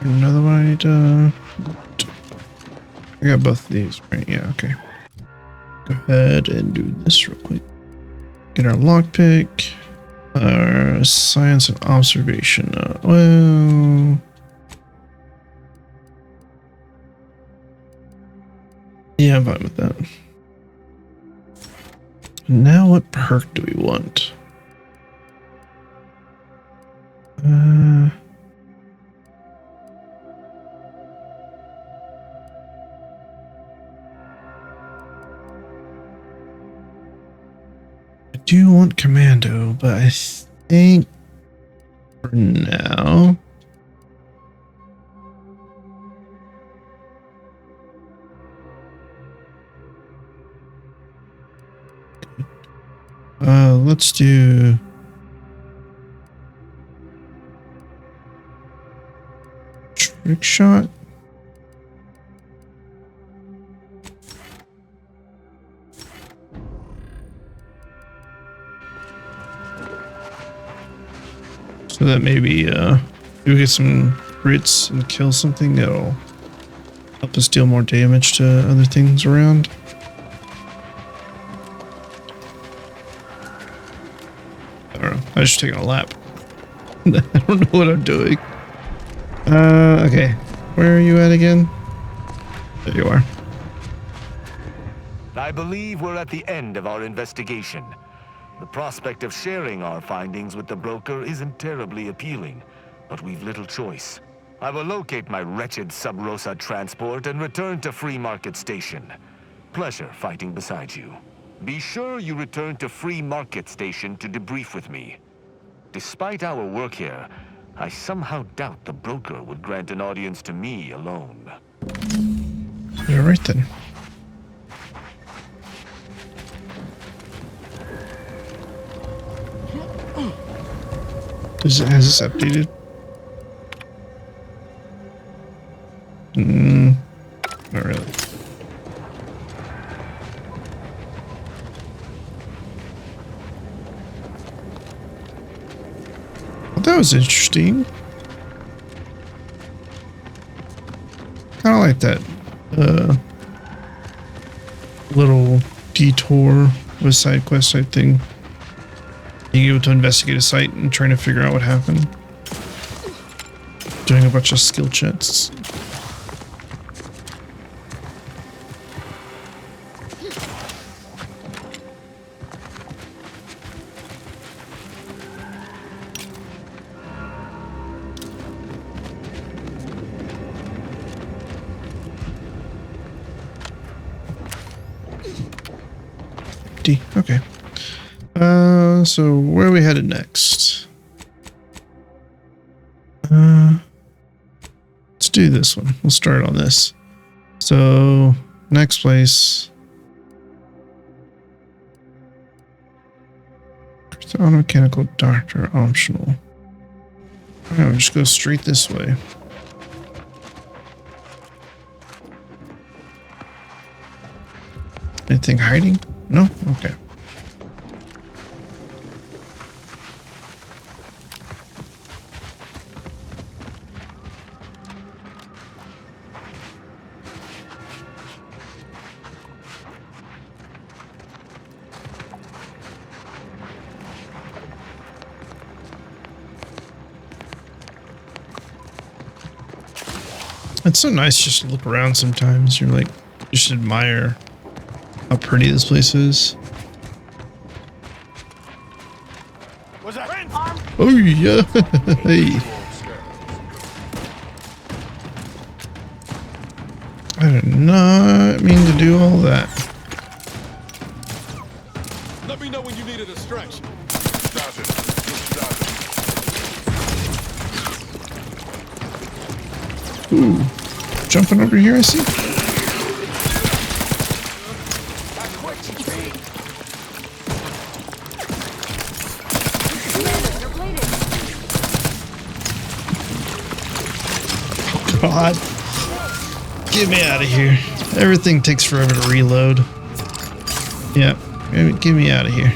Speaker 1: Another one I need to... I got both of these, right? Yeah, okay. Go ahead and do this real quick. Get our lockpick. Our science and observation. Well... Yeah, I'm fine with that. Now what perk do we want? I do want commando, but I think for now... let's do trick shot. So that maybe we get some crits and kill something that'll help us deal more damage to other things around. don't know. I was just taking a lap. I don't know what I'm doing. Okay. Where are you at again? There you are.
Speaker 2: I believe we're at the end of our investigation. The prospect of sharing our findings with the broker isn't terribly appealing, but we've little choice. I will locate my wretched Sub Rosa transport and return to Free Market Station. Pleasure fighting beside you. Be sure you return to Free Market Station to debrief with me. Despite our work here, I somehow doubt the broker would grant an audience to me alone.
Speaker 1: All right then. Has this updated? Not really. Well, that was interesting. Kind of like that little detour with side quest type thing. Being able to investigate a site and trying to figure out what happened. Doing a bunch of skill checks. Okay. So where are we headed next? Let's do this one. We'll start on this. So next place. Mechanical doctor optional. I'll just go straight this way. Anything hiding? No? Okay. It's so nice just to look around sometimes. You're like, just admire how pretty this place is.
Speaker 13: Was that
Speaker 1: Oh yeah. Hey. I did not mean to do all that.
Speaker 17: Let me know when you need a distraction.
Speaker 1: Ooh. Jumping over here, I see. God. Get me out of here. Everything takes forever to reload. Yeah. Get me out of here.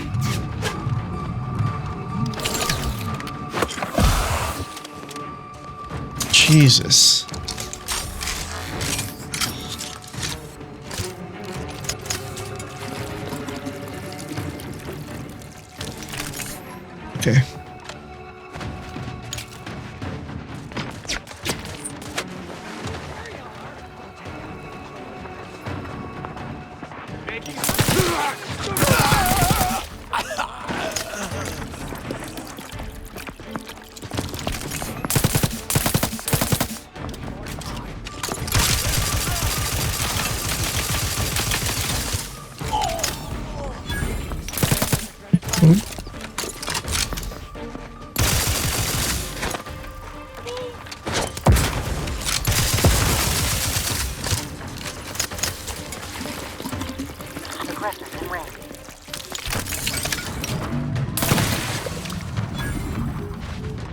Speaker 1: Jesus. Okay.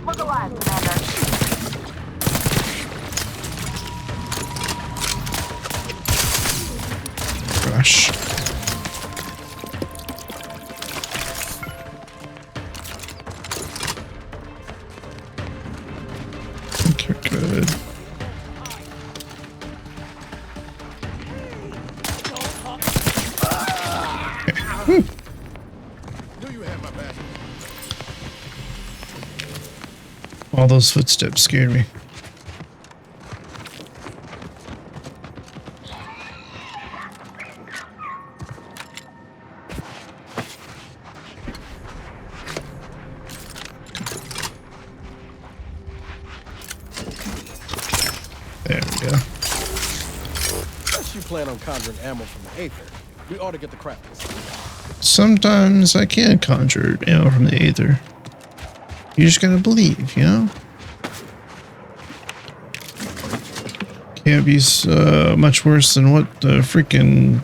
Speaker 20: Look alive, Commander.
Speaker 1: Gosh. Okay, good. Okay. Whew.
Speaker 17: Knew you had my back.
Speaker 1: All those footsteps scared me. There we go.
Speaker 16: Unless you plan on conjuring ammo from the Aether, we ought to get the crafting.
Speaker 1: Sometimes I can conjure ammo from the Aether. You just gotta believe, you know? Can't be much worse than what the freaking...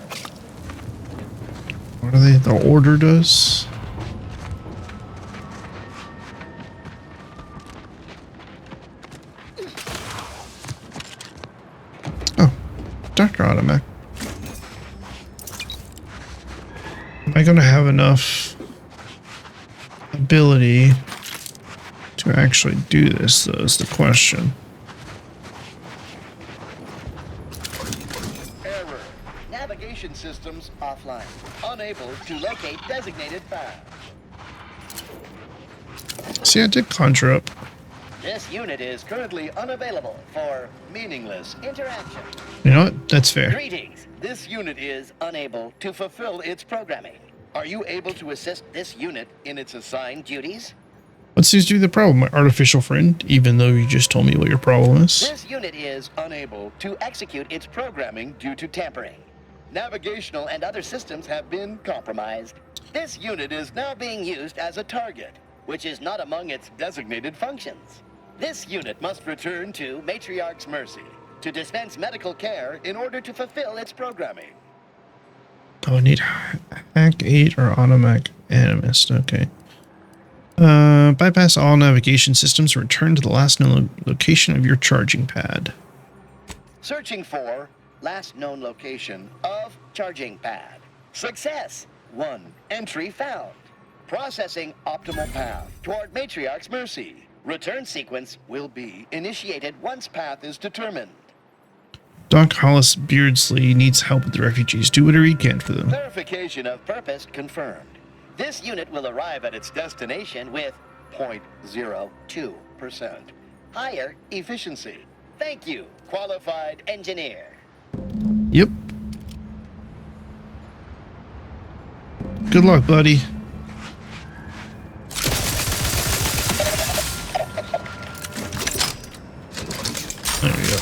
Speaker 1: What are they? The Order does? Oh, Dr. Automac. Am I gonna have enough ability to actually do this, though, is the question.
Speaker 21: Error. Navigation systems offline. Unable to locate designated path.
Speaker 1: See, I did conjure up.
Speaker 21: This unit is currently unavailable for meaningless interaction.
Speaker 1: You know what? That's fair.
Speaker 21: Greetings. This unit is unable to fulfill its programming. Are you able to assist this unit in its assigned duties?
Speaker 1: What seems to be the problem, my artificial friend, even though you just told me what your problem is?
Speaker 21: This unit is unable to execute its programming due to tampering. Navigational and other systems have been compromised. This unit is now being used as a target, which is not among its designated functions. This unit must return to Matriarch's Mercy to dispense medical care in order to fulfill its programming.
Speaker 1: Oh, I need Hack 8 or Automac Animist. Okay. Bypass all navigation systems and return to the last known location of your charging pad.
Speaker 21: Searching for last known location of charging pad. Success. 1 entry found. Processing optimal path toward Matriarch's Mercy. Return sequence will be initiated once path is determined.
Speaker 1: Doc Hollis Beardsley needs help with the refugees. Do whatever you can for them.
Speaker 21: Clarification of purpose confirmed. This unit will arrive at its destination with 0.02% higher efficiency. Thank you, qualified engineer.
Speaker 1: Yep. Good luck, buddy. There we go.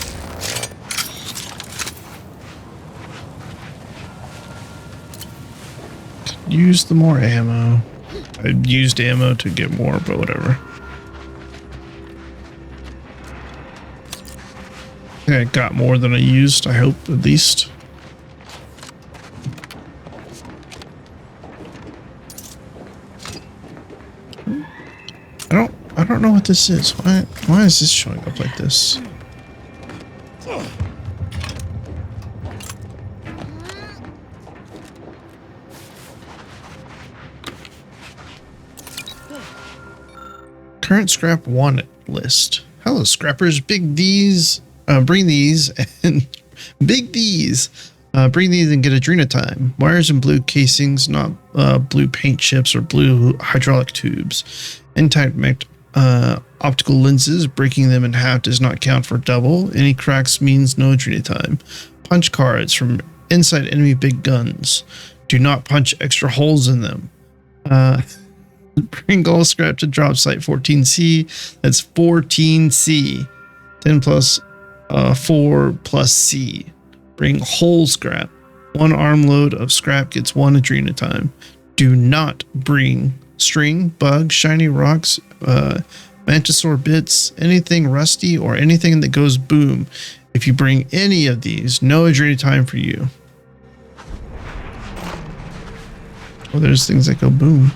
Speaker 1: Use the more ammo. I used ammo to get more, but whatever. I think I got more than I used, I hope, at least. I don't know what this is. Why is this showing up like this? Current scrap wanted list. Hello, scrappers. Bring these and bring these and get Adrena time. Wires and blue casings, not blue paint chips or blue hydraulic tubes. Intact optical lenses. Breaking them in half does not count for double. Any cracks means no Adrena time. Punch cards from inside enemy big guns. Do not punch extra holes in them. Bring all scrap to drop site 14C. That's 14C. 10 plus 4 plus C. Bring whole scrap. 1 armload of scrap gets 1 Adrena time. Do not bring string, bug, shiny rocks, mantisaur bits, anything rusty, or anything that goes boom. If you bring any of these, no Adrena time for you. Oh, there's things that go boom.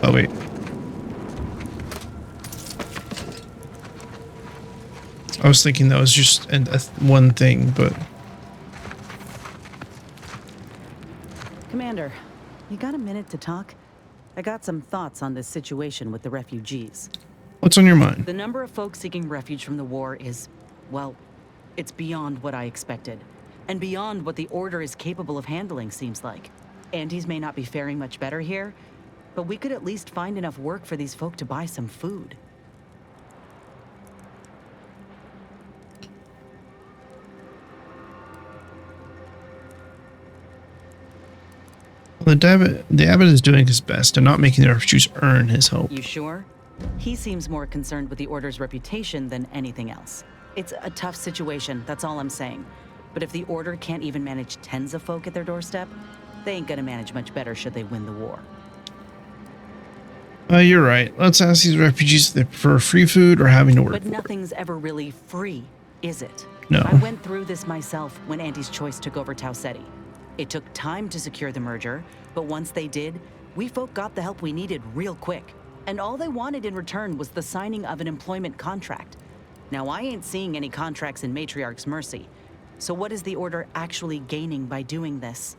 Speaker 1: Oh, wait. I was thinking that was just one thing, but...
Speaker 8: Commander, you got a minute to talk? I got some thoughts on this situation with the refugees.
Speaker 1: What's on your mind?
Speaker 8: The number of folks seeking refuge from the war is, well, it's beyond what I expected. And beyond what the Order is capable of handling, seems like. Andes may not be faring much better here, but we could at least find enough work for these folk to buy some food.
Speaker 1: The abbot is doing his best and not making the refugees earn his hope.
Speaker 8: You sure? He seems more concerned with the Order's reputation than anything else. It's a tough situation, that's all I'm saying. But if the Order can't even manage tens of folk at their doorstep, they ain't gonna manage much better should they win the war.
Speaker 1: You're right. Let's ask these refugees if they prefer free food or having to work.
Speaker 8: But nothing's ever really free, is it?
Speaker 1: No.
Speaker 8: I went through this myself when Andy's Choice took over Tau Ceti. It took time to secure the merger, but once they did, we folk got the help we needed real quick. And all they wanted in return was the signing of an employment contract. Now, I ain't seeing any contracts in Matriarch's mercy. So what is the Order actually gaining by doing this?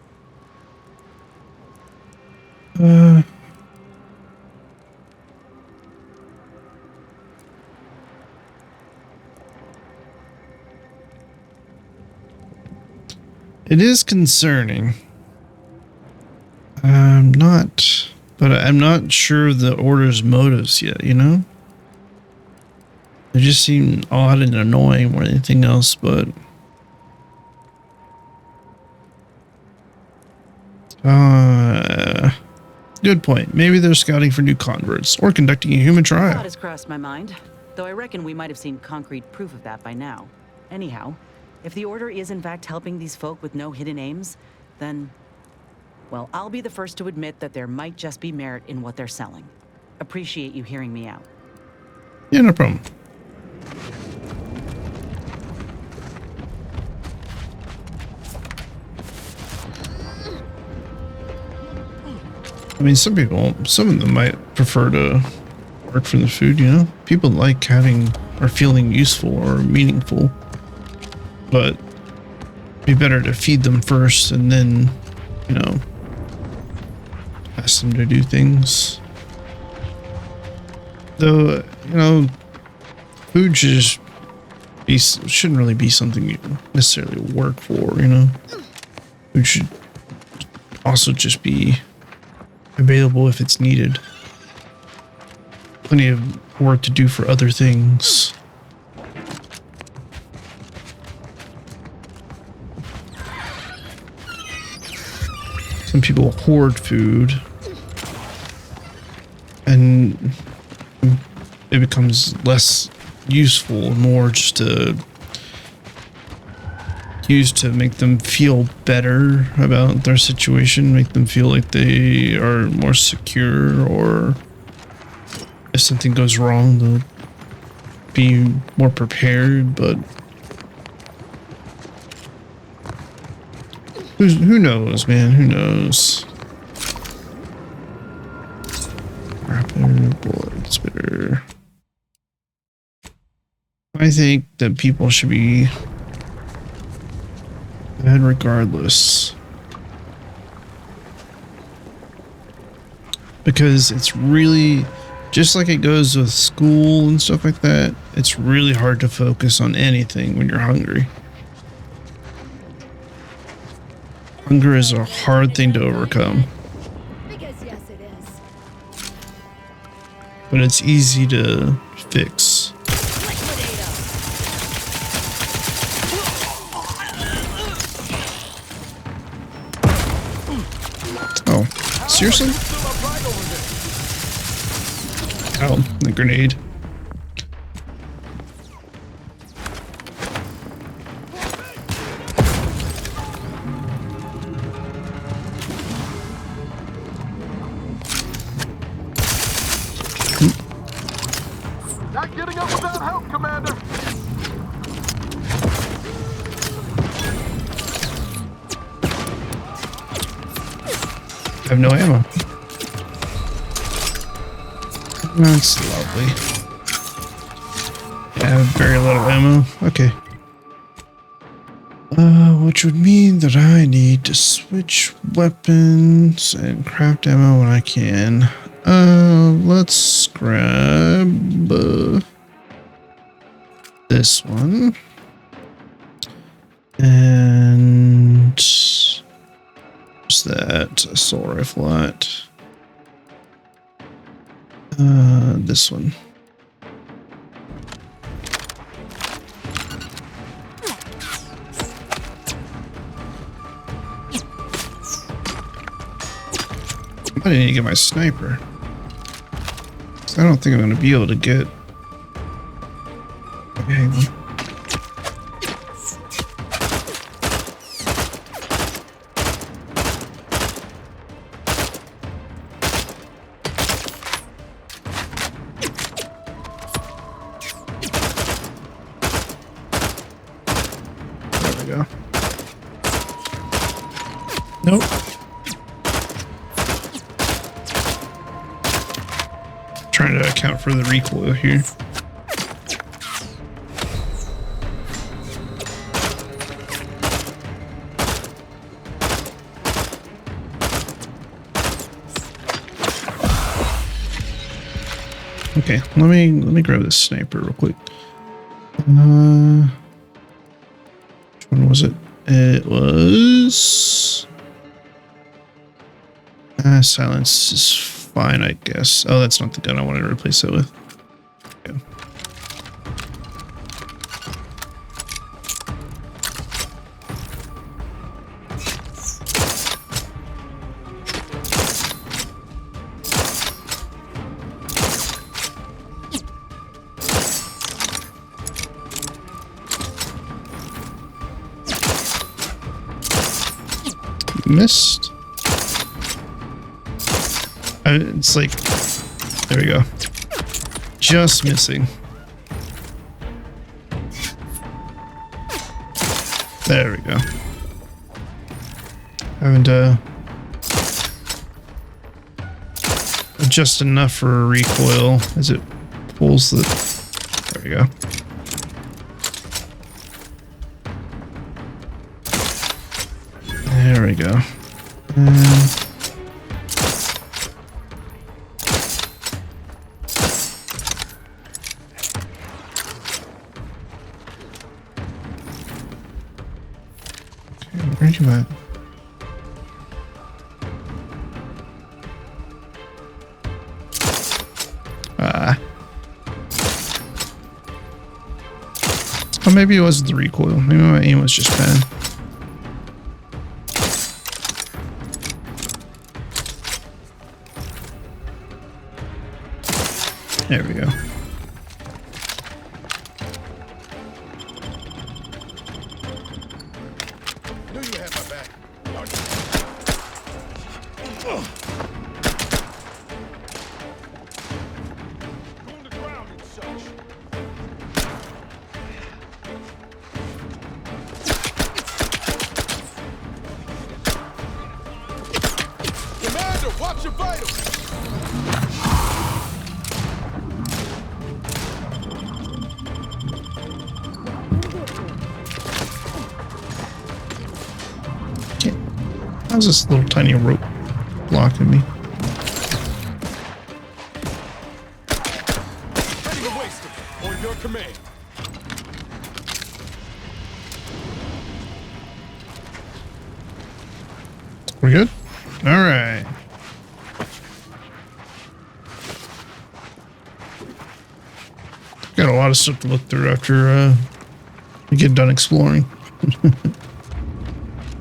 Speaker 1: It is concerning. But I'm not sure of the Order's motives yet, you know? They just seem odd and annoying more than anything else, but... good point. Maybe they're scouting for new converts, or conducting a human trial.
Speaker 8: Thought has crossed my mind, though I reckon we might have seen concrete proof of that by now. Anyhow, if the Order is in fact helping these folk with no hidden aims, then... well, I'll be the first to admit that there might just be merit in what they're selling. Appreciate you hearing me out.
Speaker 1: Yeah, no problem. I mean, some of them might prefer to work for the food, you know? People like having or feeling useful or meaningful. But it'd be better to feed them first and then, you know, ask them to do things. Though, you know, food shouldn't really be something you necessarily work for, you know? Food should also just be available if it's needed. Plenty of work to do for other things. Some people hoard food and it becomes less useful, more just to used to make them feel better about their situation, make them feel like they are more secure, or if something goes wrong, they'll be more prepared, but who knows, man? Who knows? Blood spitter. I think that people should be bad regardless, because it's really just like it goes with school and stuff like that. It's really hard to focus on anything when you're hungry. Hunger is a hard thing to overcome, but it's easy to fix. Oh, seriously? Oh, the grenade.
Speaker 17: Not getting up without help, Commander.
Speaker 1: I have no ammo. That's lovely. I have very little ammo. Okay. Which would mean that I need to switch weapons and craft ammo when I can. Let's grab this one. And what's that? Assault rifle at. This one. I need to get my sniper. I don't think I'm going to be able to get. Okay, hang on. There we go. Nope. Trying to account for the recoil here. Okay, let me grab this sniper real quick. Which one was it? It was silence is fine, I guess. Oh, that's not the gun I wanted to replace it with. Okay. Missed. It's like, there we go. Just missing. There we go. Haven't just enough for a recoil as it pulls the. There we go. There we go. Where are you at? Oh, maybe it wasn't the recoil. Maybe my aim was just bad. There we go.
Speaker 17: Knew you had my back. On the ground and such. Commander, watch your vitals.
Speaker 1: How's this little tiny rope blocking me?
Speaker 17: Ready to waste it. On your command.
Speaker 1: We're good? All right. Got a lot of stuff to look through after we get done exploring.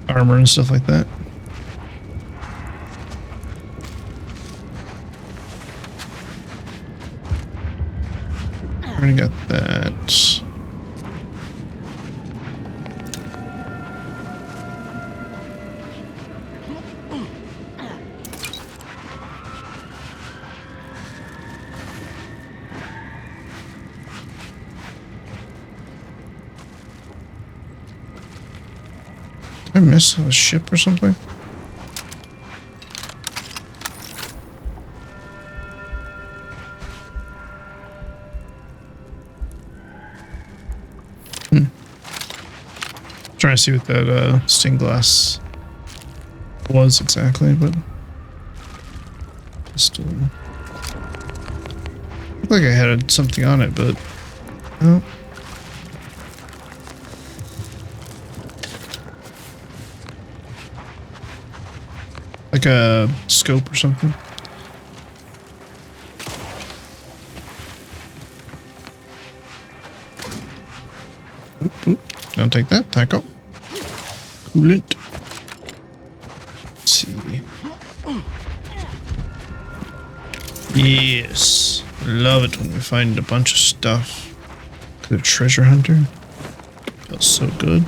Speaker 1: Armor and stuff like that. Already got that. Did I miss a ship or something? Trying to see what that stained glass was exactly, but still. Looked like I had something on it, but no. Like a scope or something. Don't take that. Tackle. Coolant. Let's see. Yes. Love it when we find a bunch of stuff. The treasure hunter. Feels so good.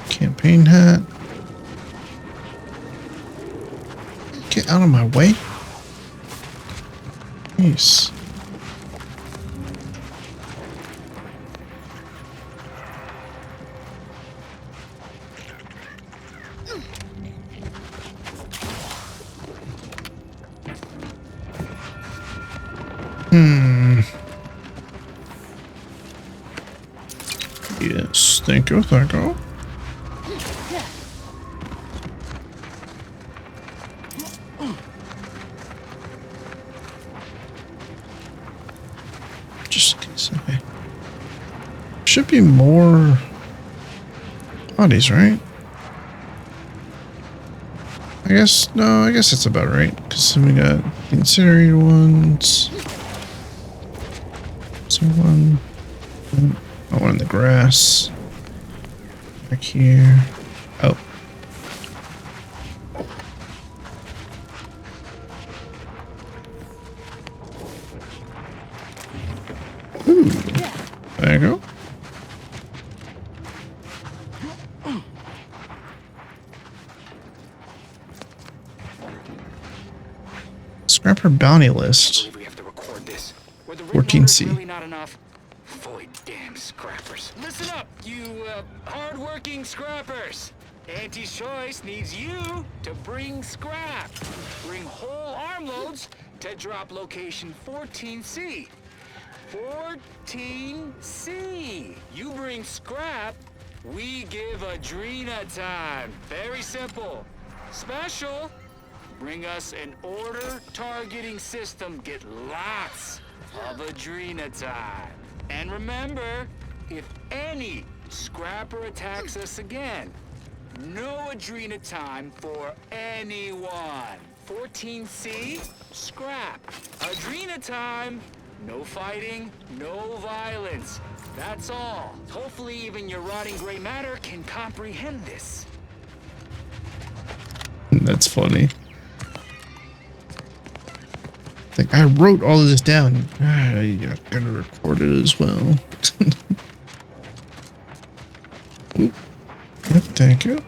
Speaker 1: Campaign hat. Get out of my way. Nice. Yes, thank you, thank you. Just in case, okay. Should be more bodies, right? I guess, no, I guess that's about right. Because then we got the incinerated ones. So one in the grass. Back here. Oh. Ooh. There you go. Scrapper bounty list. 14C.
Speaker 5: Really not enough. Void damn scrappers. Listen up, you hard-working scrappers. Auntie's Choice needs you to bring scrap. Bring whole armloads to drop location 14C. 14C. You bring scrap, we give Adrena time. Very simple. Special. Bring us an order targeting system. Get lots of Adrena time. And remember, if any scrapper attacks us again, no Adrena time for anyone. 14C, scrap. Adrena time, no fighting, no violence. That's all. Hopefully even your rotting gray matter can comprehend this.
Speaker 1: That's funny. Like, I wrote all of this down. I gotta record it as well. Oop. Yep, thank you.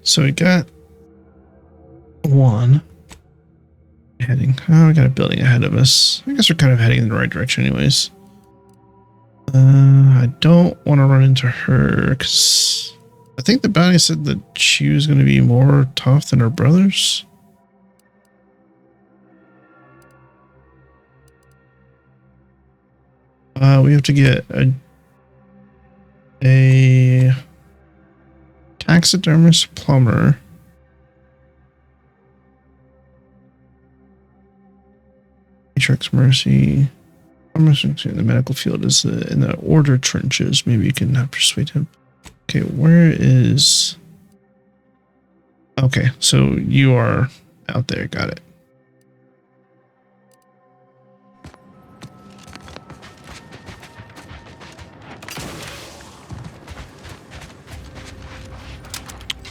Speaker 1: So we got one heading. Oh, we got a building ahead of us. I guess we're kind of heading in the right direction anyways. I don't want to run into her because I think the bounty said that she was going to be more tough than her brothers. We have to get a taxidermist plumber. Matrix Mercy. In the medical field is in the order trenches. Maybe you can persuade him. Okay, where is... Okay, so you are out there. Got it.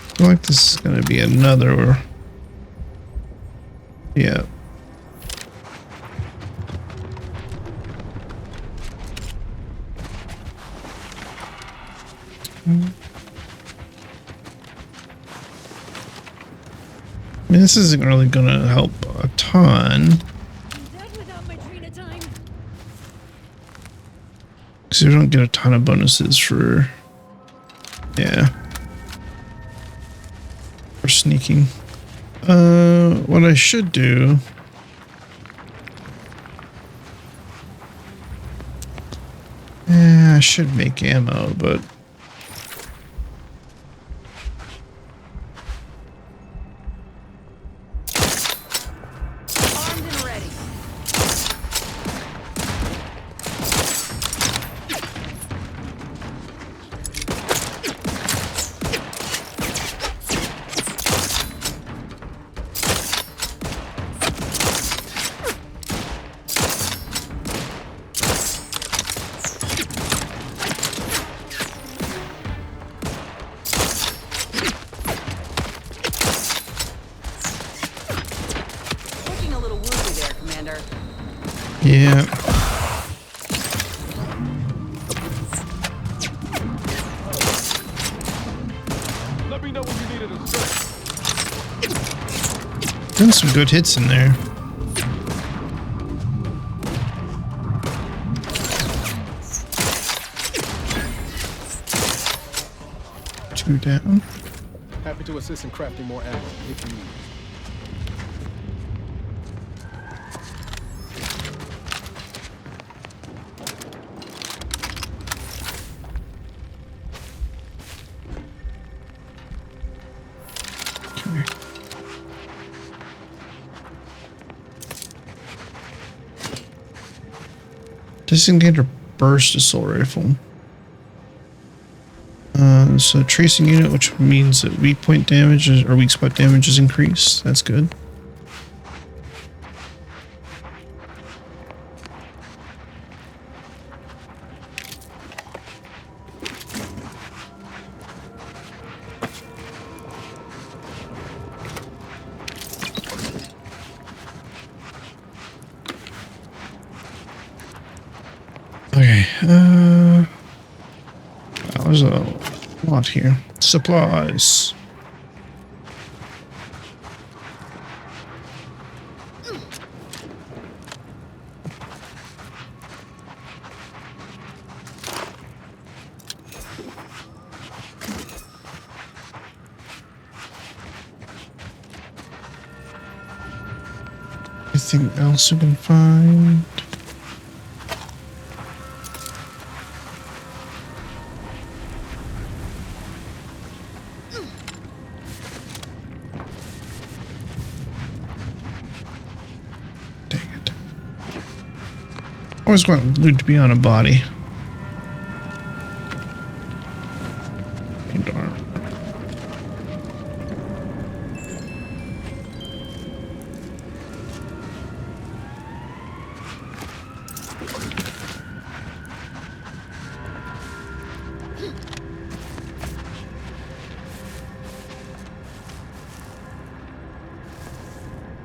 Speaker 1: I feel like this is going to be another... Yeah. I mean, this isn't really going to help a ton. Because we don't get a ton of bonuses for... Yeah. For sneaking. What I should do... I should make ammo, but yeah.
Speaker 17: Let me know when you needed a strength.
Speaker 1: Done some good hits in there. 2 down.
Speaker 17: Happy to assist in crafting more ammo if you need.
Speaker 1: Disengage or burst assault rifle. So tracing unit, which means that weak point damage or weak spot damage is increased. That's good. Okay, there's a lot here. Supplies. Anything else we can find? I always want loot to be on a body. Darn.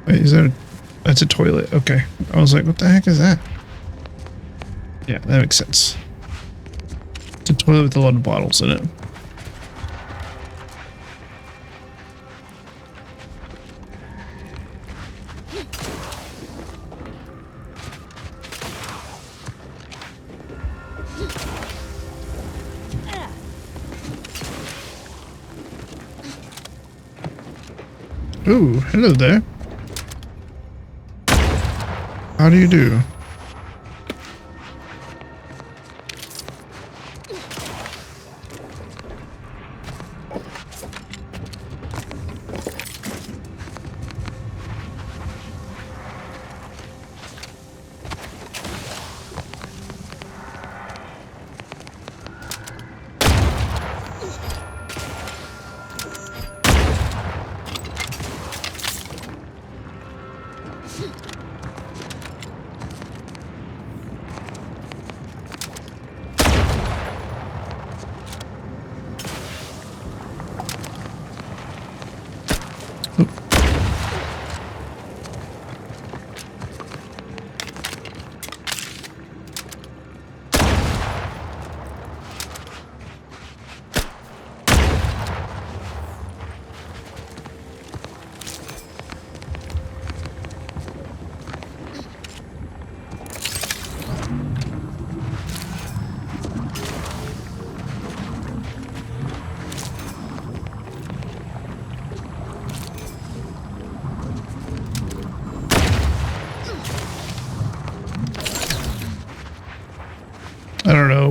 Speaker 1: Wait, is that that's a toilet? Okay. I was like, what the heck is that? Yeah, that makes sense. It's a toilet with a lot of bottles in it. Ooh, hello there. How do you do?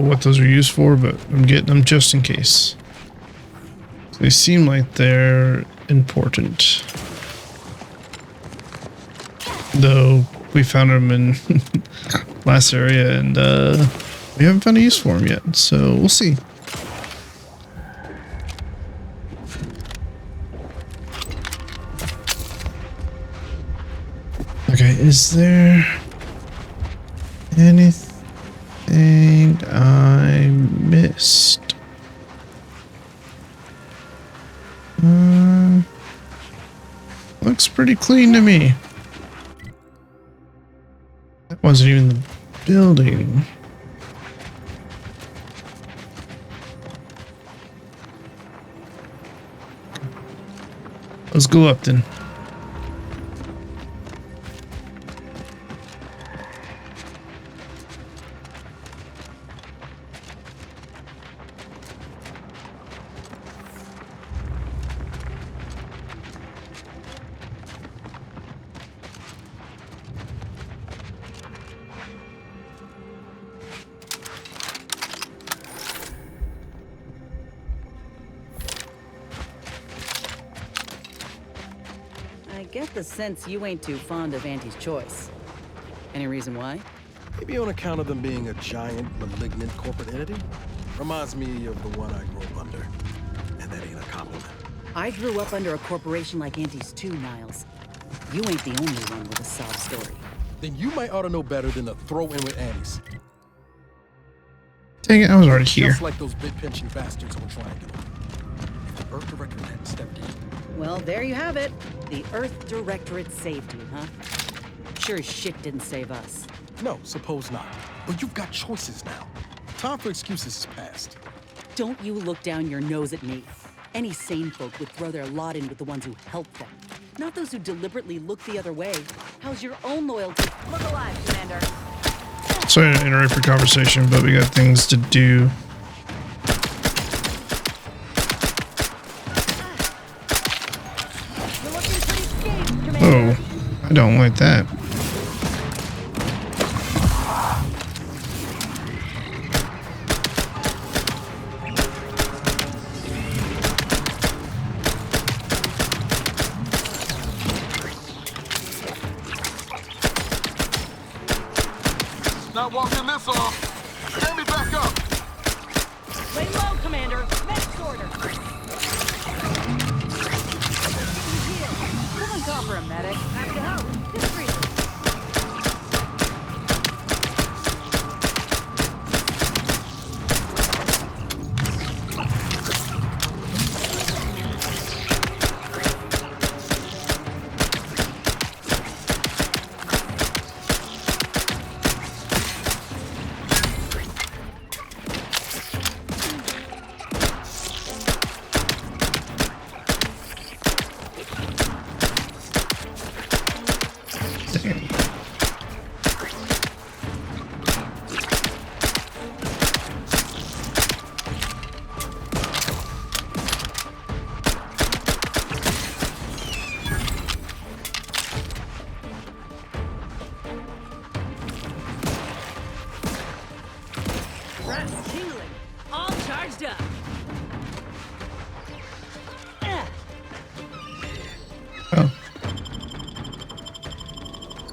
Speaker 1: what those are used for, but I'm getting them just in case. They seem like they're important. Though we found them in last area and we haven't found a use for them yet, so we'll see. Okay, is there anything I missed? Looks pretty clean to me. That wasn't even the building. Let's go up then.
Speaker 8: I get the sense you ain't too fond of Auntie's choice. Any reason why?
Speaker 16: Maybe on account of them being a giant, malignant corporate entity. Reminds me of the one I grew up under. And that ain't a compliment.
Speaker 8: I grew up under a corporation like Auntie's too, Niles. You ain't the only one with a sob story.
Speaker 16: Then you might ought to know better than to throw in with Auntie's.
Speaker 1: Dang it, I was already here.
Speaker 16: Just like those bit-pinching bastards on Triangle. If the Earth Director hadn't stepped in.
Speaker 8: Well, there you have it. The Earth Directorate saved you, huh? Sure as shit didn't save us.
Speaker 16: No, suppose not. But you've got choices now. Time for excuses is past.
Speaker 8: Don't you look down your nose at me. Any sane folk would throw their lot in with the ones who helped them. Not those who deliberately look the other way. How's your own loyalty? Look alive, Commander.
Speaker 1: Sorry to interrupt your conversation, but we got things to do. Oh, I don't like that.
Speaker 19: Not walking this off. Stand me back up.
Speaker 8: Lay low, Commander. Next order. Someone call for a medic. Happy to help. Just breathe.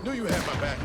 Speaker 17: Knew you had my back.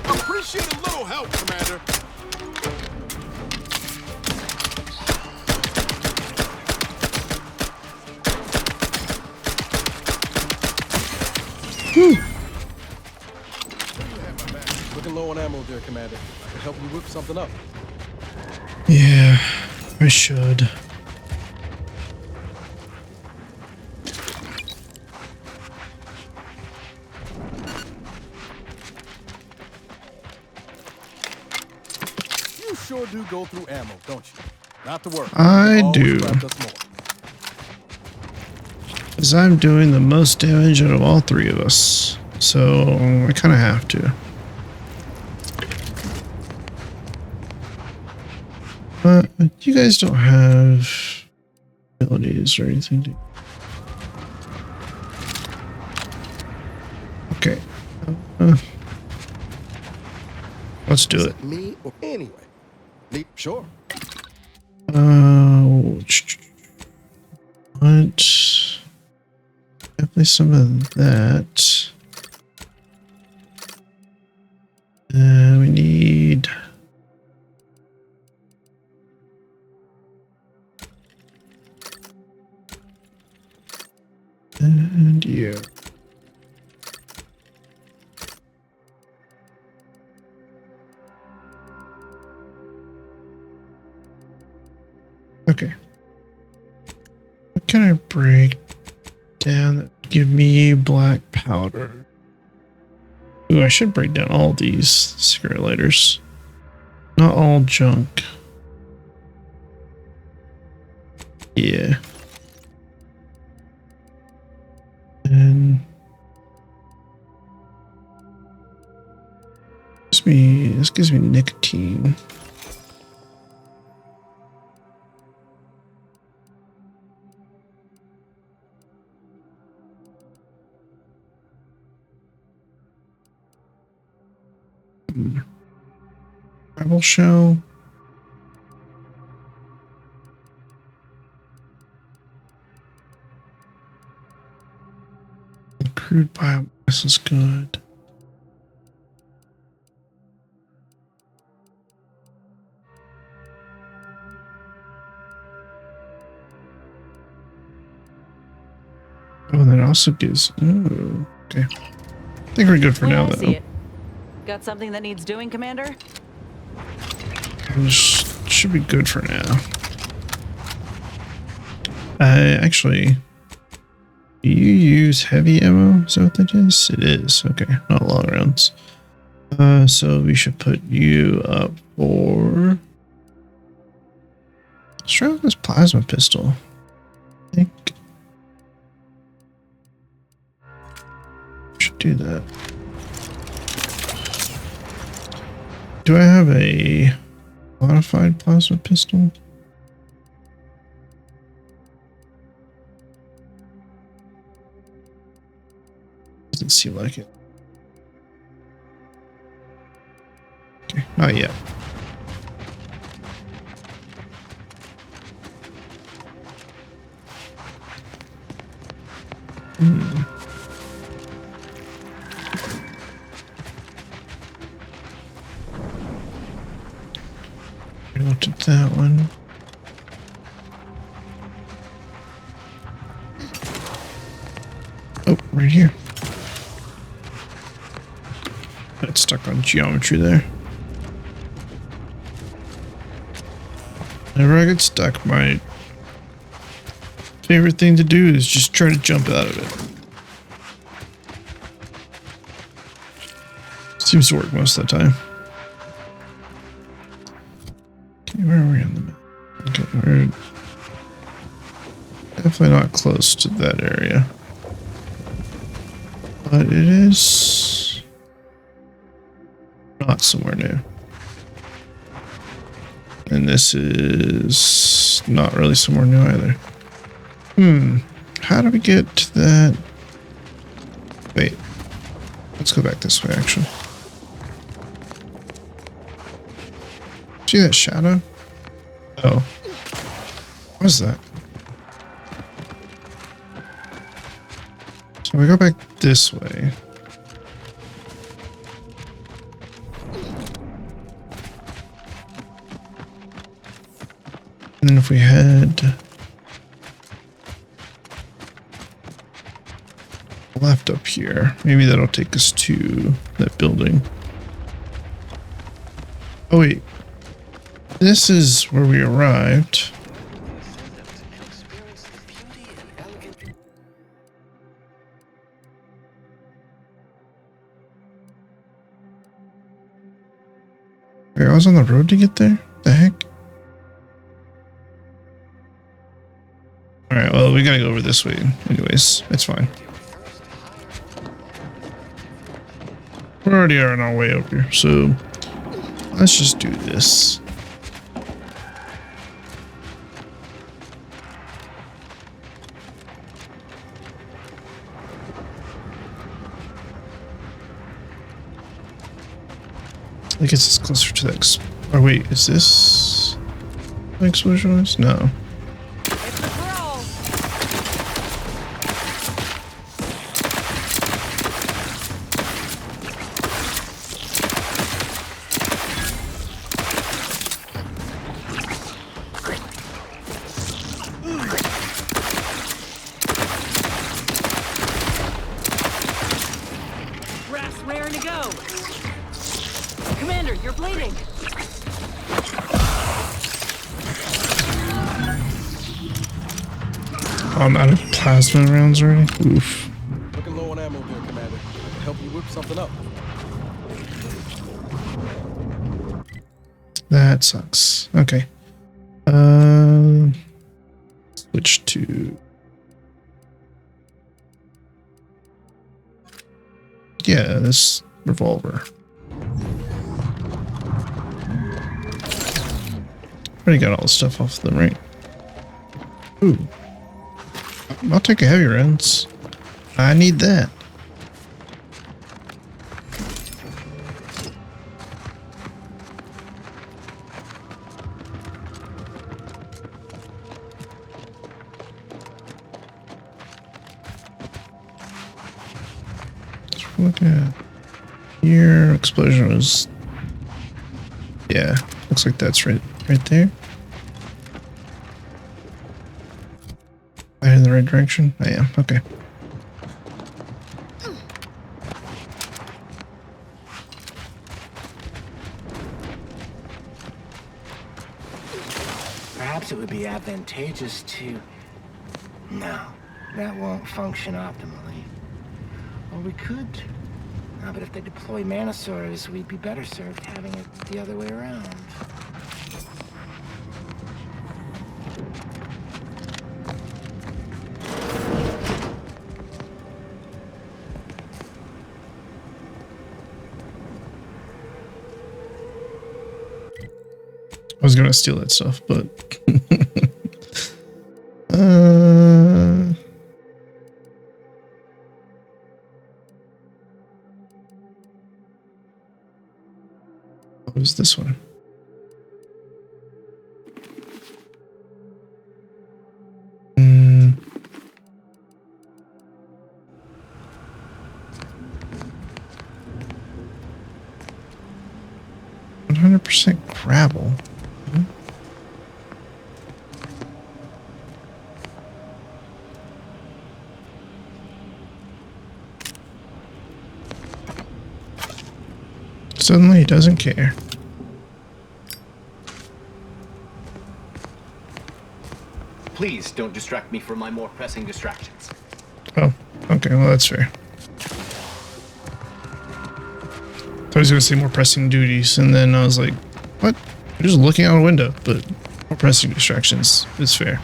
Speaker 17: Appreciate a little help, Commander.
Speaker 1: Whew.
Speaker 16: low on ammo there, Commander. I can help you whip something up.
Speaker 1: Yeah, I should.
Speaker 16: You sure do go through ammo, don't you? Not to worry.
Speaker 1: I
Speaker 16: Always
Speaker 1: do.
Speaker 16: craft us more.
Speaker 1: Because I'm doing the most damage out of all three of us. So I kind of have to. But you guys don't have abilities or anything, do you? Okay. Let's do it.
Speaker 16: Me or anyway. Sure.
Speaker 1: What? Definitely some of that. We need. And you. Okay. What can I break down that give me black powder? Ooh, I should break down all these cigarette lighters. Not all junk. Yeah. And this gives me nicotine. Rebel shell. Crude biomass is good. Oh, and that also gives. Ooh, okay. I think we're good for now,
Speaker 8: I
Speaker 1: though.
Speaker 8: see it. Got something that needs doing, Commander?
Speaker 1: This should be good for now. Actually, do you use heavy ammo? Is that what that is? It is. Okay, not long rounds. So we should put you up for. Let's try with this plasma pistol. I think. Should do that. Do I have a modified plasma pistol? Doesn't seem like it. Okay, not yet. I looked at that one. Oh, right here. Got stuck on geometry there. Whenever I get stuck, my favorite thing to do is just try to jump out of it. Seems to work most of the time. Okay, where are we on the map? Okay, we're definitely not close to that area. But it is not somewhere new. And this is not really somewhere new either. How do we get to that? Wait. Let's go back this way, actually. See that shadow? Oh. What is that? So we go back this way. And then if we head left up here, maybe that'll take us to that building. Oh wait, this is where we arrived. Wait, I was on the road to get there? The heck? Alright, well, we gotta go over this way. Anyways, it's fine. We're already on our way over here, so let's just do this. I guess it's closer to the oh wait, is this the explosion noise? No.
Speaker 8: Raph's raring to go. Commander, you're bleeding.
Speaker 1: I'm out of plasma rounds already. Oof.
Speaker 16: Looking low on ammo here, Commander. I can help you whip something up.
Speaker 1: That sucks. Okay. Switch to. Yeah, this revolver. Already got all the stuff off them, right? Ooh. I'll take a heavy rounds. I need that. Let's look at here. Explosion was. Yeah, looks like that's right there. In the right direction? I am. Okay.
Speaker 3: Perhaps it would be advantageous to... No, that won't function optimally. Or we could... No, but if they deploy Manosaurs, we'd be better served having it the other way around.
Speaker 1: I was gonna steal that stuff, but what was this one? Hmm. 100% gravel. Suddenly he doesn't care.
Speaker 7: Please don't distract me from my more pressing distractions.
Speaker 1: Oh, okay, well that's fair. I was gonna say more pressing duties, and then I was like, what? I'm just looking out a window, but more pressing distractions is fair.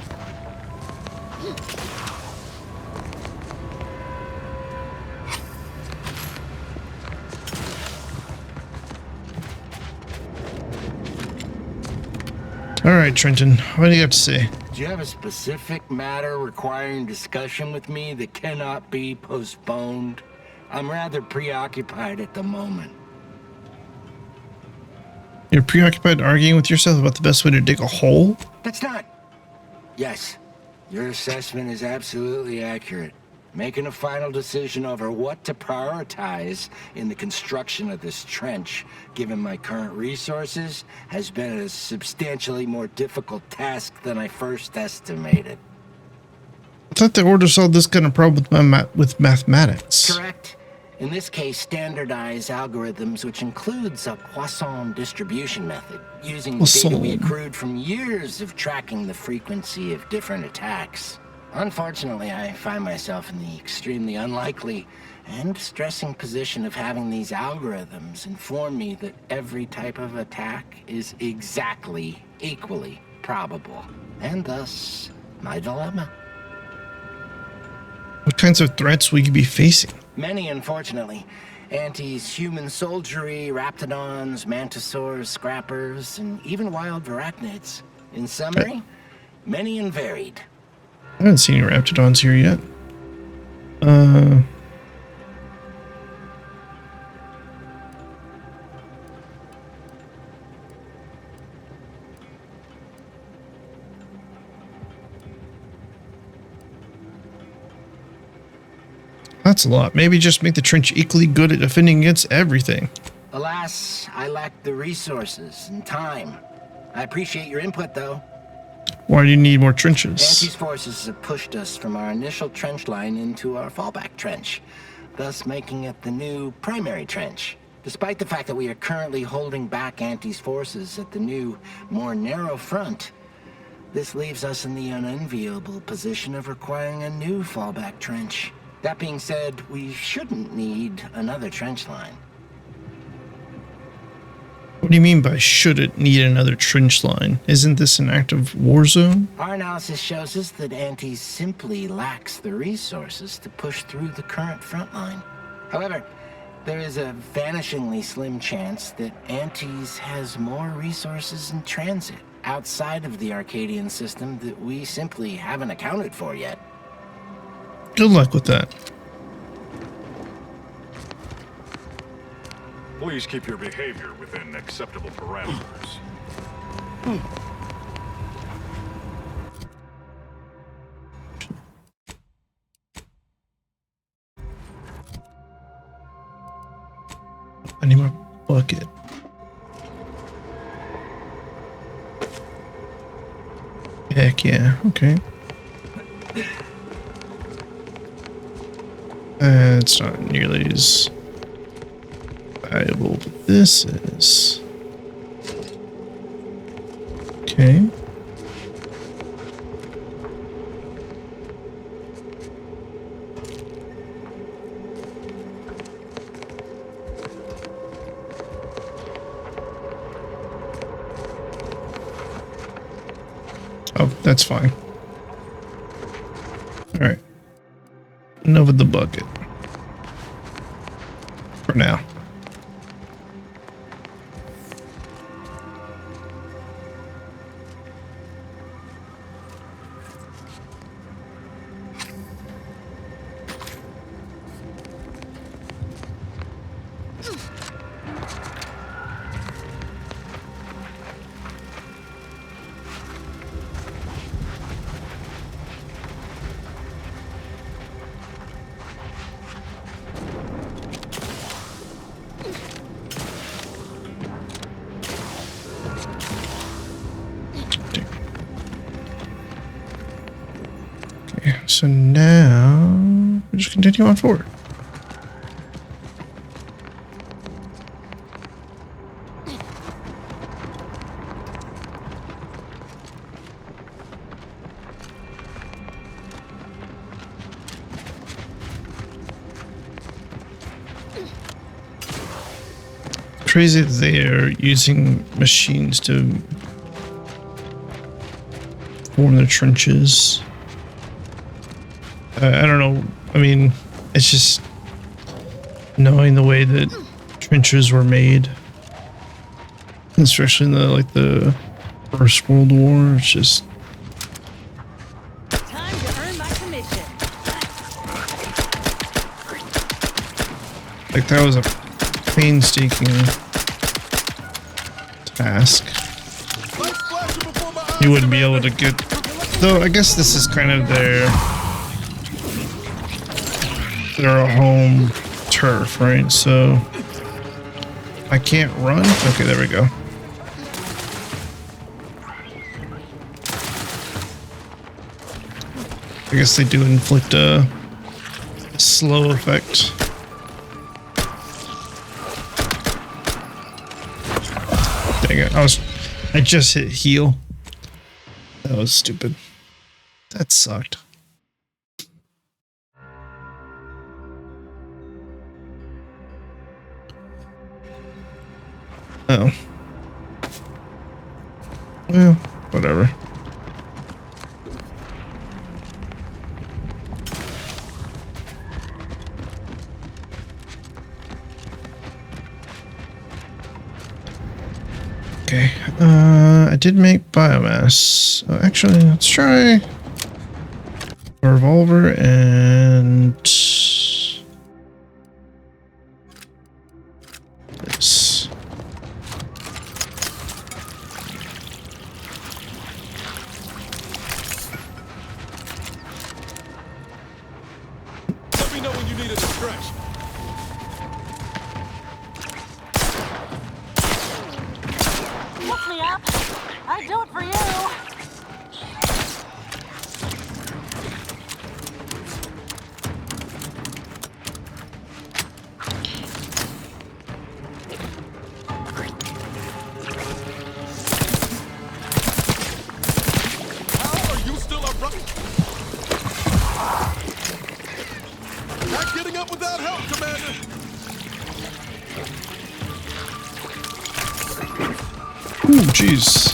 Speaker 1: All right, Trenton, what do you have to say?
Speaker 3: Do you have a specific matter requiring discussion with me that cannot be postponed? I'm rather preoccupied at the moment.
Speaker 1: You're preoccupied arguing with yourself about the best way to dig a hole?
Speaker 3: That's not... Yes, your assessment is absolutely accurate. Making a final decision over what to prioritize in the construction of this trench, given my current resources, has been a substantially more difficult task than I first estimated.
Speaker 1: I thought the order solved this kind of problem with mathematics.
Speaker 3: Correct. In this case, standardized algorithms, which includes a Poisson distribution method, using the data we accrued from years of tracking the frequency of different attacks. Unfortunately, I find myself in the extremely unlikely and stressing position of having these algorithms inform me that every type of attack is exactly equally probable, and thus my dilemma.
Speaker 1: What kinds of threats will you be facing?
Speaker 3: Many, unfortunately. Anti's human soldiery, raptidons, mantisaurs, scrappers, and even wild arachnids. In summary, many and varied.
Speaker 1: I haven't seen any raptidons here yet. That's a lot. Maybe just make the trench equally good at defending against everything.
Speaker 3: Alas, I lack the resources and time. I appreciate your input, though.
Speaker 1: Why do you need more trenches?
Speaker 3: Anti's forces have pushed us from our initial trench line into our fallback trench, thus making it the new primary trench. Despite the fact that we are currently holding back Anti's forces at the new, more narrow front, this leaves us in the unenviable position of requiring a new fallback trench. That being said, we shouldn't need another trench line.
Speaker 1: What do you mean by should it need another trench line? Isn't this an active war zone?
Speaker 3: Our analysis shows us that Anti simply lacks the resources to push through the current front line. However, there is a vanishingly slim chance that Anti's has more resources in transit outside of the Arcadian system that we simply haven't accounted for yet.
Speaker 1: Good luck with that.
Speaker 6: Please keep your behavior within acceptable parameters.
Speaker 1: I need my bucket. Heck yeah, okay. It's not nearly as valuable, but this is. Okay. Oh, that's fine. All right. Enough of the bucket. For now. So now we just continue on forward. Crazy that they are using machines to form their trenches. I don't know. I mean, it's just knowing the way that trenches were made, especially in the First World War. It's just
Speaker 8: time to earn my commission.
Speaker 1: like that was a painstaking task. You wouldn't be able to get. Though I guess this is kind of their home turf, right? So I can't run. Okay, there we go. I guess they do inflict a slow effect. Dang it. I just hit heal. That was stupid. That sucked. Oh. Well, whatever. Okay, I did make biomass. Actually, let's try a revolver and this.
Speaker 17: Let me know when you need a distraction.
Speaker 4: Lift me up. I'd do it for you.
Speaker 17: How are you still up running? Not getting up without help, Commander.
Speaker 1: Ooh, jeez.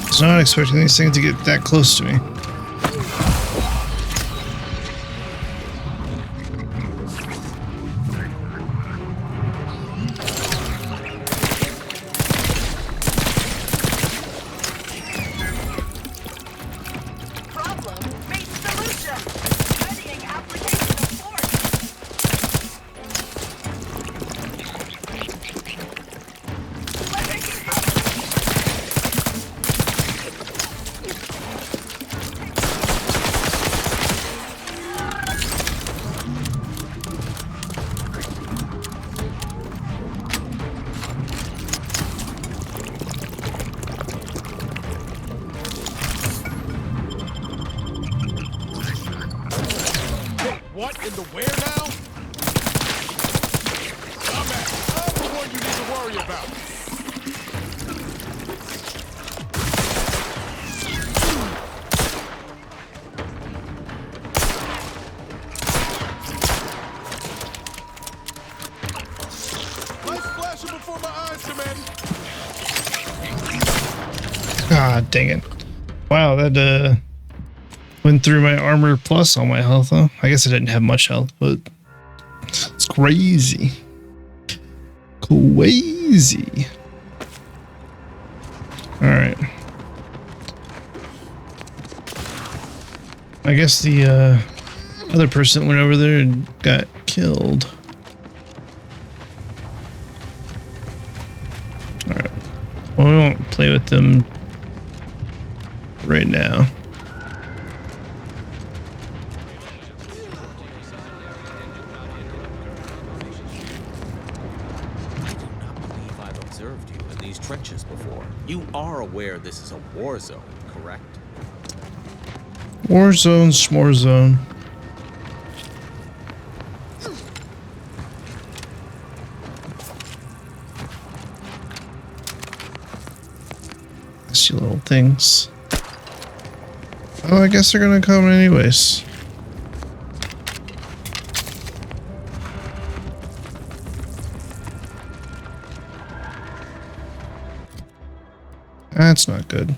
Speaker 1: I was not expecting these things to get that close to me.
Speaker 17: What in the where now? Dumbass, I'm the one you need to worry about. Lights flashing before my eyes, Commander.
Speaker 1: God dang it. Wow, that went through my armor plus all my health, huh? I guess I didn't have much health, but it's crazy. Crazy. Alright. I guess the other person went over there and got killed. Alright. Well, we won't play with them right now.
Speaker 9: Trenches before. You are aware this is a war zone, correct?
Speaker 1: War zone, s'more zone. I see little things. Oh, I guess they're gonna come anyways. That's not good.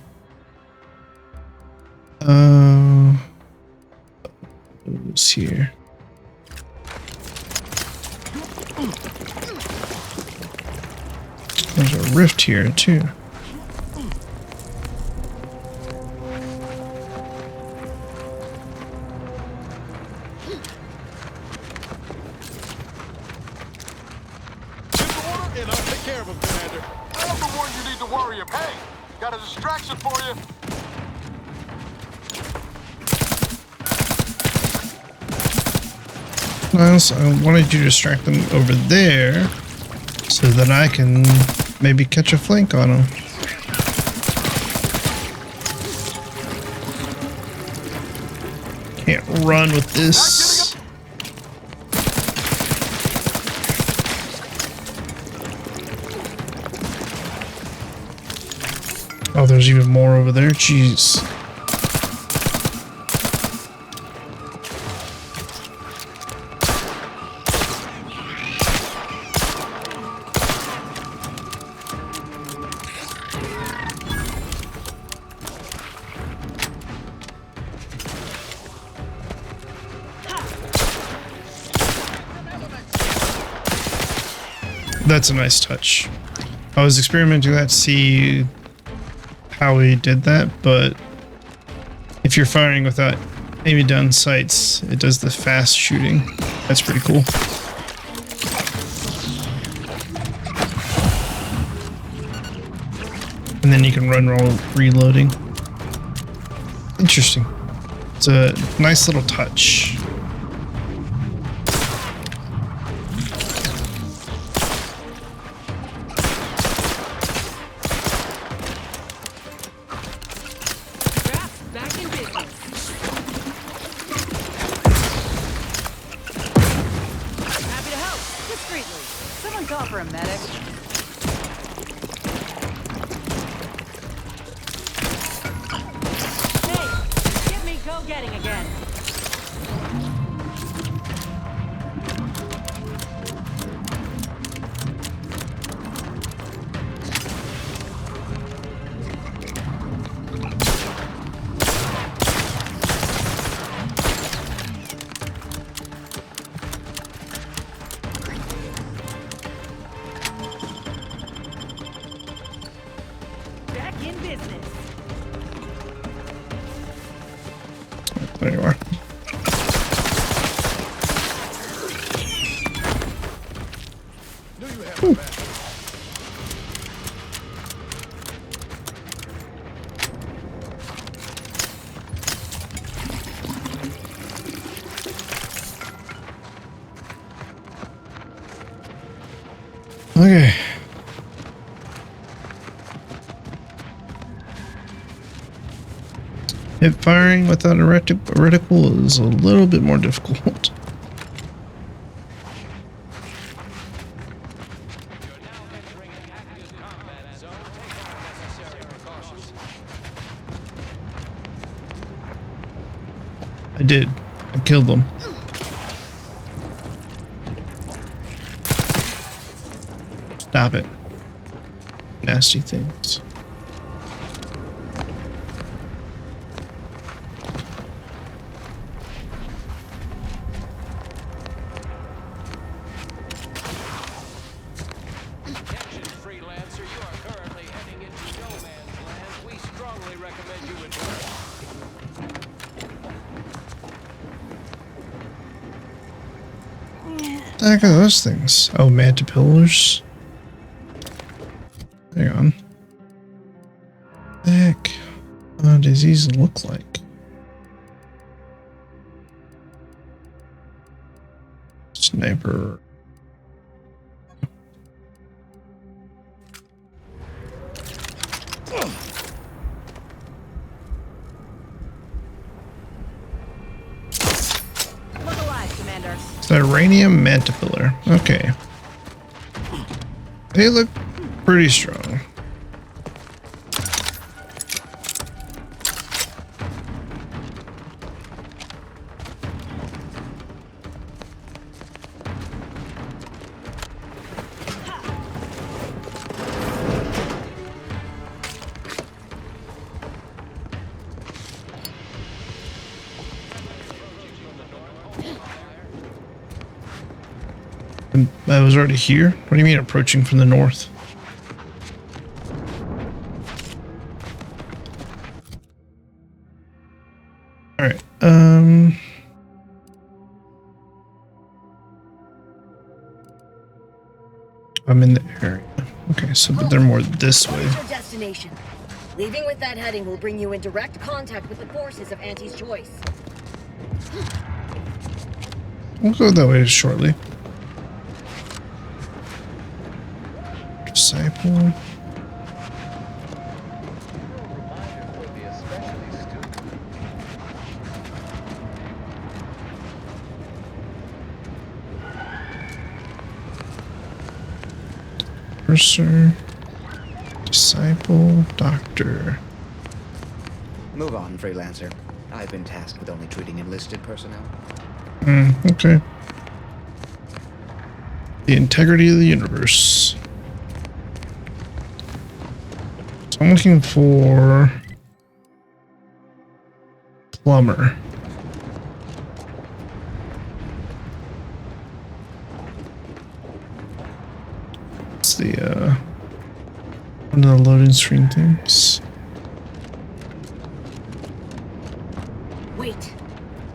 Speaker 1: Who's here? There's a rift here too.
Speaker 17: Give the order and I'll take care of him, Commander. I'm the one you need to worry about. Hey, got a distraction for you.
Speaker 1: Nice. I wanted you to distract them over there so that I can maybe catch a flank on them. Can't run with this. Oh, there's even more over there. Jeez. That's a nice touch. I was experimenting with that to see how he did that, but if you're firing without aiming down sights, it does the fast shooting. That's pretty cool. And then you can run while reloading. Interesting. It's a nice little touch. There you are. Ooh. Okay. Hip firing without a reticle is a little bit more difficult. I did. I killed them. Stop it. Nasty things. What the heck are those things? Oh, mantipillars. Hang on. What the heck? What does these look like? Sniper. Uranium mantipillar. Okay. They look pretty strong. I was already here? What do you mean approaching from the north? Alright, I'm in the area. Okay, so but they're more this way.
Speaker 12: Your destination. Leaving with that heading will bring you in direct contact with the forces of Auntie's choice.
Speaker 1: We'll go that way shortly. Disciple. Cursor. Disciple Doctor.
Speaker 11: Move on, freelancer. I've been tasked with only treating enlisted personnel.
Speaker 1: Okay. The integrity of the universe. So I'm looking for plumber. It's the one of the loading screen things.
Speaker 12: Wait.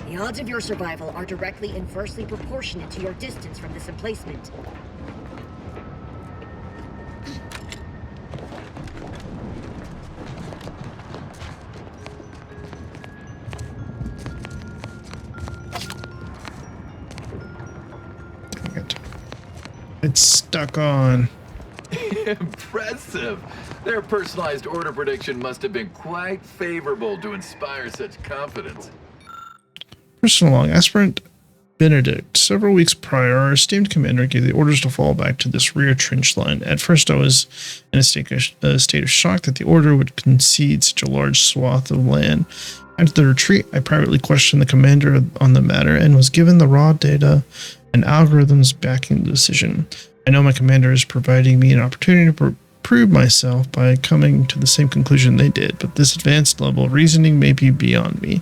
Speaker 12: The odds of your survival are directly inversely proportionate to your distance from this emplacement.
Speaker 1: Dang it. It's stuck on.
Speaker 22: Impressive. Their personalized order prediction must have been quite favorable to inspire such confidence.
Speaker 1: Personal log. Aspirant Benedict. Several weeks prior, our esteemed commander gave the orders to fall back to this rear trench line. At first, I was in a state of shock that the order would concede such a large swath of land. After the retreat, I privately questioned the commander on the matter and was given the raw data and algorithms backing the decision. I know my commander is providing me an opportunity to prove myself by coming to the same conclusion they did, but this advanced level of reasoning may be beyond me.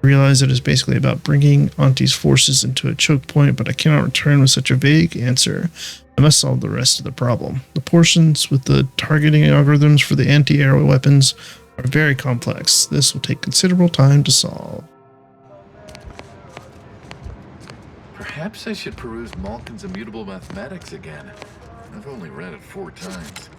Speaker 1: I realize it is basically about bringing Auntie's forces into a choke point, but I cannot return with such a vague answer. I must solve the rest of the problem. The portions with the targeting algorithms for the anti-air weapons are very complex. This will take considerable time to solve.
Speaker 22: Perhaps I should peruse Malkin's Immutable Mathematics again. I've only read it 4 times.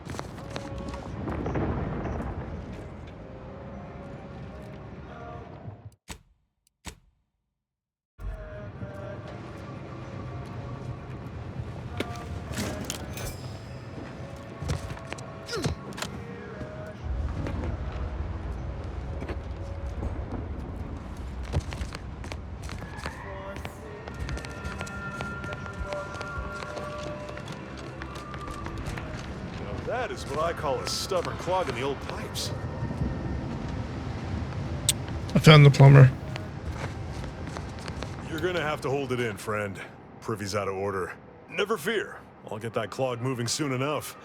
Speaker 17: That is what I call a stubborn clog in the old pipes.
Speaker 1: I found the plumber.
Speaker 17: You're gonna have to hold it in, friend. Privy's out of order. Never fear. I'll get that clog moving soon enough.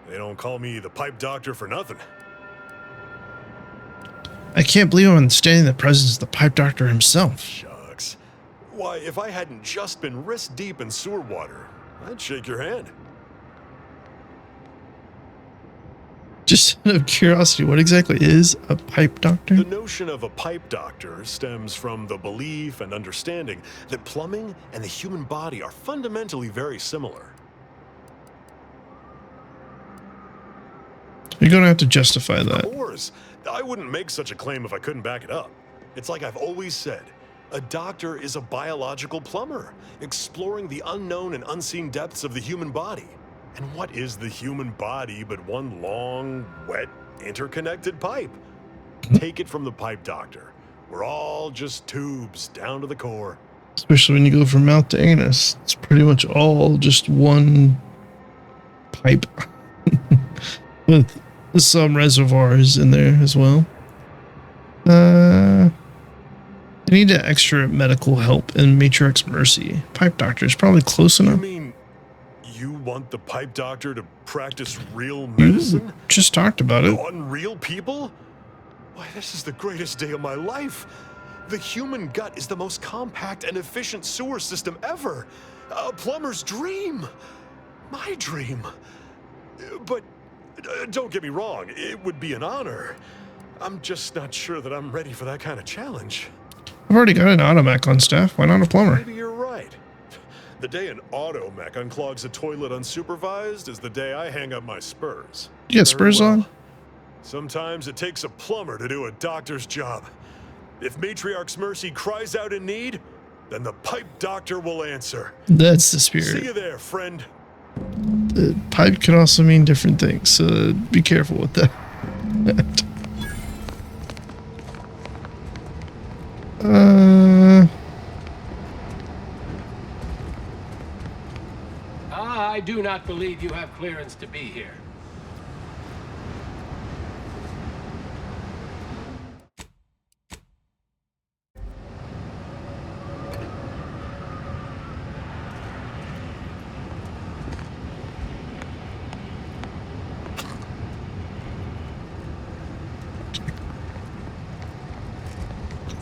Speaker 17: They don't call me the pipe doctor for nothing.
Speaker 1: I can't believe I'm understanding the presence of the pipe doctor himself.
Speaker 17: Shucks. Why, if I hadn't just been wrist deep in sewer water, I'd shake your hand.
Speaker 1: Just out of curiosity, what exactly is a pipe doctor?
Speaker 17: The notion of a pipe doctor stems from the belief and understanding that plumbing and the human body are fundamentally very similar.
Speaker 1: You're going to have to justify that.
Speaker 17: Of course. I wouldn't make such a claim if I couldn't back it up. It's like I've always said, a doctor is a biological plumber, exploring the unknown and unseen depths of the human body. And what is the human body but one long, wet, interconnected pipe? Take it from the pipe doctor. We're all just tubes down to the core.
Speaker 1: Especially when you go from mouth to anus. It's pretty much all just one pipe. With some reservoirs in there as well. I need extra medical help in Matrix Mercy. Pipe doctor is probably close enough.
Speaker 17: You mean you want the pipe doctor to practice real medicine?
Speaker 1: You just talked about it.
Speaker 17: On real people? Why, this is the greatest day of my life. The human gut is the most compact and efficient sewer system ever. A plumber's dream. My dream. But don't get me wrong, it would be an honor. I'm just not sure that I'm ready for that kind of challenge.
Speaker 1: I've already got an automech on staff. Why not a plumber?
Speaker 17: Maybe you're right. The day an automech unclogs a toilet unsupervised is the day I hang up my spurs.
Speaker 1: You got spurs on?
Speaker 17: Sometimes it takes a plumber to do a doctor's job. If Matriarch's Mercy cries out in need, then the pipe doctor will answer.
Speaker 1: That's the spirit.
Speaker 17: See you there, friend.
Speaker 1: The pipe can also mean different things, so be careful with that.
Speaker 23: I do not believe you have clearance to be here.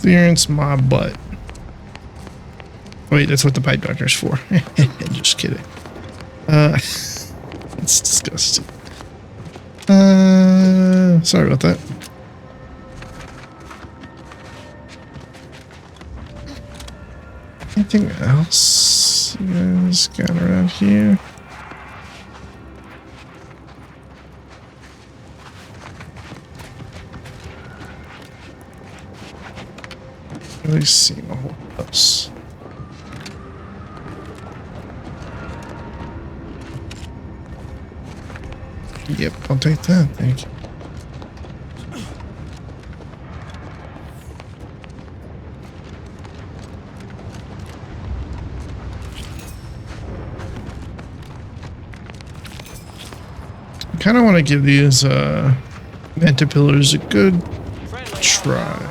Speaker 1: Clearance my butt. Wait, that's what the pipe doctor's for. Just kidding. It's disgusting. Sorry about that. Anything else you guys got around here? Really seem a whole house. Yep, I'll take that. Thank you. I kind of want to give these manta pillars a good try.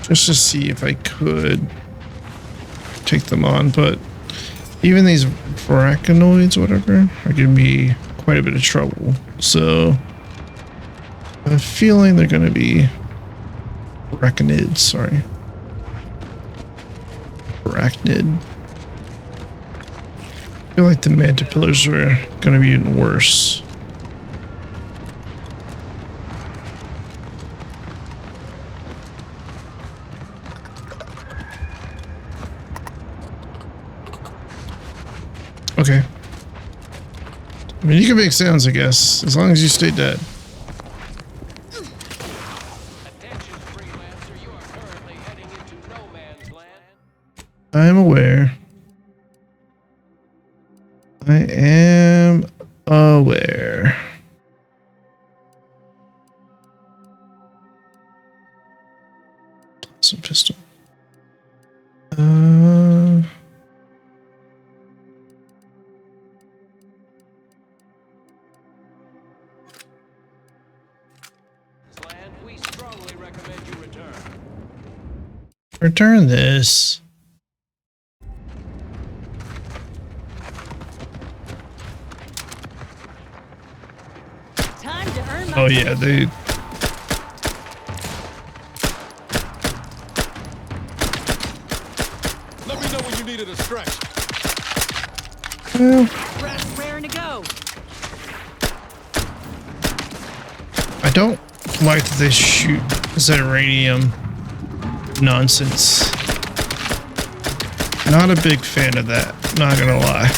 Speaker 1: Just to see if I could take them on, but even these arachnoids, whatever, are gonna be quite a bit of trouble. So I have a feeling they're gonna be arachnids, sorry. Arachnid. I feel like the manta pillars are gonna be even worse. Okay. I mean, you can make sounds, I guess, as long as you stay dead. I am aware. I am aware. Some pistol. Return this.
Speaker 4: Time to earn my
Speaker 1: Oh yeah, they.
Speaker 16: Let me know when you needed a stretch.
Speaker 1: Well,
Speaker 4: raring to go.
Speaker 1: I don't like that they shoot Zeranium nonsense. Not a big fan of that, not gonna lie.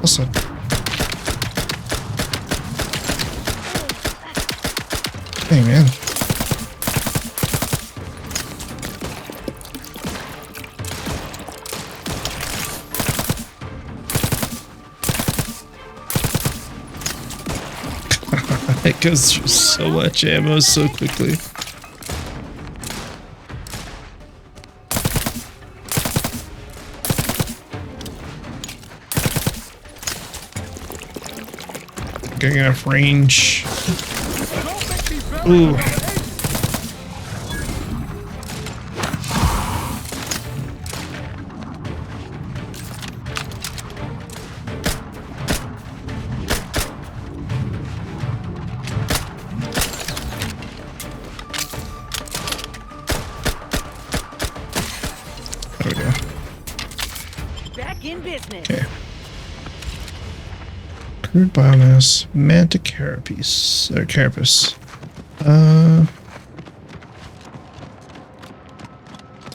Speaker 1: Also, hey man. It goes through so much ammo so quickly. Getting enough range. Ooh. There we go.
Speaker 4: Back in business.
Speaker 1: Okay. Crude biomass, manta carapace, or carapace.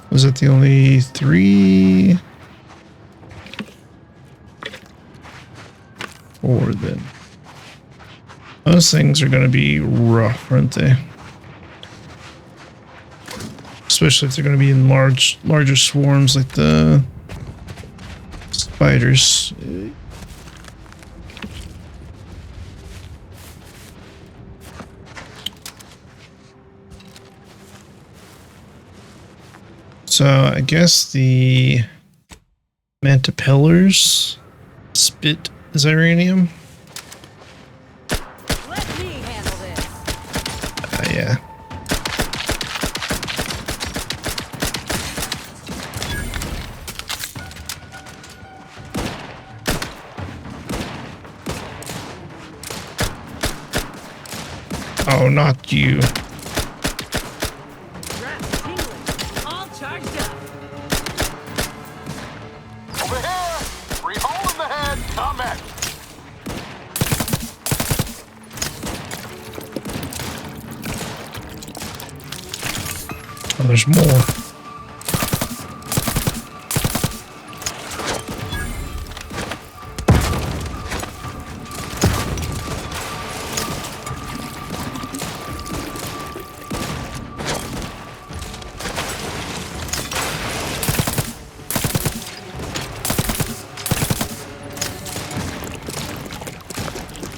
Speaker 1: Was that the only 3? 4 then. Those things are gonna be rough, aren't they? Especially if they're gonna be in larger swarms like the spiders. So I guess the manta pillars spit Zeranium.
Speaker 4: Let me handle this.
Speaker 1: Yeah. Oh, not you.
Speaker 15: Rats tingling, all charged up.
Speaker 19: Over here! 3 hole in the head, comment!
Speaker 1: Oh, there's more.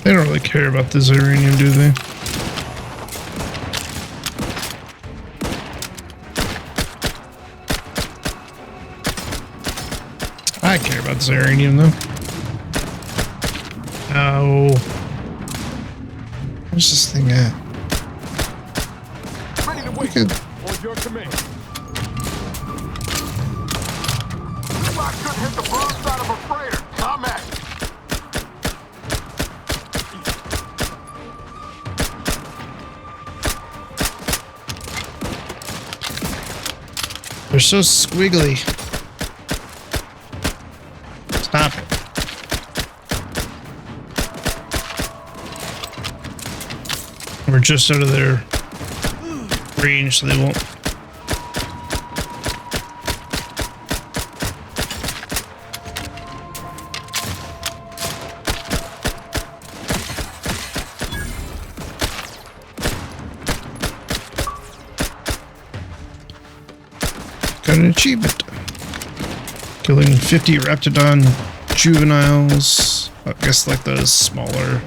Speaker 1: They don't really care about this uranium, do they? I care about this uranium, though. Oh. Where's this thing at?
Speaker 19: Ready to wait. On your command. Rock should hit the broadside of a freighter. Comment.
Speaker 1: They're so squiggly. Stop it. We're just out of their range, so they won't. Got an achievement. Killing 50 Raptidon juveniles. I guess like those smaller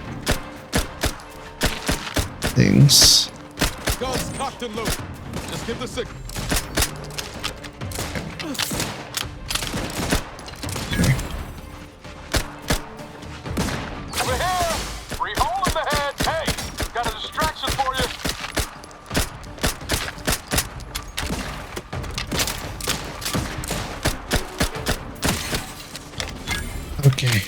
Speaker 1: things.
Speaker 19: Guns cocked and loaded. Just give the signal.
Speaker 1: Okay.
Speaker 19: Over here! 3 hole in the head. Hey, got a distraction for you.
Speaker 1: Okay.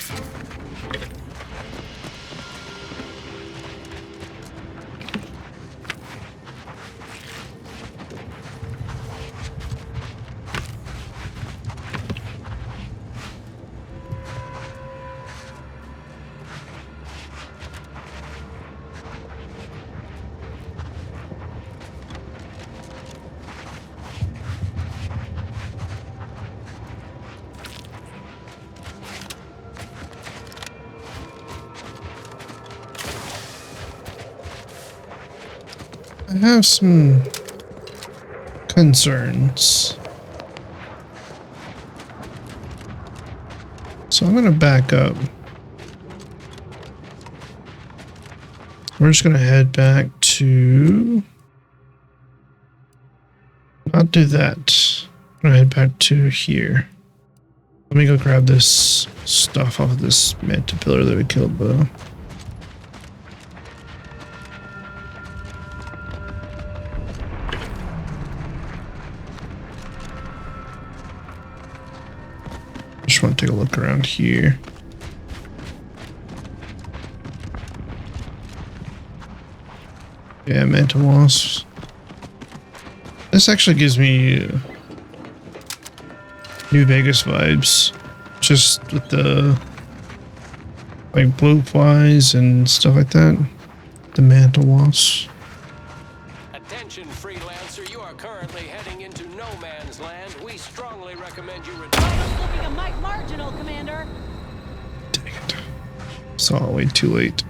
Speaker 1: I have some concerns. So I'm going to back up. We're just going to head back to... Not do that. I'm going to head back to here. Let me go grab this stuff off of this manta pillar that we killed, though. Just want to take a look around here. Yeah, manta wasps. This actually gives me New Vegas vibes, just with the like blowflies and stuff like that. The manta wasps.
Speaker 10: Attention, freelancer! You are currently heading into no man's land. We strongly recommend you return.
Speaker 4: Looking a mite marginal, Commander.
Speaker 1: Dang it! Saw it way too late.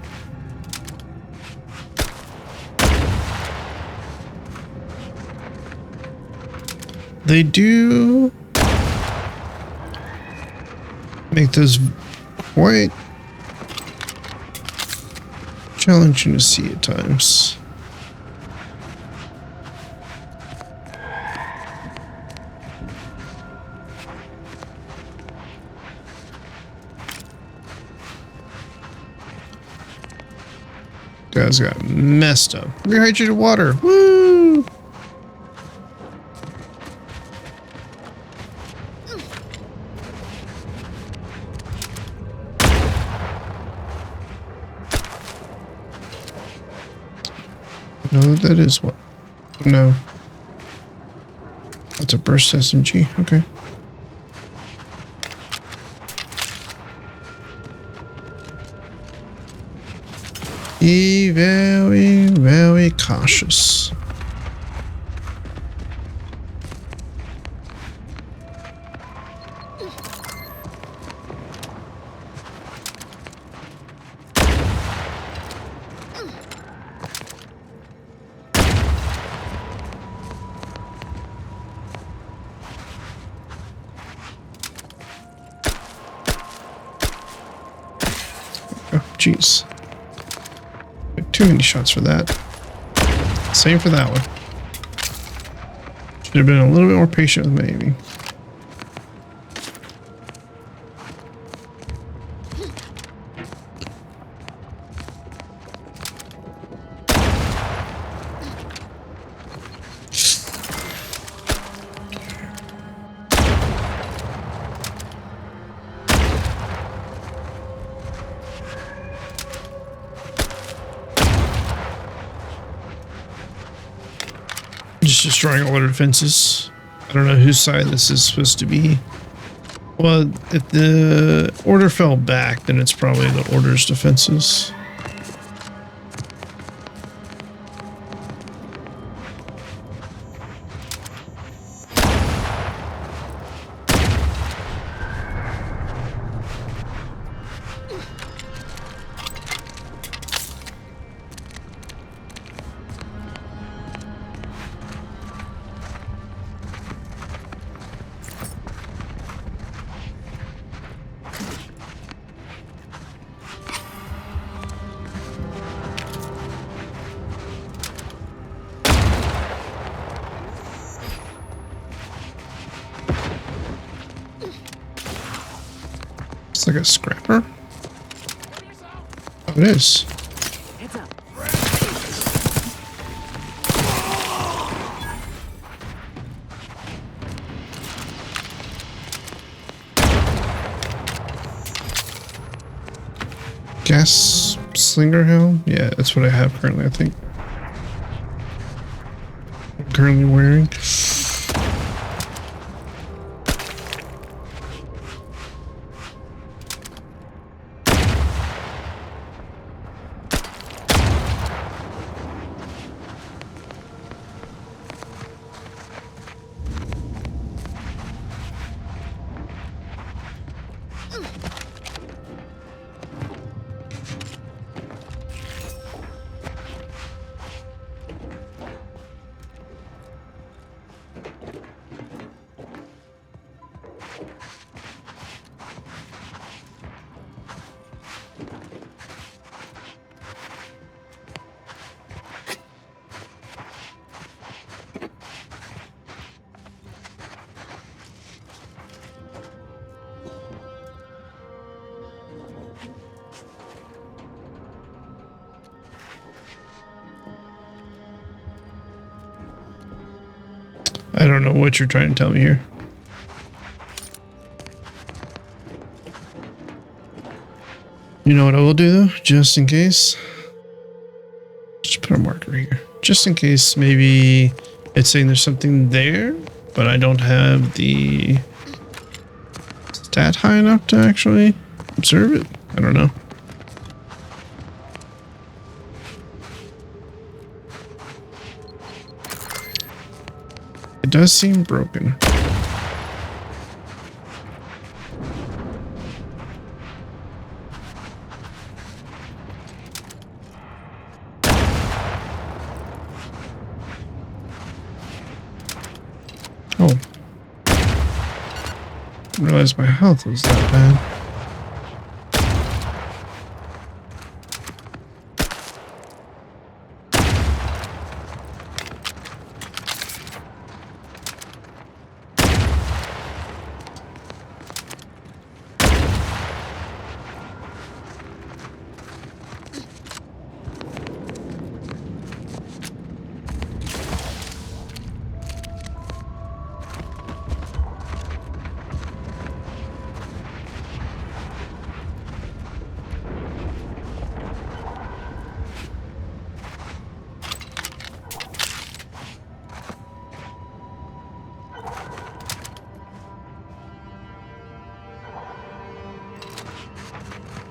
Speaker 1: They do make those quite challenging to see at times. Guys got messed up. Rehydrated water. Woo! No, that is what? No. That's a burst SMG. Okay. Be very, very cautious. Oh, jeez. Too many shots for that. Same for that one. Should have been a little bit more patient with me, maybe. Just destroying all their defenses. I don't know whose side this is supposed to be. Well, if the order fell back, then it's probably the order's defenses. It's like a scrapper. Oh, it is. Gas slinger helm? Yeah, that's what I have currently, I think. I'm currently wearing. I don't know what you're trying to tell me here. You know what I will do though, just in case. Just put a marker here. Just in case maybe it's saying there's something there, but I don't have the stat high enough to actually observe it. I don't know. It does seem broken. Oh. Didn't realize my health was that bad.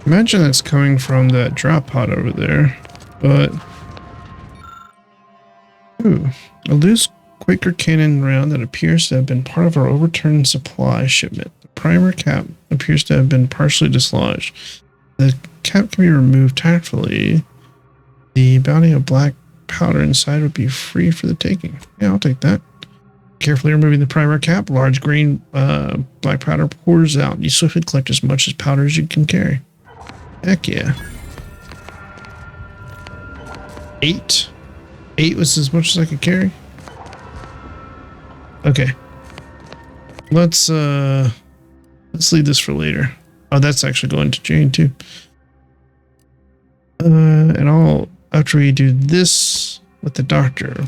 Speaker 1: Imagine that's coming from that drop pod over there, but... Ooh, a loose Quaker cannon round that appears to have been part of our overturned supply shipment. The primer cap appears to have been partially dislodged. The cap can be removed tactfully. The bounty of black powder inside would be free for the taking. Yeah, I'll take that. Carefully removing the primer cap, large green black powder pours out. You swiftly collect as much as powder as you can carry. Heck yeah. 8. 8 was as much as I could carry. Okay. Let's leave this for later. Oh, that's actually going to Jane too. And after we do this with the doctor,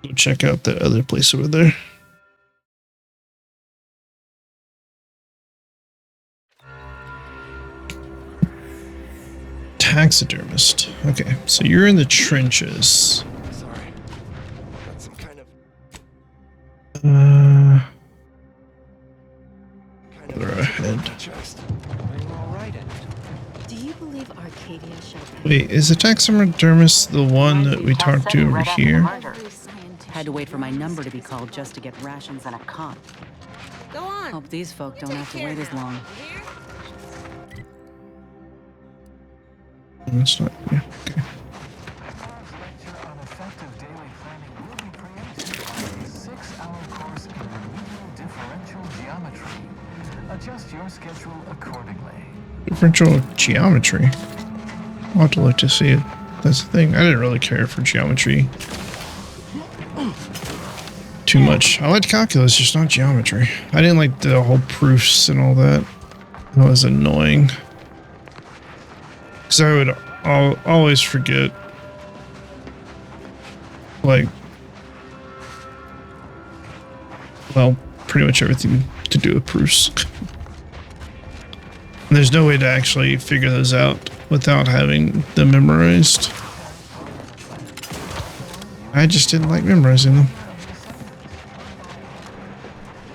Speaker 1: go check out that other place over there. Taxidermist. Okay, so you're in the trenches.
Speaker 16: Sorry. Got some kind of
Speaker 1: Further ahead.
Speaker 12: Do you believe Arcadia shall
Speaker 1: Wait, is the taxidermist the one that we talked to over here?
Speaker 8: Had to wait for my number to be called just to get rations and a cot.
Speaker 12: Go on.
Speaker 8: Hope these folk don't have to wait as long.
Speaker 1: That's not here. Okay.
Speaker 14: Adjust your schedule accordingly.
Speaker 1: Differential geometry. I'll have to look to see it. That's the thing. I didn't really care for geometry too much. I liked calculus, just not geometry. I didn't like the whole proofs and all that. That was annoying. Because I would always forget, like, well, pretty much everything to do with proofs. And there's no way to actually figure those out without having them memorized. I just didn't like memorizing them.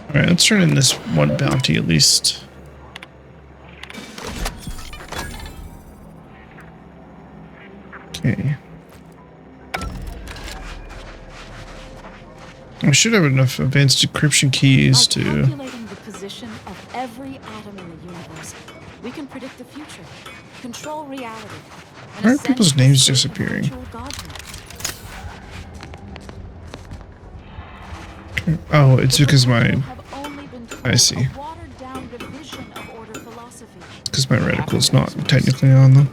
Speaker 1: Alright, let's turn in this one bounty at least. Okay. I should have enough advanced decryption keys to...
Speaker 4: Calculating the position of every atom in the universe, we can predict the future, control reality.
Speaker 1: Why are people's names disappearing? Oh, it's because my... I see. Because my reticle's not technically on them.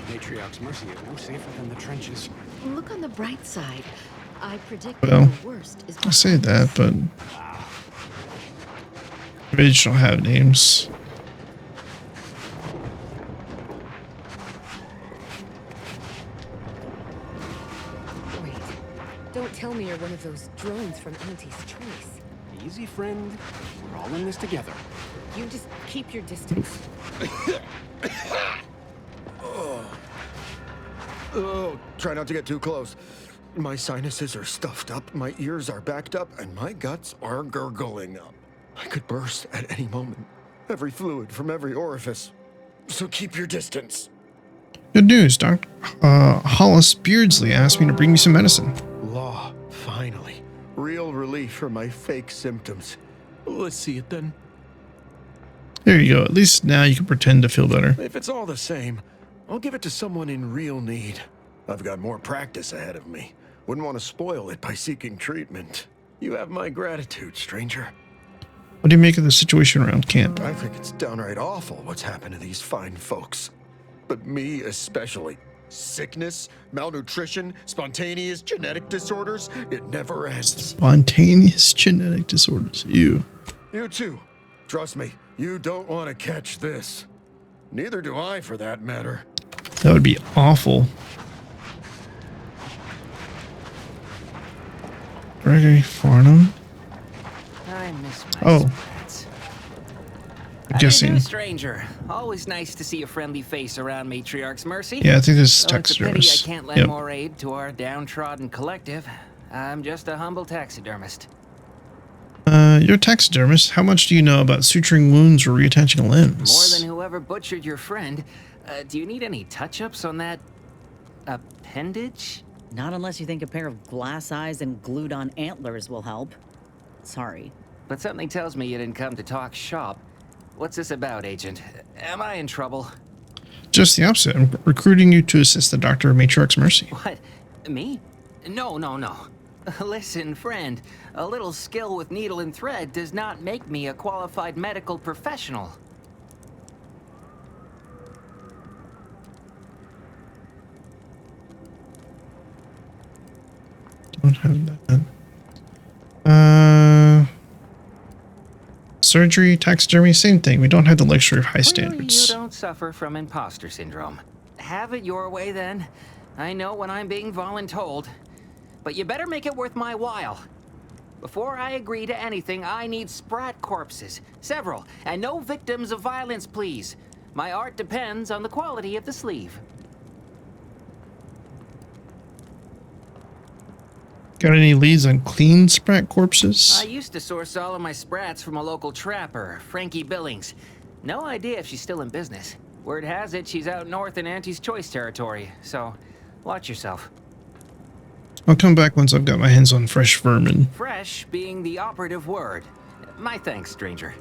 Speaker 18: Matriarch's Mercy is no safer than the trenches.
Speaker 12: Look on the bright side. I predict
Speaker 1: Well,
Speaker 12: the worst is
Speaker 1: I say that, but they just don't have names.
Speaker 12: Wait, don't tell me you're one of those drones from Auntie's Choice.
Speaker 18: Easy, friend. We're all in this together.
Speaker 12: You just keep your distance.
Speaker 23: Oh, try not to get too close. My sinuses are stuffed up, my ears are backed up, and my guts are gurgling up. I could burst at any moment. Every fluid from every orifice. So keep your distance.
Speaker 1: Good news, Dr. Hollis Beardsley asked me to bring you some medicine.
Speaker 23: Law, finally. Real relief for my fake symptoms. Let's see it then.
Speaker 1: There you go. At least now you can pretend to feel better.
Speaker 23: If it's all the same, I'll give it to someone in real need. I've got more practice ahead of me. Wouldn't want to spoil it by seeking treatment. You have my gratitude, stranger.
Speaker 1: What do you make of the situation around camp?
Speaker 23: I think it's downright awful what's happened to these fine folks. But me especially. Sickness, malnutrition, spontaneous genetic disorders, it never ends.
Speaker 1: Spontaneous genetic disorders. You
Speaker 23: too. Trust me, you don't want to catch this. Neither do I, for that matter.
Speaker 1: That would be awful. Gregory Farnham.
Speaker 24: I miss my
Speaker 1: Oh. I'm guessing.
Speaker 24: Hey, stranger. Always nice to see a friendly face around Matriarch's Mercy.
Speaker 1: Yeah, I think this is
Speaker 24: It's a pity
Speaker 1: taxidermist.
Speaker 24: I can't lend
Speaker 1: Yep.
Speaker 24: more aid to our downtrodden collective. I'm just a humble taxidermist.
Speaker 1: You're a taxidermist. How much do you know about suturing wounds or reattaching limbs?
Speaker 24: More than whoever whoever butchered your friend. Do you need any touch-ups on that appendage?
Speaker 8: Not unless you think a pair of glass eyes and glued-on antlers will help. Sorry.
Speaker 24: But something tells me you didn't come to talk shop. What's this about, Agent? Am I in trouble?
Speaker 1: Just the opposite. I'm recruiting you to assist the Doctor of Matriarch's Mercy.
Speaker 24: What? Me? No. Listen, friend. A little skill with needle and thread does not make me a qualified medical professional.
Speaker 1: Don't have that. Surgery, taxidermy, same thing. We don't have the luxury of high standards.
Speaker 24: You don't suffer from imposter syndrome. Have it your way, then. I know when I'm being voluntold. But you better make it worth my while. Before I agree to anything, I need sprat corpses. Several. And no victims of violence, please. My art depends on the quality of the sleeve.
Speaker 1: Got any leads on clean sprat corpses?
Speaker 24: I used to source all of my sprats from a local trapper, Frankie Billings. No idea if she's still in business. Word has it she's out north in Auntie's Choice territory, so watch yourself.
Speaker 1: I'll come back once I've got my hands on fresh vermin.
Speaker 24: Fresh being the operative word. My thanks, stranger.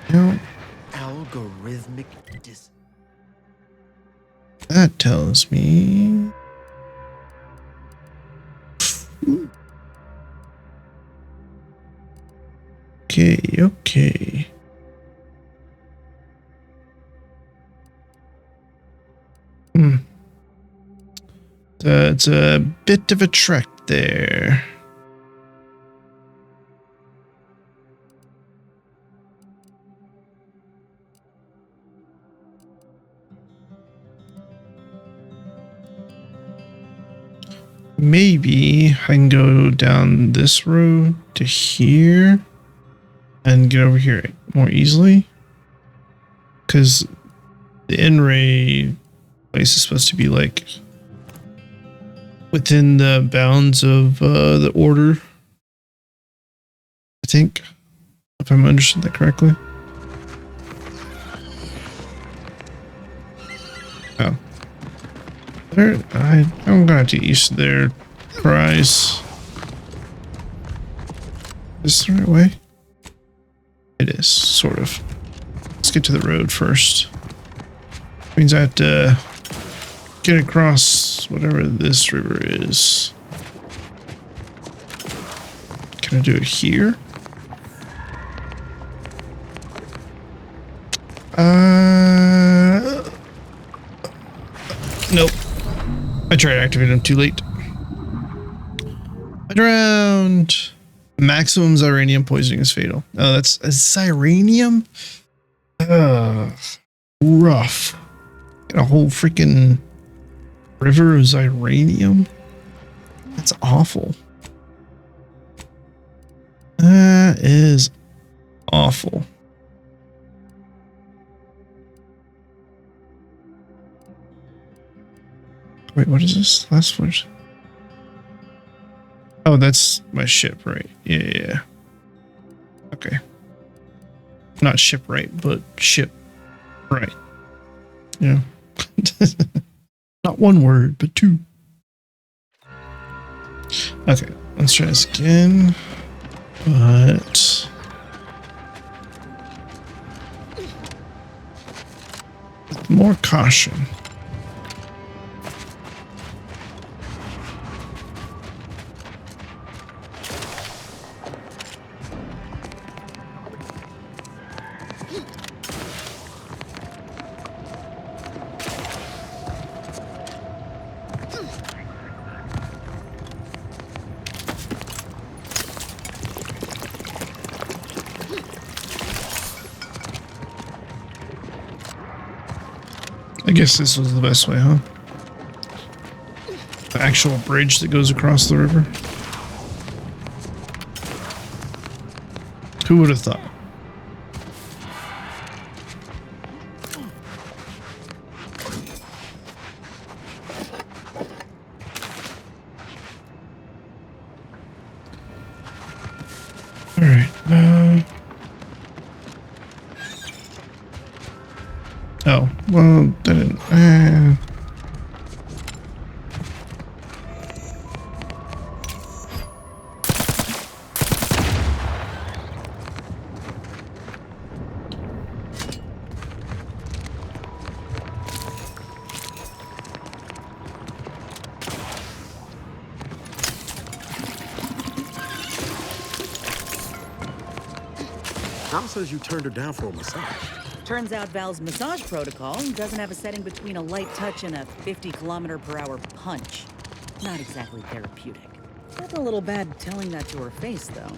Speaker 1: Now,
Speaker 11: algorithmic
Speaker 1: that tells me... Okay. That's a bit of a trek there. Maybe I can go down this road to here and get over here more easily. Because the N-ray place is supposed to be like within the bounds of the order. I think, if I'm understood that correctly. Oh. I'm gonna have to get used to their cries. Is this the right way? It is, sort of. Let's get to the road first. Means I have to get across whatever this river is. Can I do it here? Nope. I tried activating them too late. I drowned. Maximum xyranium poisoning is fatal. Oh, that's a xyranium? Rough. Got a whole freaking river of xyranium? That's awful. That is awful. Wait, what is this? Last one. Oh, that's my ship, right? Yeah. Okay. Not shipwright, but ship right. Yeah. Not one word, but two. Okay, let's try this again. But with more caution. I guess this was the best way, huh? The actual bridge that goes across the river. Who would have thought? All right. well, didn't.
Speaker 16: Tom says you turned her down for a massage.
Speaker 8: Turns out Val's massage protocol doesn't have a setting between a light touch and a 50-kilometer-per-hour punch. Not exactly therapeutic. Felt a little bad telling that to her face, though.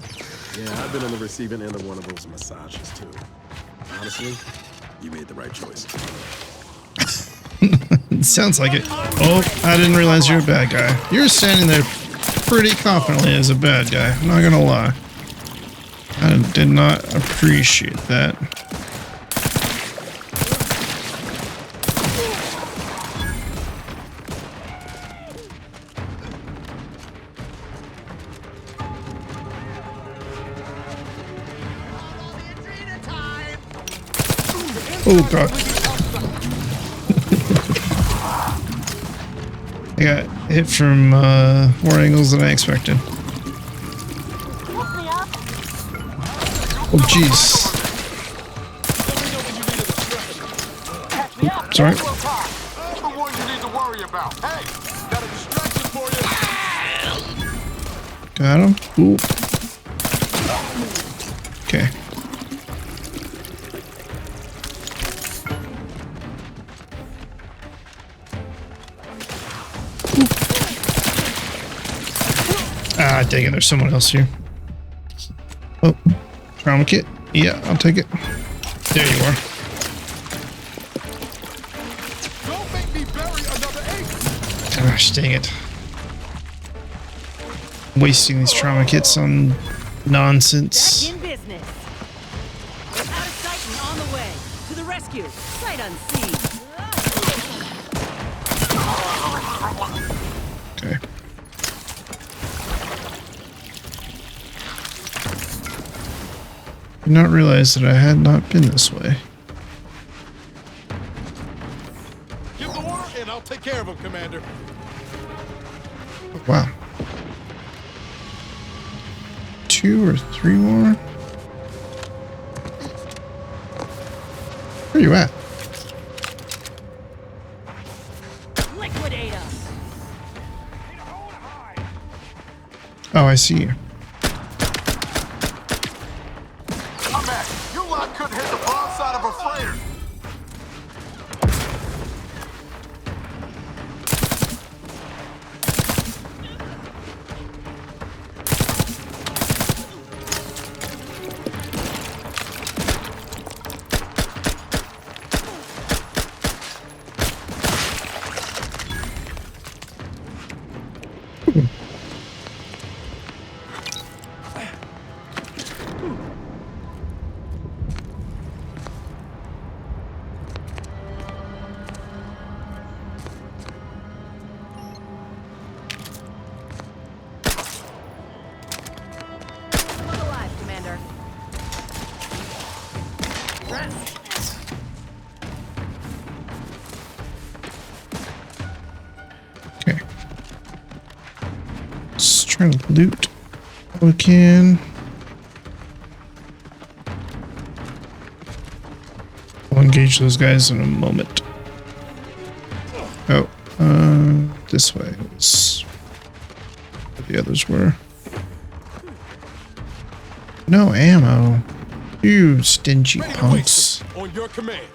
Speaker 16: Yeah, I've been on the receiving end of one of those massages, too. Honestly, you made the right choice.
Speaker 1: It sounds like it. Oh, I didn't realize you're a bad guy. You're standing there pretty confidently as a bad guy. I'm not gonna lie. I did not appreciate that. Oh god. I got hit from more angles than I expected. Oh jeez. Sorry.
Speaker 19: That's the one you need to worry about. Hey, got a distraction for you.
Speaker 1: Got him. Ooh. Okay. Ah, dang it, there's someone else here. Oh, trauma kit. Yeah, I'll take it. There you are.
Speaker 19: Don't make me bury another ace.
Speaker 1: Gosh, dang it. Wasting these trauma kits on nonsense.
Speaker 8: Back in business. We're out of sight and on the way. To the rescue. Sight unseen.
Speaker 1: Okay. Did not realize that I had not been this way.
Speaker 19: Give the order and I'll take care of him, Commander.
Speaker 1: Oh, wow. 2 or 3 more? Where are you at?
Speaker 8: Liquidate us.
Speaker 1: Oh, I see you.
Speaker 19: I'm at. You lot couldn't hit the broadside of a freighter.
Speaker 1: Okay. Just trying to loot all we can. We'll engage those guys in a moment. Oh, this way is where the others were. No ammo. You stingy punks.
Speaker 19: On your command.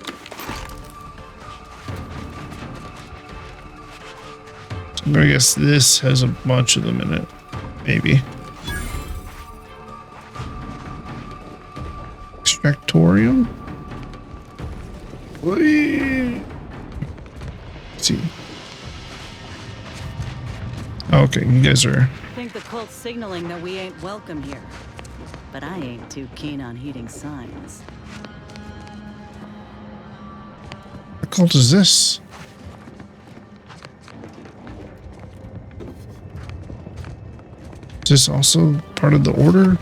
Speaker 1: I guess this has a bunch of them in it. Maybe. Extractorium? Whee! Let's see. Okay, you guys are...
Speaker 8: I think the cult's signaling that we ain't welcome here. But I ain't too keen on heeding signs.
Speaker 1: What cult is this? Is this also part of the order?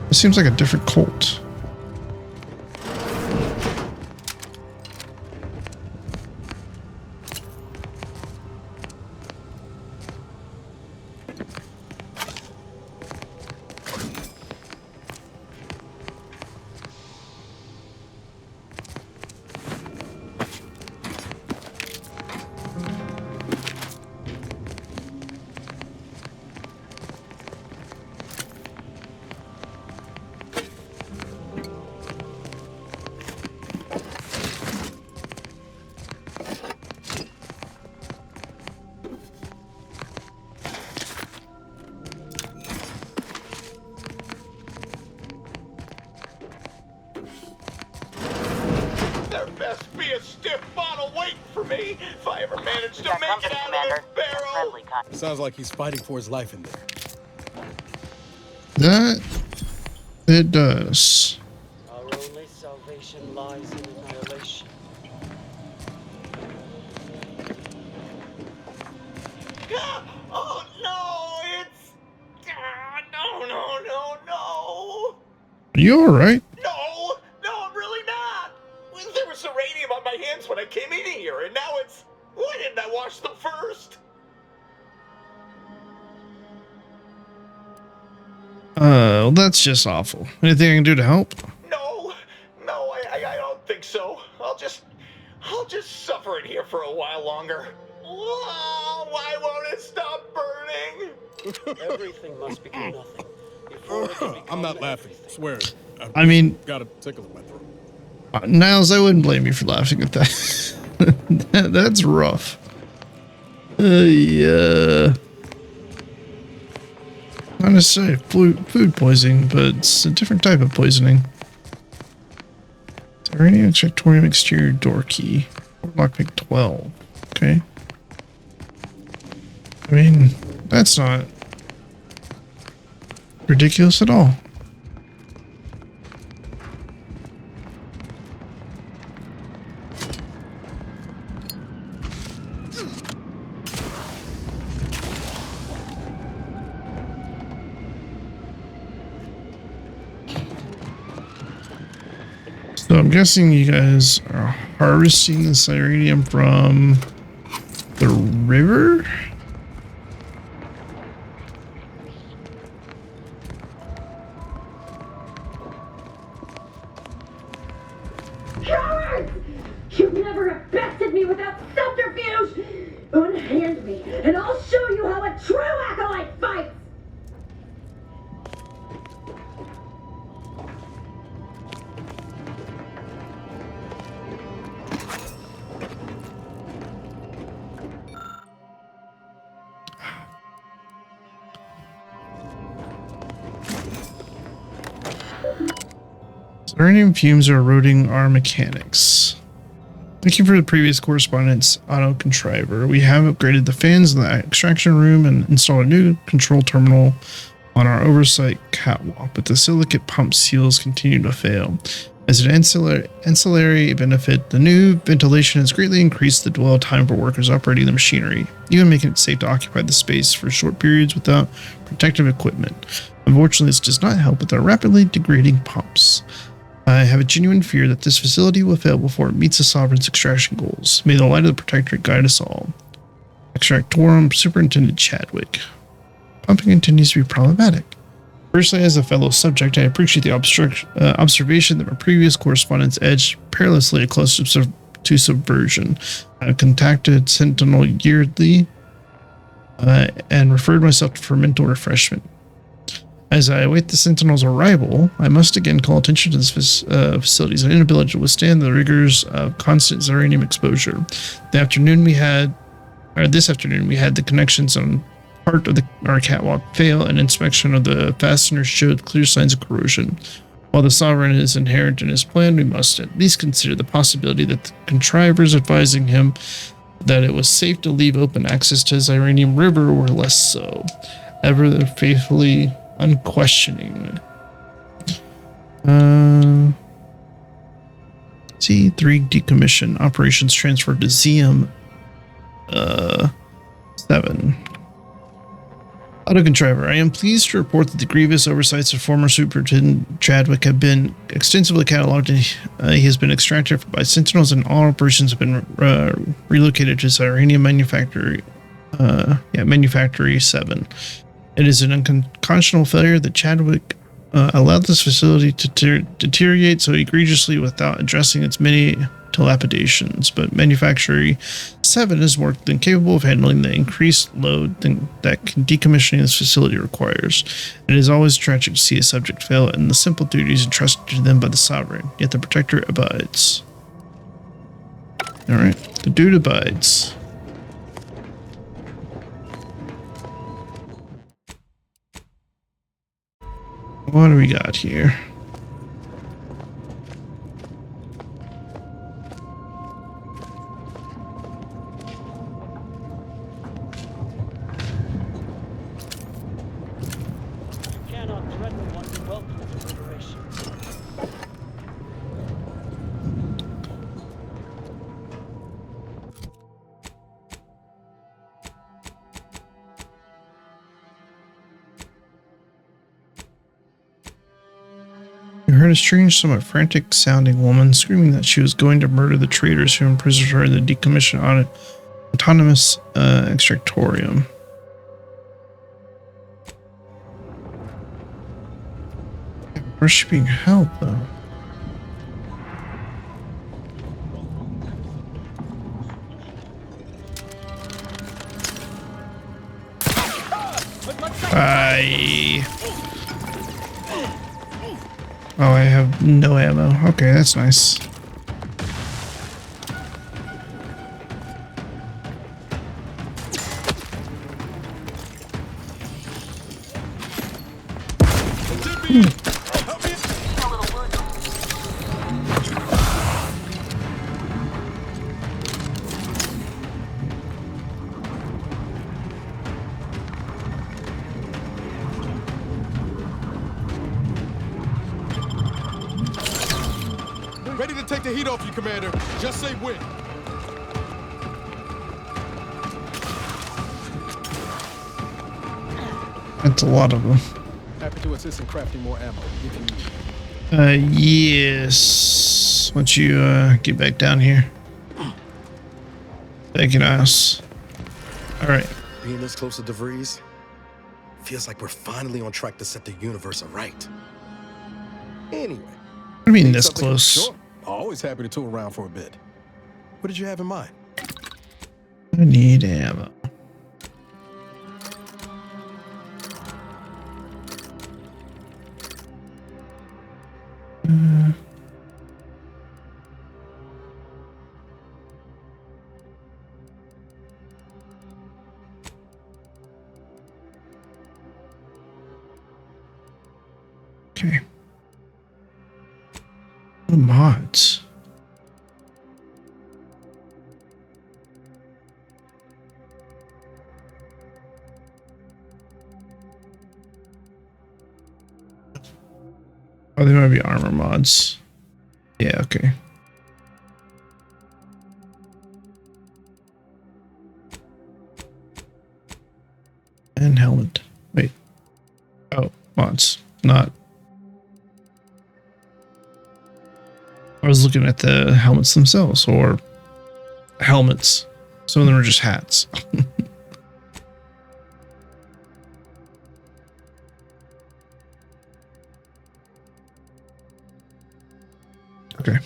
Speaker 1: It seems like a different cult.
Speaker 19: stiff bottle waiting for me if I ever manage to make it out of this barrel.
Speaker 16: Sounds like he's fighting for his life in there.
Speaker 1: That it does.
Speaker 15: Our only salvation lies in annihilation.
Speaker 19: Oh no, it's no.
Speaker 1: Are you alright?
Speaker 19: No, I'm really not. There was uranium on my hands when I came in here, and now it's... Why didn't I wash them first?
Speaker 1: Well, that's just awful. Anything I can do to help?
Speaker 19: No, I don't think so. I'll just suffer it here for a while longer. Oh, why won't it stop burning?
Speaker 15: Everything must become nothing. Before it can
Speaker 16: I'm not
Speaker 15: become
Speaker 16: laughing, swear it.
Speaker 1: I mean,
Speaker 16: got a tickle in my throat.
Speaker 1: Niles, I wouldn't blame you for laughing at that. That's rough. Yeah. Not necessarily food poisoning, but it's a different type of poisoning. Uranium extractorium exterior door key. Lockpick 12. Okay. I mean, that's not ridiculous at all. So I'm guessing you guys are harvesting this uranium from the river?
Speaker 2: Cowards! You'd never have bested me without subterfuge! Unhand me, and I'll show you how a true acolyte fights!
Speaker 1: Uranium fumes are eroding our mechanics. Thank you for the previous correspondence, Auto Contriver. We have upgraded the fans in the extraction room and installed a new control terminal on our oversight catwalk, but the silicate pump seals continue to fail. As an ancillary benefit, the new ventilation has greatly increased the dwell time for workers operating the machinery, even making it safe to occupy the space for short periods without protective equipment. Unfortunately, this does not help with our rapidly degrading pumps. I have a genuine fear that this facility will fail before it meets the Sovereign's extraction goals. May the light of the Protectorate guide us all. Extractorum Superintendent Chadwick. Pumping continues to be problematic. Personally, as a fellow subject, I appreciate the observation that my previous correspondence edged perilously close to subversion. I've contacted Sentinel yearly and referred myself for mental refreshment. As I await the Sentinel's arrival, I must again call attention to this facility's inability to withstand the rigors of constant uranium exposure. This afternoon we had the connections on part of our catwalk fail, and inspection of the fasteners showed clear signs of corrosion. While the Sovereign is inherent in his plan, we must at least consider the possibility that the contrivers advising him that it was safe to leave open access to his uranium river were less so. Ever faithfully unquestioning. C3 decommission operations transferred to ZM 7. Auto Contriver, I am pleased to report that the grievous oversights of former Superintendent Chadwick have been extensively cataloged, and he has been extracted by Sentinels, and all operations have been relocated to his uranium manufactory 7. It is an unconscionable failure that Chadwick allowed this facility to deteriorate so egregiously without addressing its many dilapidations, but Manufactory 7 is more than capable of handling the increased load that decommissioning this facility requires. It is always tragic to see a subject fail in the simple duties entrusted to them by the Sovereign, yet the Protector abides. Alright, the dude abides. What do we got here? heard a strange, somewhat frantic-sounding woman screaming that she was going to murder the traitors who imprisoned her in the decommissioned autonomous extractorium. Where's she being held, though? Oh, I have no ammo. Okay, that's nice.
Speaker 16: Ready to take the heat off you, Commander. Just say when.
Speaker 1: That's a lot of them.
Speaker 16: Happy to assist in crafting more ammo if you need.
Speaker 1: Yes. Once you get back down here. Thank you, Niles. All right.
Speaker 16: Being this close to DeVries feels like we're finally on track to set the universe aright. Anyway.
Speaker 1: I mean, this close.
Speaker 16: Sure. Always happy to tool around for a bit. What did you have in mind?
Speaker 1: I need ammo. Okay. Mods. Oh, they might be armor mods. Yeah, okay. And helmet. Wait. Oh, mods. Not. I was looking at the helmets themselves, or helmets. Some of them are just hats. Okay.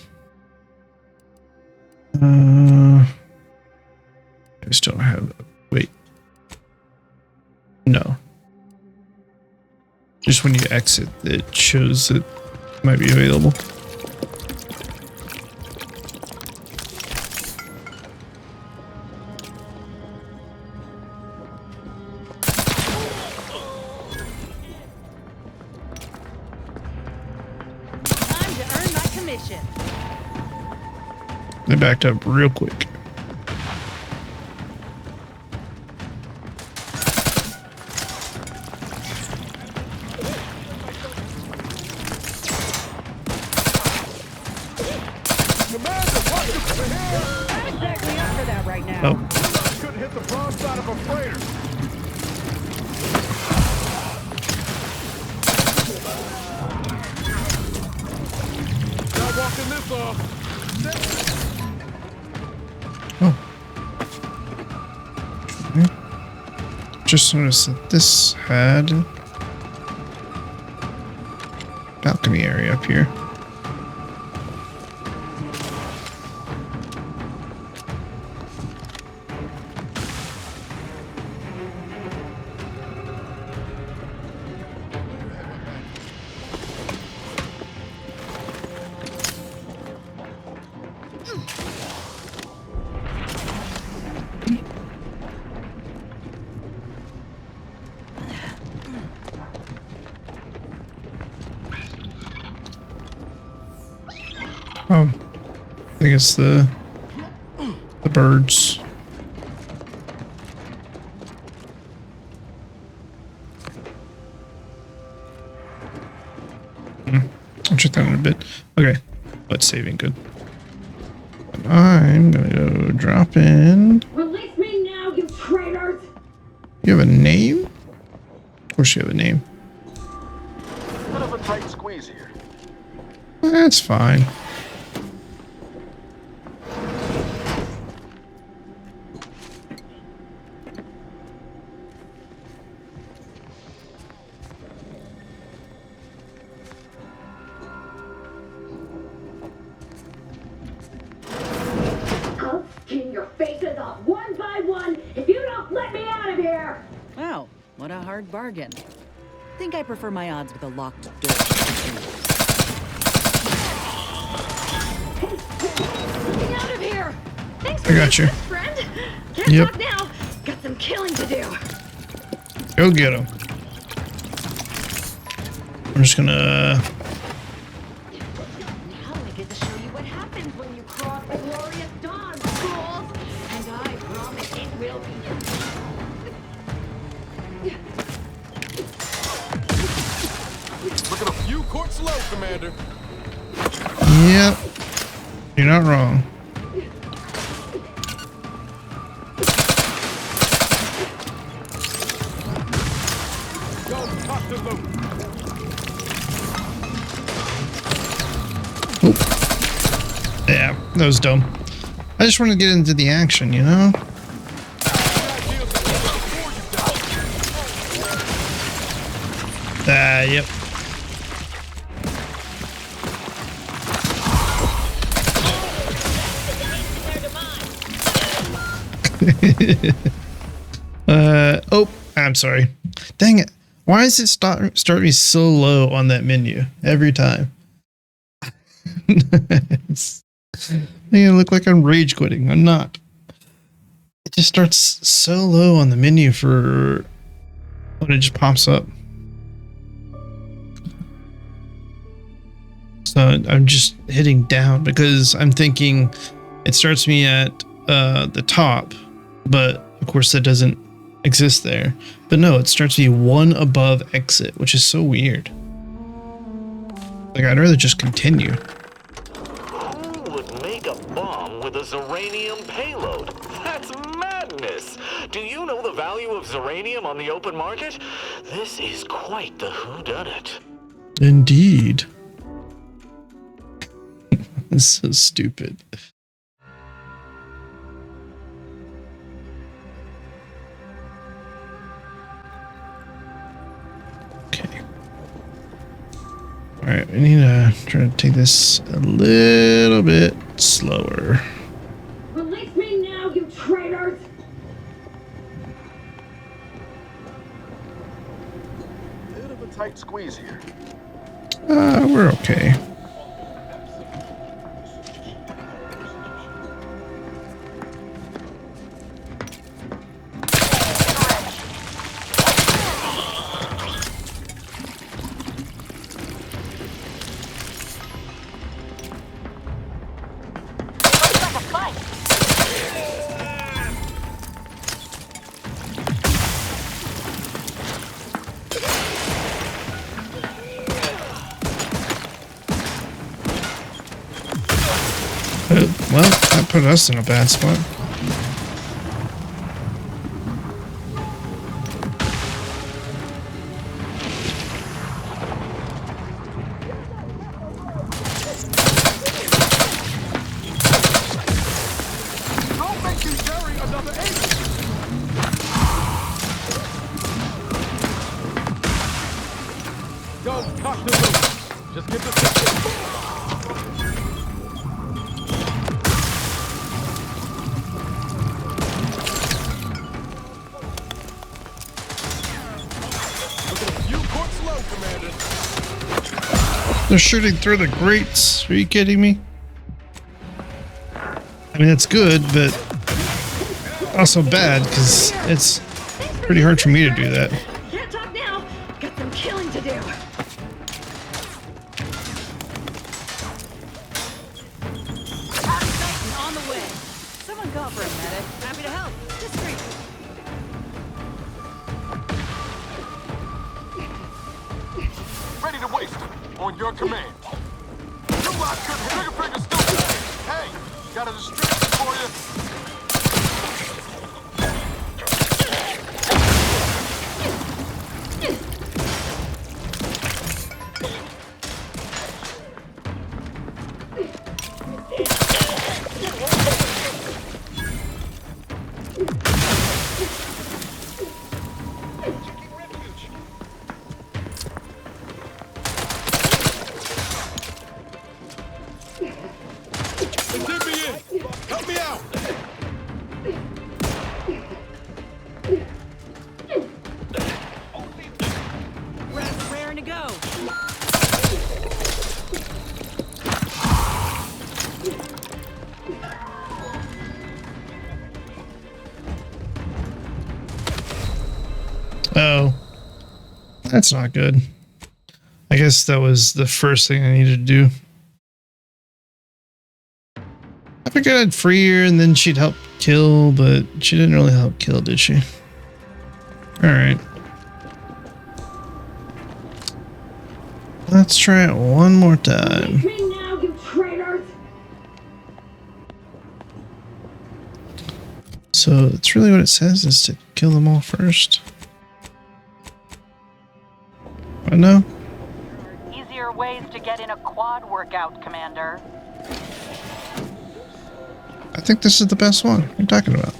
Speaker 1: I just don't have. Wait. No. Just when you exit, it shows it might be available. They backed up real quick. Oh.
Speaker 16: Couldn't hit the broadside of a freighter. Not walking this off.
Speaker 1: Just noticed that this had balcony area up here. Oh, I think it's the birds. I'll check that in a bit. Okay, but saving good. I'm gonna go drop in.
Speaker 2: Release me now, you traitors!
Speaker 1: You have a name? Of course you have a name.
Speaker 16: Bit of a tight squeeze here.
Speaker 1: That's fine.
Speaker 2: I'll skin your faces off one by one if you don't let me out of here!
Speaker 8: Wow, what a hard bargain. Think I prefer my odds with a locked door.
Speaker 2: Let me out of here! Thanks for
Speaker 1: I got you.
Speaker 2: this, friend. Can't
Speaker 1: Yep.
Speaker 2: talk now. Got some killing to do.
Speaker 1: Go get him. I'm just gonna.
Speaker 2: Now I get to show you what happens when you cross the glorious dawn, fools. And I promise it will be.
Speaker 16: Looking a few quarts low, Commander.
Speaker 1: Yep. You're not wrong. Yeah, that was dumb. I just want to get into the action, you know? Yep. Oh, I'm sorry. Dang it. Why does it start me so low on that menu every time? It's making it look like I'm rage quitting. I'm not. It just starts so low on the menu for when it just pops up. So I'm just hitting down because I'm thinking it starts me at the top, but of course that doesn't exist there. But no, it starts me one above exit, which is so weird. Like, I'd rather just continue.
Speaker 19: Who would make a bomb with a Zeranium payload? That's madness! Do you know the value of Zeranium on the open market? This is quite the whodunit.
Speaker 1: Indeed. It's so stupid. Okay. Alright, we need to try to take this a little bit slower.
Speaker 2: Release me now, you traitors!
Speaker 16: Bit of a tight squeeze here.
Speaker 1: We're okay. Well, that put us in a bad spot.
Speaker 16: Don't make me carry another agent. Don't cock the loop. Just get the system.
Speaker 1: They're shooting through the grates. Are you kidding me? I mean, it's good, but also bad because it's pretty hard for me to do that.
Speaker 2: Can't talk now. Got some killing to do.
Speaker 8: On the way. Someone call for a medic. Happy to help. Discreet.
Speaker 16: Ready to waste it. On your command. Two lock good. Trigger finger still. Hey, got a distributor for you. Get me in! Help me out!
Speaker 8: Raring to go.
Speaker 1: Oh, that's not good. I guess that was the first thing I needed to do. I figured I'd free her and then she'd help kill, but she didn't really help kill, did she? Alright. Let's try it one more time.
Speaker 2: Release me now, you traitors!
Speaker 1: So it's really what it says is to kill them all first. I know.
Speaker 8: Easier ways to get in a quad workout, Commander.
Speaker 1: I think this is the best one. What are you talking about?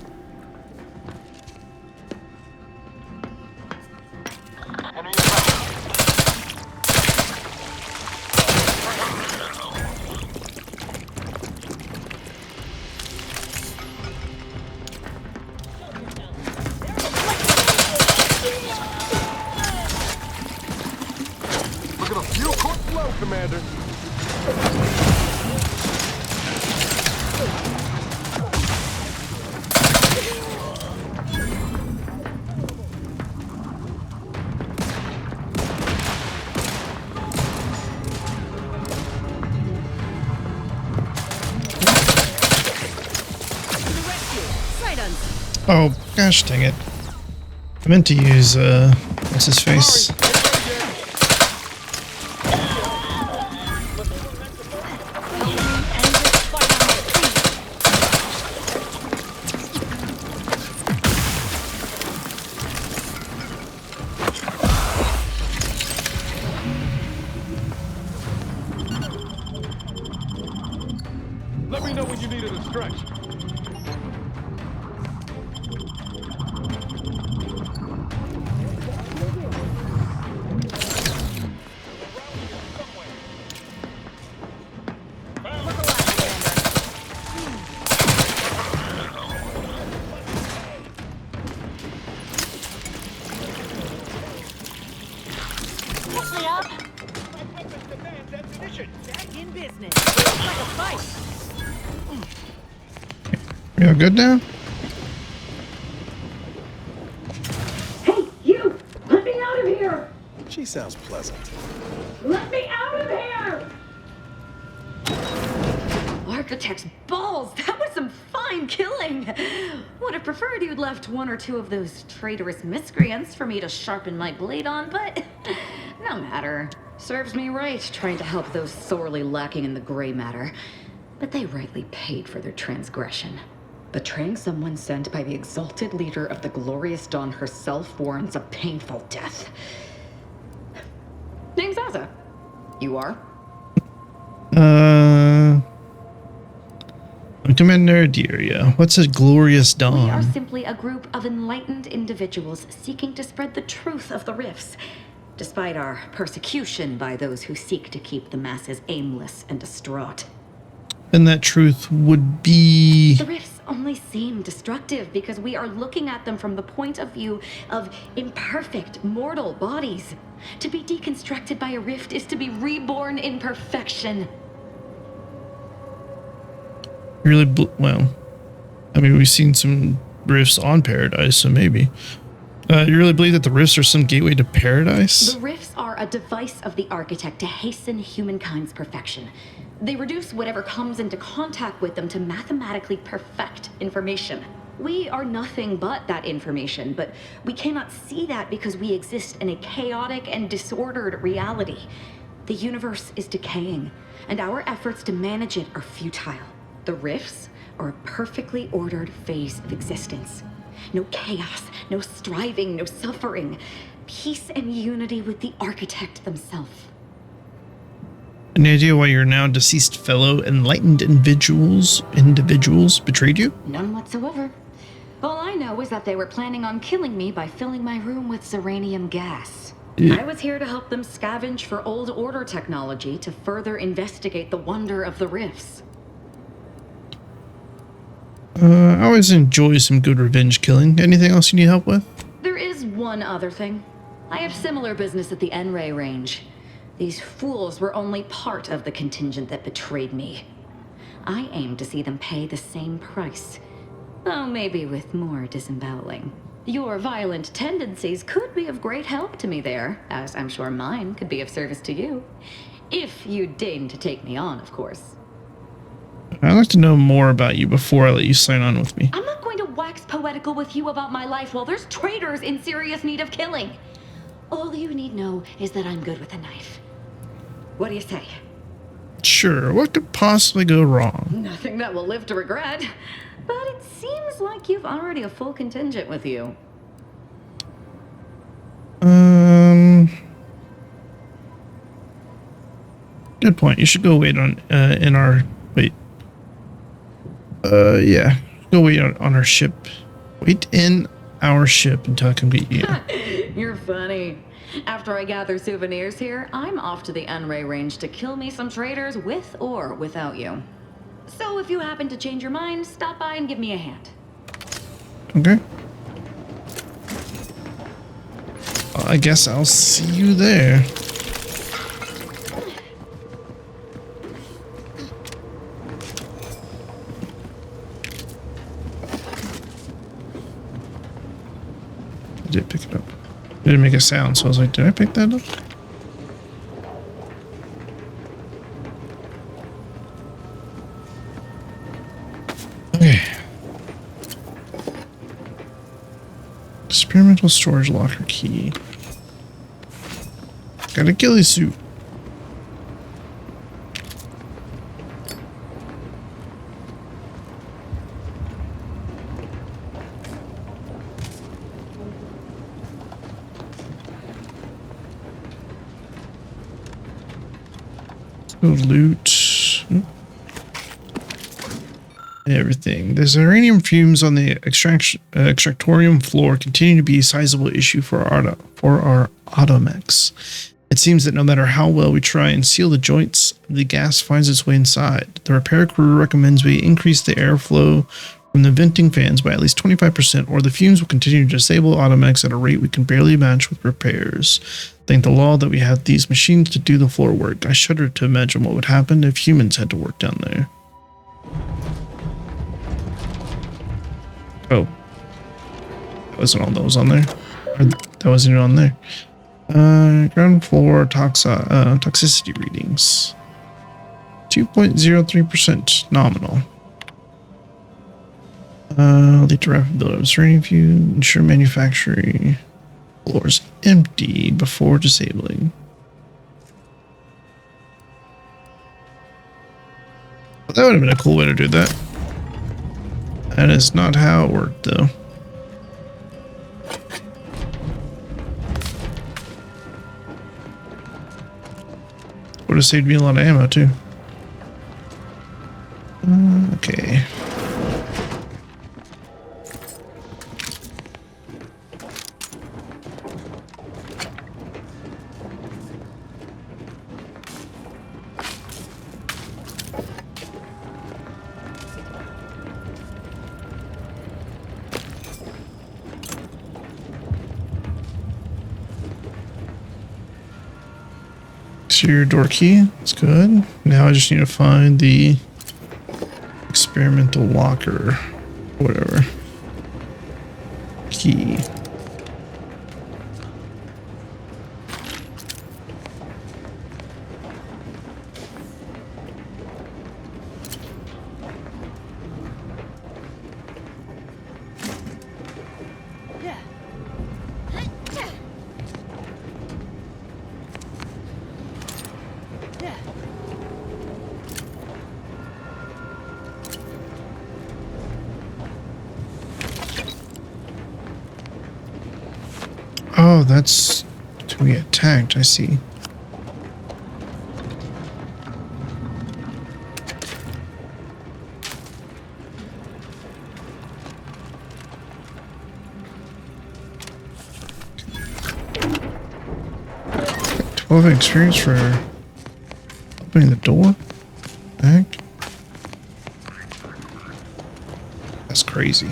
Speaker 16: Look at a few quick flow, Commander.
Speaker 1: Oh, gosh dang it. I meant to use, what's his face?
Speaker 16: Let me know when you needed a stretch.
Speaker 8: Push me up. Back in business. It's like a fight.
Speaker 1: We all good now?
Speaker 2: Hey, you! Let me out of here!
Speaker 17: She sounds pleasant.
Speaker 2: Let me out of here!
Speaker 12: Architect's balls! That was some fine killing! Would have preferred you'd left one or two of those traitorous miscreants for me to sharpen my blade on, but no matter. Serves me right trying to help those sorely lacking in the gray matter. But they rightly paid for their transgression. Betraying someone sent by the exalted leader of the glorious dawn herself warrants a painful death. Name's Asa. You are?
Speaker 1: I'm Commander Diria. What's a glorious
Speaker 12: We are
Speaker 1: dawn?
Speaker 12: simply a group of enlightened individuals seeking to spread the truth of the rifts, despite our persecution by those who seek to keep the masses aimless and distraught.
Speaker 1: And that truth would be...
Speaker 12: The rifts only seem destructive because we are looking at them from the point of view of imperfect, mortal bodies. To be deconstructed by a rift is to be reborn in perfection.
Speaker 1: Really, well, I mean, we've seen some rifts on Paradise, so maybe. You really believe that the rifts are some gateway to Paradise?
Speaker 12: The rifts are a device of the architect to hasten humankind's perfection. They reduce whatever comes into contact with them to mathematically perfect information. We are nothing but that information, but we cannot see that because we exist in a chaotic and disordered reality. The universe is decaying, and our efforts to manage it are futile. The rifts are a perfectly ordered phase of existence. No chaos, no striving, no suffering. Peace and unity with the architect themselves.
Speaker 1: Any idea why your now deceased fellow enlightened individuals betrayed you?
Speaker 12: None whatsoever. All I know is that they were planning on killing me by filling my room with uranium gas. I was here to help them scavenge for old order technology to further investigate the wonder of the rifts.
Speaker 1: I always enjoy some good revenge killing. Anything else you need help with?
Speaker 12: There is one other thing. I have similar business at the N-Ray range. These fools were only part of the contingent that betrayed me. I aim to see them pay the same price, though maybe with more disemboweling. Your violent tendencies could be of great help to me there, as I'm sure mine could be of service to you. If you deign to take me on, of course.
Speaker 1: I'd like to know more about you before I let you sign on with me.
Speaker 12: I'm not going to wax poetical with you about my life while there's traitors in serious need of killing. All you need know is that I'm good with a knife. What do you say?
Speaker 1: Sure, what could possibly go wrong?
Speaker 12: Nothing that will live to regret. But it seems like you've already a full contingent with you.
Speaker 1: Good point. You should go wait on yeah. Go wait on our ship. Wait in our ship until I come get you.
Speaker 12: You're funny. After I gather souvenirs here, I'm off to the N-Ray range to kill me some traitors with or without you. So if you happen to change your mind, stop by and give me a hand.
Speaker 1: Okay. Well, I guess I'll see you there. I did pick it up. It didn't make a sound, so I was like, did I pick that up? Okay. Experimental storage locker key. Got a ghillie suit. Loot everything. The uranium fumes on the extractorium floor continue to be a sizable issue for our automechs. It seems that no matter how well we try and seal the joints, the gas finds its way inside. The repair crew recommends we increase the airflow from the venting fans by at least 25%, or the fumes will continue to disable automechs at a rate we can barely match with repairs. Thank the law that we have these machines to do the floor work. I shudder to imagine what would happen if humans had to work down there. Oh. That wasn't all that was on there. Or that wasn't even on there. Ground floor toxicity readings. 2.03% nominal. Lead to rapid buildup of uranium fume. Ensure manufacturing floors empty before disabling. Well, that would have been a cool way to do that. That is not how it worked, though. Would have saved me a lot of ammo, too. Okay. Exterior door key. That's good. Now I just need to find the experimental locker. Whatever. Key. Oh, that's to be attacked, I see. Got 12 experience for opening the door. Heck. crazy.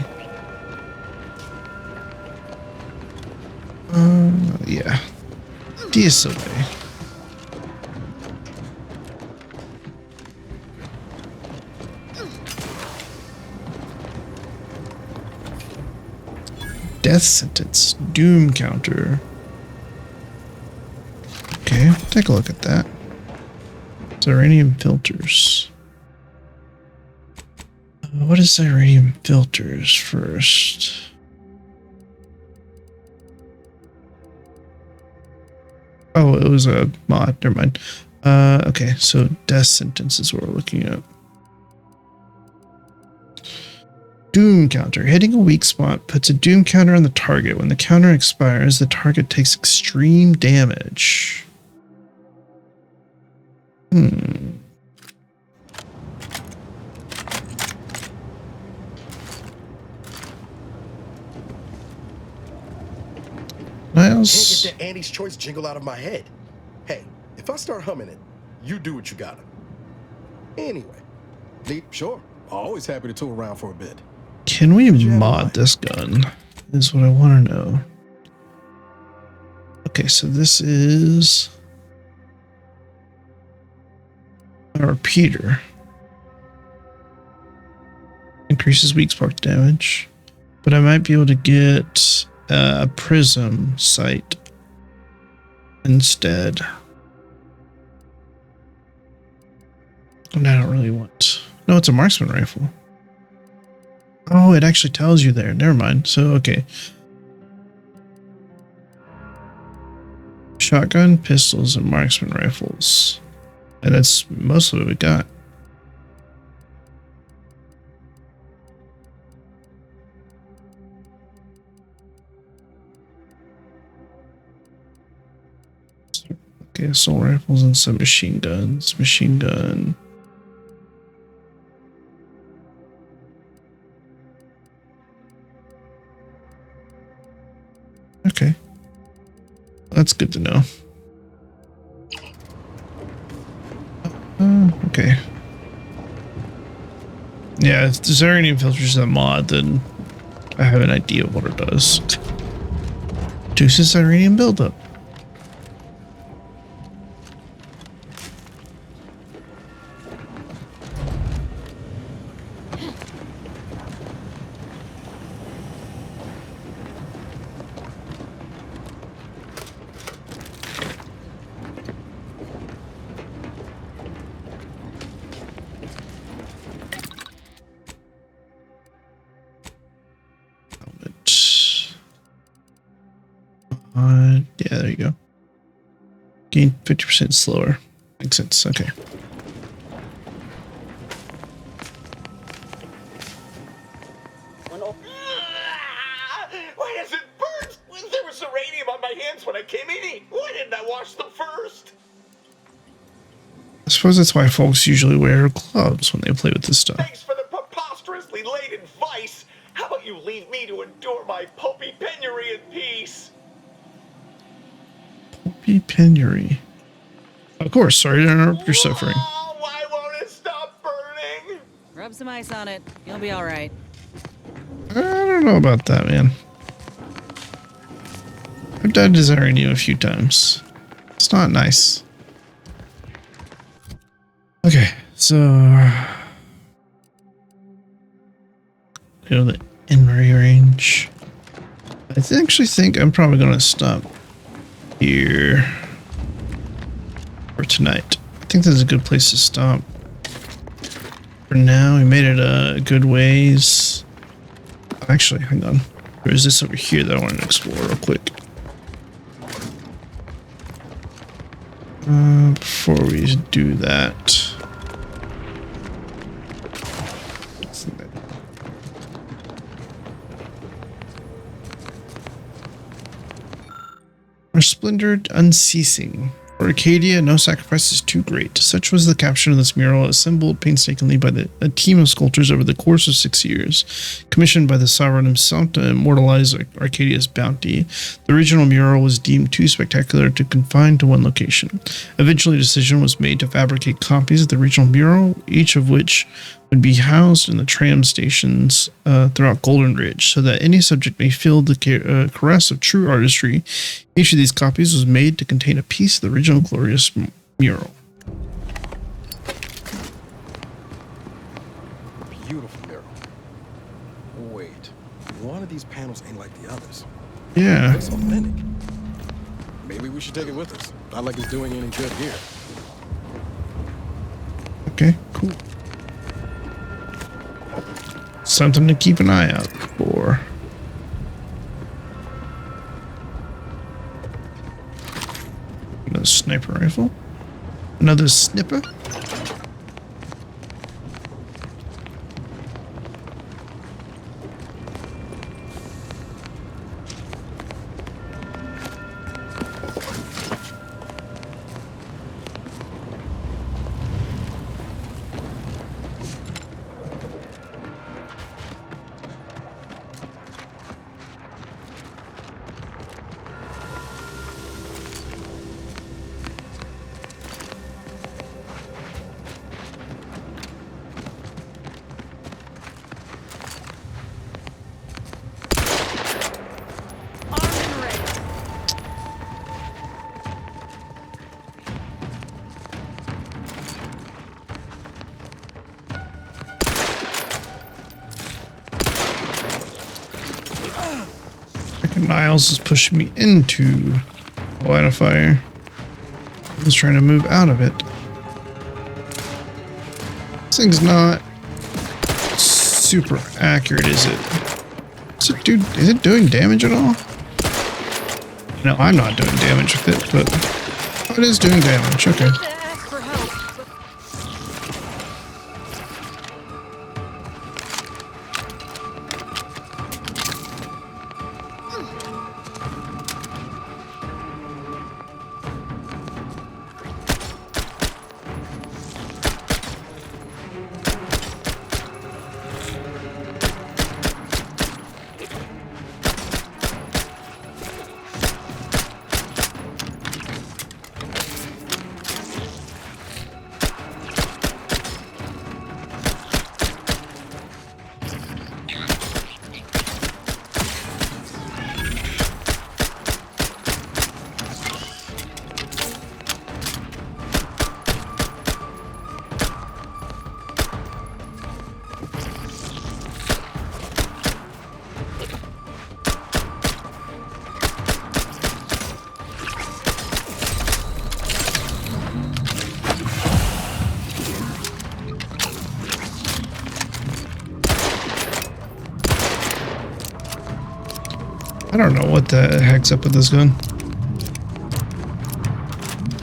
Speaker 1: Yeah. DSOA. Death sentence. Doom counter. Okay, take a look at that. Uranium filters. What is uranium filters first? Oh, it was a mod. Never mind. Okay, so death sentence is what we're looking at. Doom counter. Hitting a weak spot puts a doom counter on the target. When the counter expires, the target takes extreme damage.
Speaker 5: Can't get that Andy's Choice jingle out of my head. Hey, if I start humming it, you do what you gotta. Anyway, sure, always happy to tool around for a bit.
Speaker 1: Can we mod this gun? Is what I want to know. Okay, so this is a repeater. Increases weak spark damage, but I might be able to get a prism sight instead. And I don't really want. No, it's a marksman rifle. Oh, it actually tells you there. Never mind. So, okay. Shotgun, pistols, and marksman rifles. And that's most of what we got. Okay, assault rifles and some machine guns. Machine gun. Okay. That's good to know. Okay. Yeah, if the Zaranium filters is a mod, then I have an idea of what it does. Reduces Zaranium buildup. Yeah, there you go. Gain 50% slower. Makes sense. Okay.
Speaker 19: Why has it burnt? There was uranium on my hands when I came in. Why didn't I wash them first?
Speaker 1: I suppose that's why folks usually wear gloves when they play with this stuff.
Speaker 19: Thanks for the preposterously laden vice. How about you leave me to endure my pulpy penury in peace?
Speaker 1: Penury. Of course, sorry to interrupt your suffering.
Speaker 19: Why won't it stop burning?
Speaker 8: Rub some ice on it. You'll be all right.
Speaker 1: I don't know about that, man. I've died desiring you a few times. It's not nice. Okay, so go to the Emery range. I actually think I'm probably going to stop here for tonight. I think this is a good place to stop. For now, we made it a good ways. Actually, hang on. There is this over here that I want to explore real quick. Before we do that. Our splendor unceasing. For Arcadia, no sacrifice is too great. Such was the caption of this mural, assembled painstakingly by a team of sculptors over the course of 6 years, commissioned by the sovereign himself to immortalize Arcadia's bounty. The original mural was deemed too spectacular to confine to one location. Eventually, a decision was made to fabricate copies of the original mural, each of which would be housed in the tram stations throughout Golden Ridge so that any subject may feel the caress of true artistry. Each of these copies was made to contain a piece of the original glorious mural.
Speaker 5: Beautiful mural. Wait, one of these panels ain't like the others.
Speaker 1: Yeah.
Speaker 5: It's authentic. Maybe we should take it with us. Not like it's doing any good here.
Speaker 1: Okay, cool. Something to keep an eye out for. Another sniper rifle. Another snipper. Niles is pushing me into a line of fire. I was trying to move out of it. This thing's not super accurate, is it? Is it doing damage at all? No, I'm not doing damage with it, but it is doing damage. Okay. I don't know what the heck's up with this gun.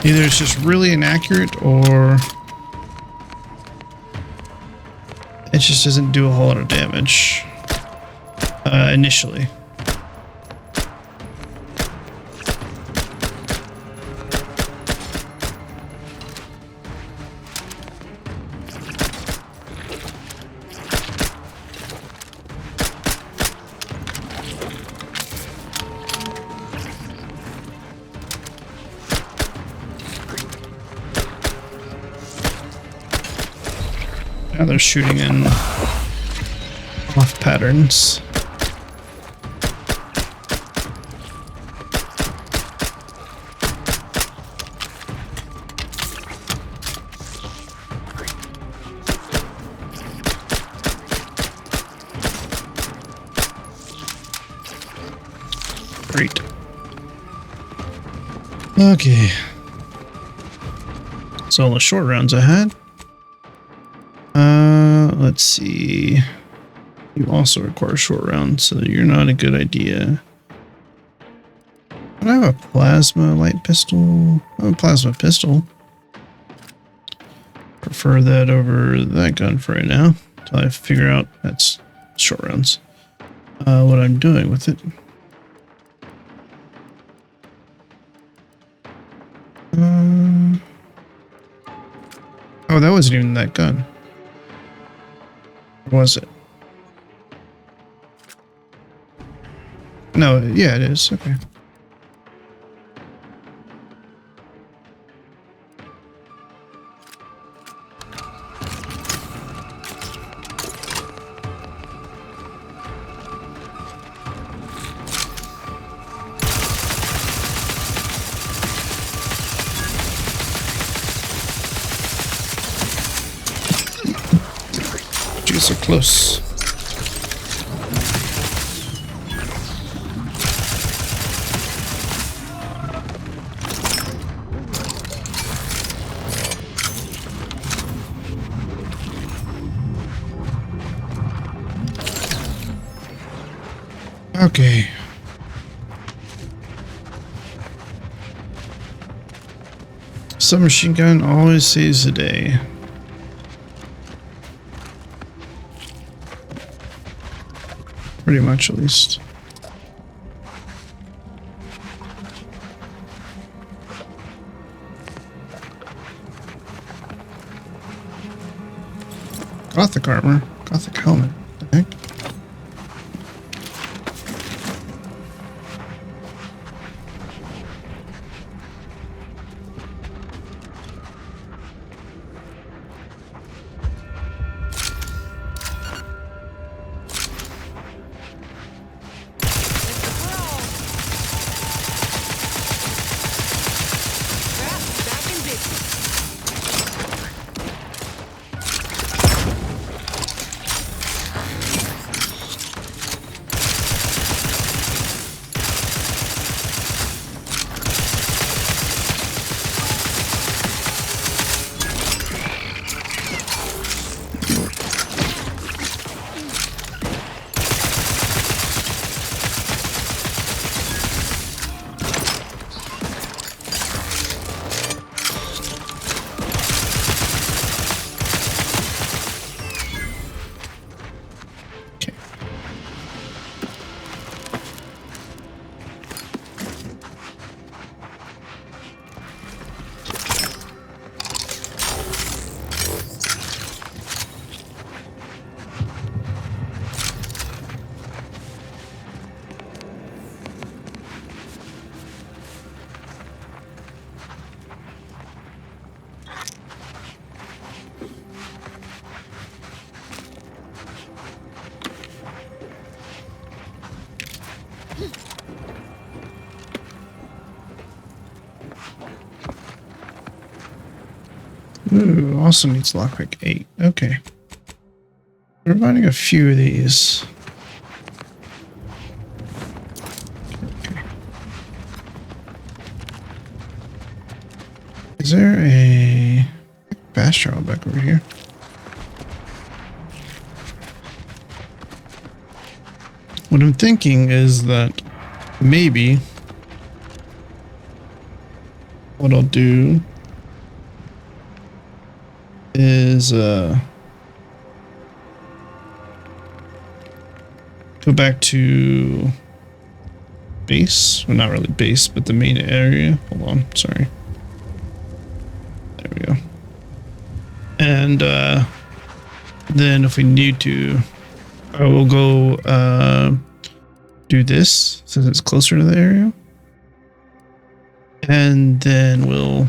Speaker 1: Either it's just really inaccurate or it just doesn't do a whole lot of damage initially. Now they're shooting in off patterns. Great. Okay. So all the short rounds I had. Let's see. You also require short rounds, so you're not a good idea. I have a plasma light pistol. I have a plasma pistol. Prefer that over that gun for right now. Until I figure out that's short rounds. What I'm doing with it. Oh, that wasn't even that gun. Or was it? No, yeah, it is. Okay. so close. Okay. Submachine gun always saves the day. Pretty much, at least. Gothic armor. Gothic helmet. What the heck? Ooh, also needs lockpick 8. Okay. We're finding a few of these. Okay. Is there a fast travel back over here? What I'm thinking is that maybe what I'll do is go back to base. Well, not really base, but the main area. Hold on, sorry. There we go. And then if we need to, I will go do this since it's closer to the area. And then we'll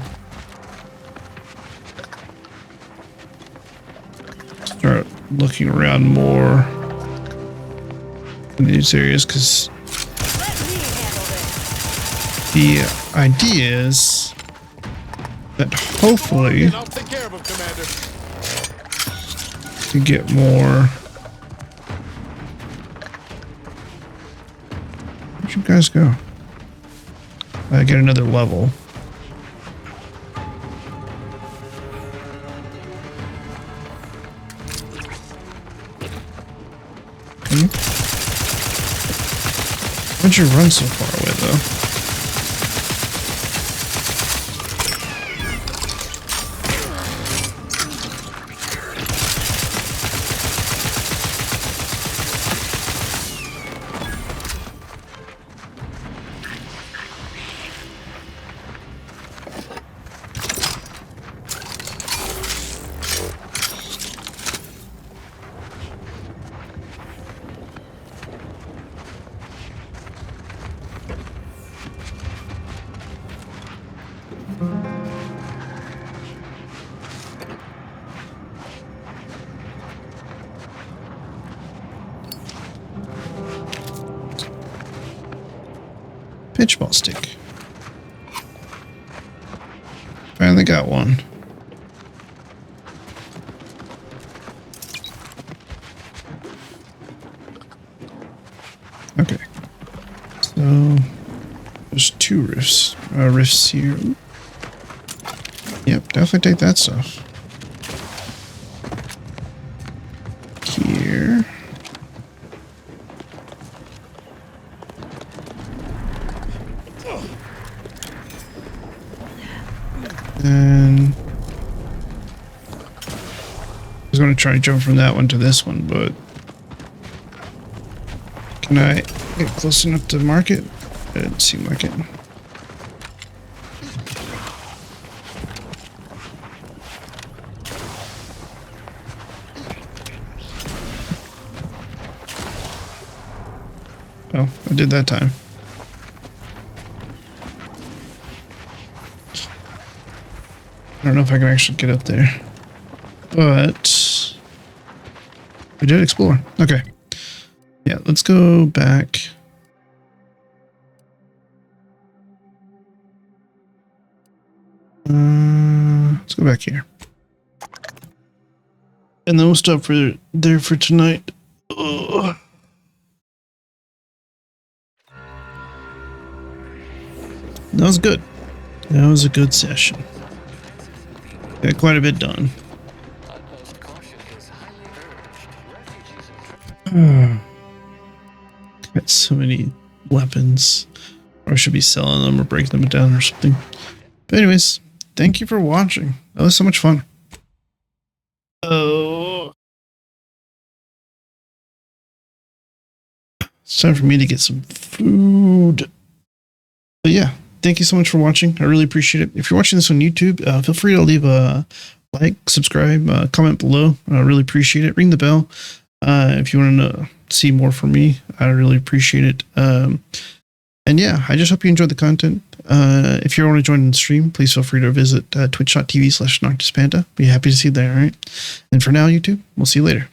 Speaker 1: start looking around more in these areas, because the idea is that hopefully to get more. Where'd you guys go? I get another level. Why'd you run so far away, though? Pitchball stick. Finally got one. So there's 2 rifts here. Yep, definitely take that stuff. Here. And I was going to try to jump from that one to this one, but can I get close enough to mark it? It didn't seem like it. Oh, I did that time. I don't know if I can actually get up there, but we did explore. Okay. Yeah, let's go back. Let's go back here. And then we'll stop there for tonight. Ugh. That was good. That was a good session. Got quite a bit done. Got so many weapons. Or I should be selling them or breaking them down or something. But anyways, thank you for watching. That was so much fun. Oh. It's time for me to get some food. But yeah, thank you so much for watching. I really appreciate it. If you're watching this on YouTube, feel free to leave a like, subscribe, comment below. I really appreciate it. Ring the bell if you want to see more from me. I really appreciate it. And yeah, I just hope you enjoyed the content. If you want to join the stream, please feel free to visit twitch.tv/NoctisPanda. Be happy to see you there, all right? And for now, YouTube, we'll see you later.